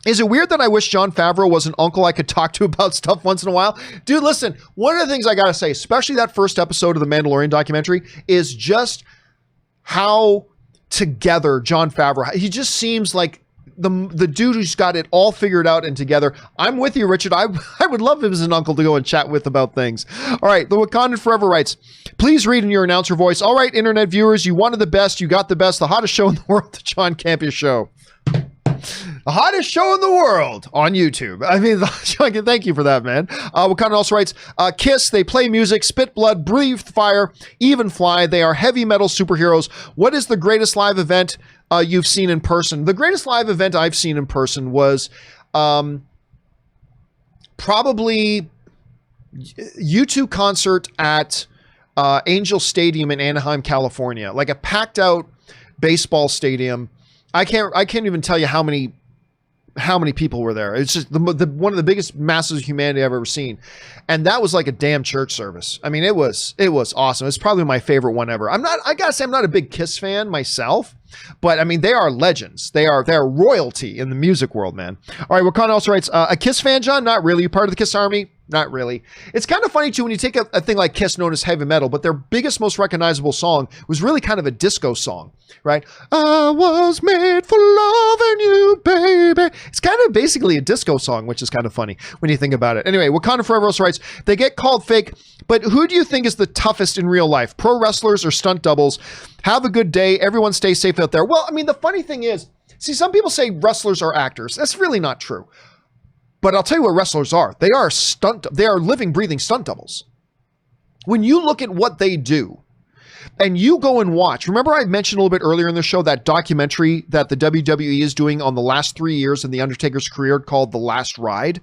is it weird that I wish Jon Favreau was an uncle I could talk to about stuff once in a while? Dude, listen, one of the things I got to say, especially that first episode of the Mandalorian documentary, is just how together Jon Favreau, he just seems like the dude who's got it all figured out and together. I'm with you, Richard. I would love him as an uncle to go and chat with about things. All right, the Wakandan Forever writes, please read in your announcer voice. All right, internet viewers, you wanted the best, you got the best, the hottest show in the world, the John Campea Show. The hottest show in the world on YouTube. I mean, thank you for that, man. Wakanda also writes, Kiss, they play music, spit blood, breathe fire, even fly. They are heavy metal superheroes. What is the greatest live event you've seen in person? The greatest live event I've seen in person was probably U2 concert at Angel Stadium in Anaheim, California. Like a packed out baseball stadium. I can't even tell you how many people were there. It's just one of the biggest masses of humanity I've ever seen. And that was like a damn church service. I mean, it was awesome. It's probably my favorite one ever. I gotta say, I'm not a big Kiss fan myself, but I mean, they are legends. They are royalty in the music world, man. All right, Wakanda also writes, a Kiss fan, John? Not really. You part of the Kiss army? Not really. It's kind of funny too when you take a thing like Kiss, known as heavy metal, but their biggest, most recognizable song was really kind of a disco song, right? I was made for loving you, baby. It's kind of basically a disco song, which is kind of funny when you think about it. Anyway, Wakanda Forever also writes, they get called fake, but who do you think is the toughest in real life? Pro wrestlers or stunt doubles? Have a good day. Everyone stay safe out there. Well, I mean, the funny thing is, see, some people say wrestlers are actors. That's really not true. But I'll tell you what wrestlers are. They are living, breathing stunt doubles. When you look at what they do and you go and watch, remember I mentioned a little bit earlier in the show that documentary that the WWE is doing on the last 3 years in The Undertaker's career called The Last Ride?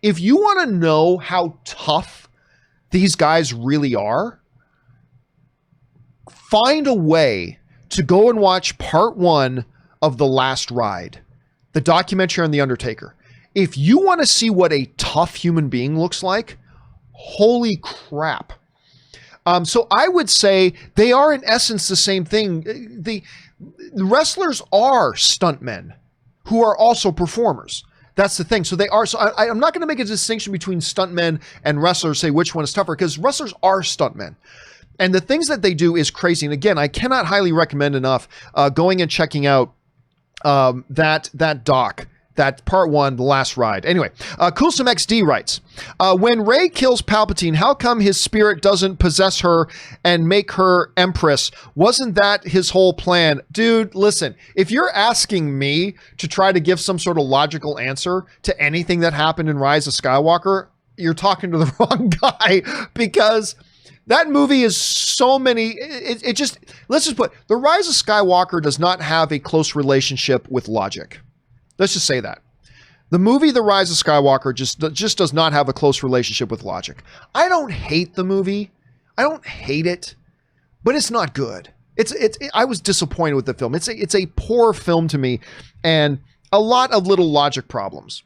If you want to know how tough these guys really are, find a way to go and watch part 1 of The Last Ride, the documentary on The Undertaker. If you want to see what a tough human being looks like, holy crap. So I would say they are in essence the same thing. The wrestlers are stuntmen who are also performers. That's the thing. So they are. So I'm not going to make a distinction between stuntmen and wrestlers, say which one is tougher, because wrestlers are stuntmen. And the things that they do is crazy. And again, I cannot highly recommend enough going and checking out that doc. That part 1, The Last Ride. Anyway, Coolsome XD writes, when Rey kills Palpatine, how come his spirit doesn't possess her and make her Empress? Wasn't that his whole plan? Dude, listen, if you're asking me to try to give some sort of logical answer to anything that happened in Rise of Skywalker, you're talking to the wrong guy, because that movie is so many, let's just put, The Rise of Skywalker does not have a close relationship with logic. Let's just say that. The movie The Rise of Skywalker just does not have a close relationship with logic. I don't hate the movie. I don't hate it, but it's not good. I was disappointed with the film. It's a poor film to me, and a lot of little logic problems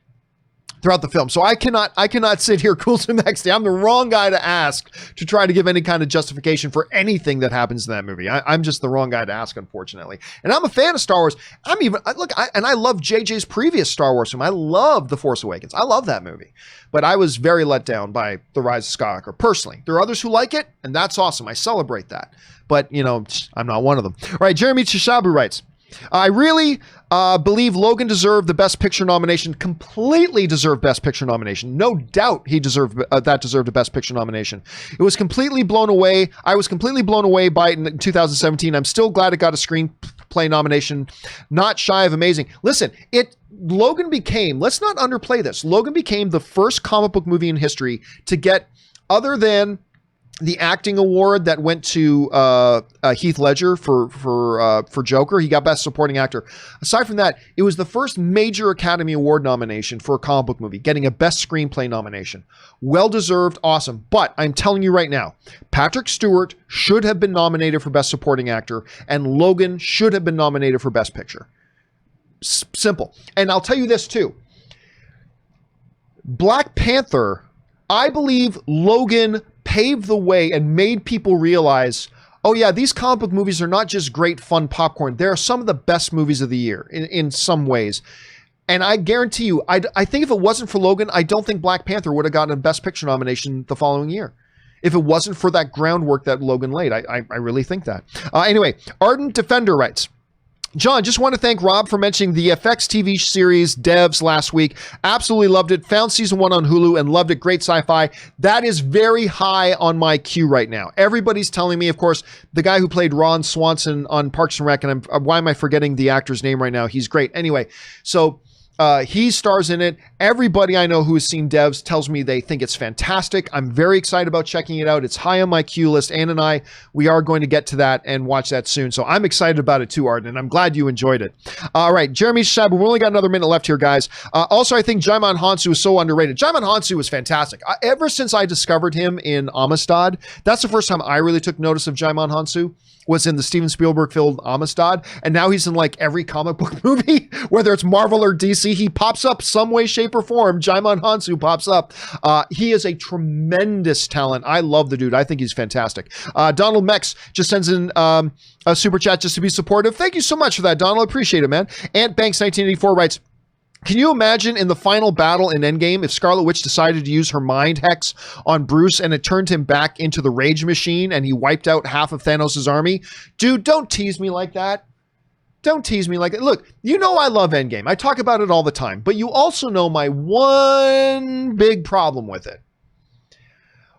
throughout the film. So I cannot sit here, Cool to Next Day. I'm the wrong guy to ask to try to give any kind of justification for anything that happens in that movie. I'm just the wrong guy to ask, unfortunately. And I'm a fan of Star Wars. I love JJ's previous Star Wars film. I love The Force Awakens. I love that movie. But I was very let down by The Rise of Skywalker, personally. There are others who like it, and that's awesome. I celebrate that. But, I'm not one of them. All right, Jeremy Chishabu writes, I really believe Logan deserved the Best Picture nomination, completely deserved Best Picture nomination. No doubt he deserved a Best Picture nomination. I was completely blown away by it in 2017. I'm still glad it got a screenplay nomination. Not shy of amazing. Listen, Logan became, let's not underplay this, Logan became the first comic book movie in history to get, other than the acting award that went to Heath Ledger for Joker. He got Best Supporting Actor. Aside from that, it was the first major Academy Award nomination for a comic book movie, getting a Best Screenplay nomination. Well-deserved, awesome. But I'm telling you right now, Patrick Stewart should have been nominated for Best Supporting Actor, and Logan should have been nominated for Best Picture. Simple. And I'll tell you this too. Black Panther, I believe Logan paved the way and made people realize, oh yeah, these comic book movies are not just great fun popcorn. They're some of the best movies of the year in some ways. And I guarantee you, I think if it wasn't for Logan, I don't think Black Panther would have gotten a Best Picture nomination the following year. If it wasn't for that groundwork that Logan laid, I really think that. Anyway, Ardent Defender writes, John, just want to thank Rob for mentioning the FX TV series Devs last week. Absolutely loved it. Found season 1 on Hulu and loved it. Great sci-fi. That is very high on my queue right now. Everybody's telling me, of course, the guy who played Ron Swanson on Parks and Rec, and why am I forgetting the actor's name right now? He's great. Anyway, so he stars in it. Everybody I know who has seen Devs tells me they think it's fantastic. I'm very excited about checking it out. It's high on my queue list. Ann and I, we are going to get to that and watch that soon. So I'm excited about it too, Arden, and I'm glad you enjoyed it. All right, Jeremy Shab, we only got another minute left here, guys. Also, I think Jaimon Hansu is so underrated. Jaimon Hansu is fantastic. Ever since I discovered him in Amistad, that's the first time I really took notice of Jaimon Hansu. Was in the Steven Spielberg film Amistad, and now he's in like every comic book movie, whether it's Marvel or DC. He pops up some way, shape, or form. Jaimon Hansu pops up. He is a tremendous talent. I love the dude. I think he's fantastic. Donald Mex just sends in a super chat just to be supportive. Thank you so much for that, Donald. Appreciate it, man. Ant Banks 1984 writes, can you imagine in the final battle in Endgame if Scarlet Witch decided to use her mind hex on Bruce and it turned him back into the Rage Machine and he wiped out half of Thanos' army? Dude, don't tease me like that. Don't tease me like that. Look, you know I love Endgame. I talk about it all the time, but you also know my one big problem with it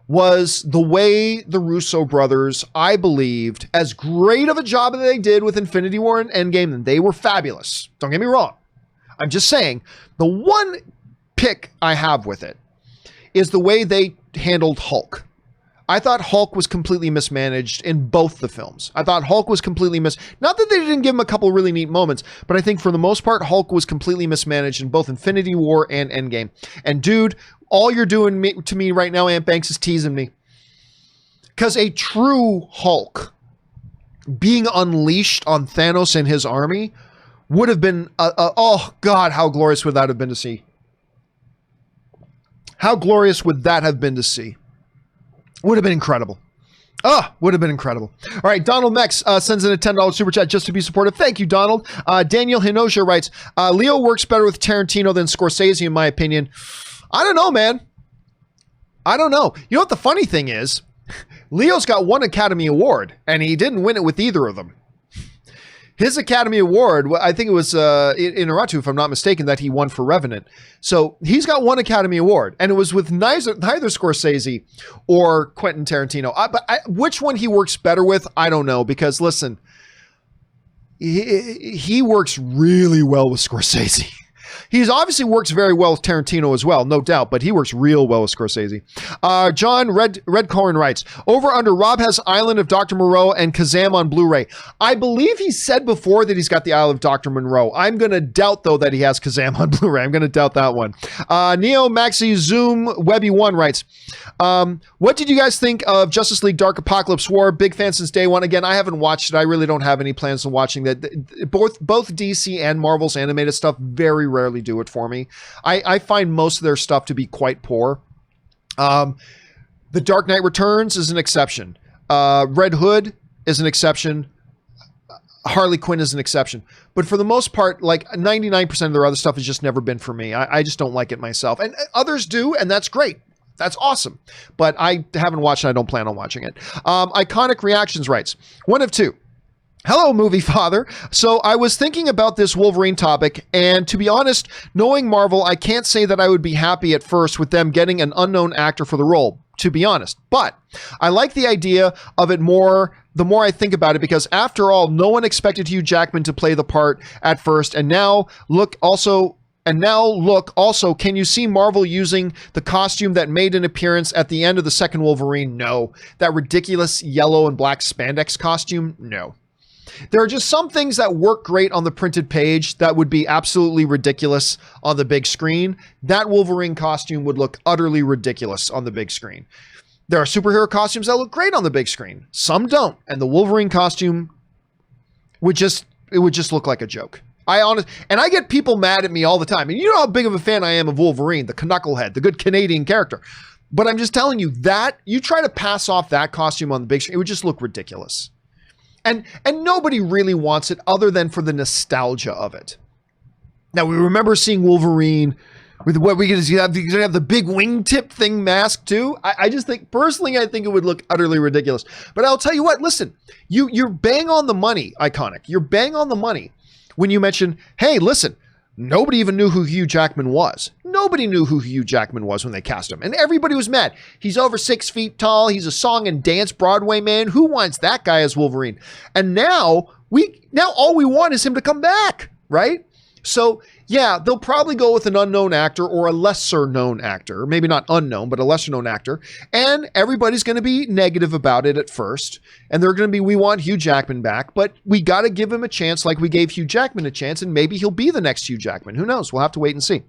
was the way the Russo brothers, I believed, as great of a job that they did with Infinity War and Endgame, and they were fabulous. Don't get me wrong. I'm just saying, the one pick I have with it is the way they handled Hulk. I thought Hulk was completely mismanaged in both the films. I thought Hulk was completely not that they didn't give him a couple really neat moments, but I think for the most part, Hulk was completely mismanaged in both Infinity War and Endgame. And dude, all you're doing to me right now, Ant Banks, is teasing me. Because a true Hulk being unleashed on Thanos and his army would have been, oh God, how glorious would that have been to see? How glorious would that have been to see? Would have been incredible. Would have been incredible. All right, Donald Mex sends in a $10 super chat just to be supportive. Thank you, Donald. Daniel Hinoja writes, Leo works better with Tarantino than Scorsese, in my opinion. I don't know, man. I don't know. You know what the funny thing is? Leo's got one Academy Award, and he didn't win it with either of them. His Academy Award, I think it was Inarritu, if I'm not mistaken, that he won for Revenant. So he's got one Academy Award, and it was with neither Scorsese or Quentin Tarantino. Which one he works better with, I don't know, because listen, he works really well with Scorsese. He's obviously works very well with Tarantino as well, no doubt, but he works real well with Scorsese. John Redcorn writes, over under Rob has Island of Dr. Moreau and Kazam on Blu-ray. I believe he said before that he's got the Isle of Dr. Monroe. I'm going to doubt, though, that he has Kazam on Blu-ray. I'm going to doubt that one. Neo Maxi Zoom Webby1 writes, what did you guys think of Justice League Dark Apocalypse War? Big fan since day one. Again, I haven't watched it. I really don't have any plans on watching that. Both DC and Marvel's animated stuff very rarely do it for me. I find most of their stuff to be quite poor. The Dark Knight Returns is an exception. Red Hood is an exception. Harley Quinn is an exception. But for the most part, like 99% of their other stuff has just never been for me. I just don't like it myself. And others do, and that's great. That's awesome. But I haven't watched it. I don't plan on watching it. Iconic Reactions writes, one of two. Hello, movie father. So I was thinking about this Wolverine topic, and to be honest, knowing Marvel, I can't say that I would be happy at first with them getting an unknown actor for the role, to be honest. But I like the idea of it more the more I think about it, because after all, no one expected Hugh Jackman to play the part at first, and now look And now look, also, can you see Marvel using the costume that made an appearance at the end of the second Wolverine? No. That ridiculous yellow and black spandex costume? No. There are just some things that work great on the printed page that would be absolutely ridiculous on the big screen. That Wolverine costume would look utterly ridiculous on the big screen. There are superhero costumes that look great on the big screen. Some don't. And the Wolverine costume would just look like a joke. And I get people mad at me all the time. And you know how big of a fan I am of Wolverine, the knucklehead, the good Canadian character. But I'm just telling you that you try to pass off that costume on the big screen, it would just look ridiculous. And nobody really wants it other than for the nostalgia of it. Now, we remember seeing Wolverine with what we have the big wingtip thing mask too. I just think, personally, I think it would look utterly ridiculous. But I'll tell you what, listen, you're bang on the money, Iconic. You're bang on the money when you mention, hey, listen, nobody even knew who Hugh Jackman was. Nobody knew who Hugh Jackman was when they cast him. And everybody was mad. He's over 6 feet tall. He's a song and dance Broadway man. Who wants that guy as Wolverine? And now all we want is him to come back, right? So yeah, they'll probably go with an unknown actor or a lesser known actor, maybe not unknown, but a lesser known actor. And everybody's going to be negative about it at first. And they're going to be, we want Hugh Jackman back, but we got to give him a chance like we gave Hugh Jackman a chance, and maybe he'll be the next Hugh Jackman. Who knows? We'll have to wait and see.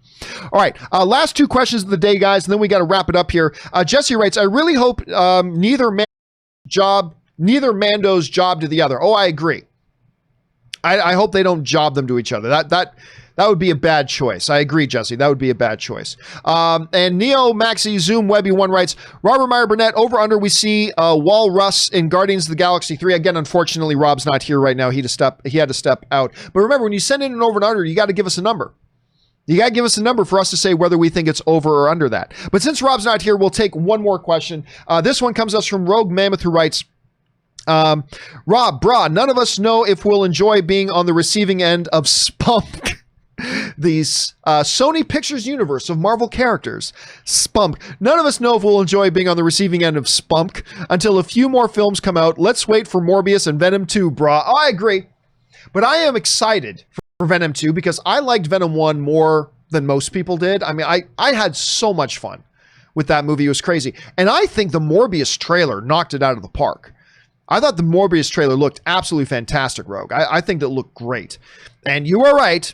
All right. Last 2 questions of the day, guys, and then we got to wrap it up here. Jesse writes, I really hope neither Mando's job to the other. Oh, I agree. I hope they don't job them to each other. That would be a bad choice. I agree, Jesse. That would be a bad choice. And Neo Maxi Zoom Webby 1 writes, Robert Meyer Burnett, over under we see Walrus in Guardians of the Galaxy 3. Again, unfortunately, Rob's not here right now. He had to step out. But remember, when you send in an over and under, you got to give us a number. You got to give us a number for us to say whether we think it's over or under that. But since Rob's not here, we'll take one more question. This one comes us from Rogue Mammoth, who writes, Rob, brah, none of us know if we'll enjoy being on the receiving end of Spunk. The Sony Pictures universe of Marvel characters. Spunk. None of us know if we'll enjoy being on the receiving end of Spunk until a few more films come out. Let's wait for Morbius and Venom 2, brah. Oh, I agree. But I am excited for Venom 2 because I liked Venom 1 more than most people did. I mean, I had so much fun with that movie. It was crazy. And I think the Morbius trailer knocked it out of the park. I thought the Morbius trailer looked absolutely fantastic, Rogue. I think it looked great. And you are right.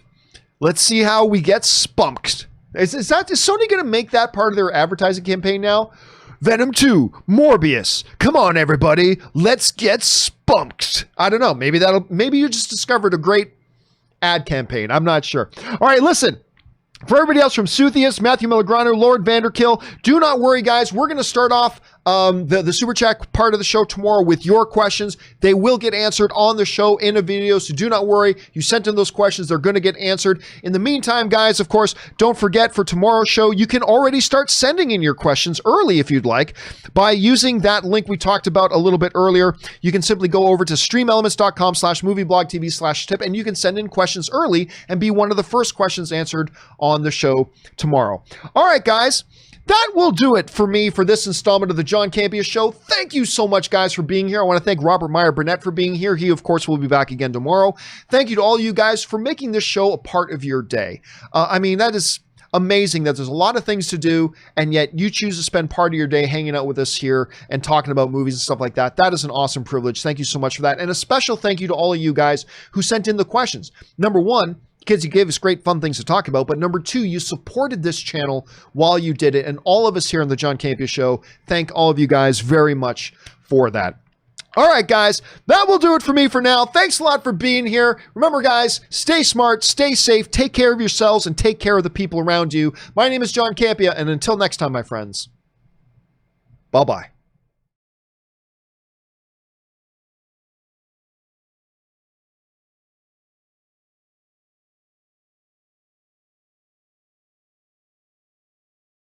Let's see how we get spunked. Is Sony going to make that part of their advertising campaign now? Venom 2, Morbius. Come on, everybody. Let's get spunked. I don't know. Maybe you just discovered a great ad campaign. I'm not sure. All right, listen. For everybody else from Suthius, Matthew Milagrano, Lord Vanderkill, do not worry, guys. We're going to start off the Super Chat part of the show tomorrow with your questions. They will get answered on the show in a video, so do not worry. You sent in those questions. They're going to get answered. In the meantime, guys, of course, don't forget for tomorrow's show, you can already start sending in your questions early if you'd like by using that link we talked about a little bit earlier. You can simply go over to streamelements.com/movieblogtv/tip, and you can send in questions early and be one of the first questions answered on the show tomorrow. All right, guys. That will do it for me for this installment of the John Campea Show. Thank you so much, guys, for being here. I want to thank Robert Meyer Burnett for being here. He, of course, will be back again tomorrow. Thank you to all you guys for making this show a part of your day. I mean, that is amazing that there's a lot of things to do, and yet you choose to spend part of your day hanging out with us here and talking about movies and stuff like that. That is an awesome privilege. Thank you so much for that. And a special thank you to all of you guys who sent in the questions. Number one, kids, you gave us great fun things to talk about, but number two, you supported this channel while you did it, and all of us here on the John Campea Show, thank all of you guys very much for that. All right, guys, that will do it for me for now. Thanks a lot for being here. Remember, guys, stay smart, stay safe, take care of yourselves, and take care of the people around you. My name is John Campea, and until next time, my friends, bye-bye.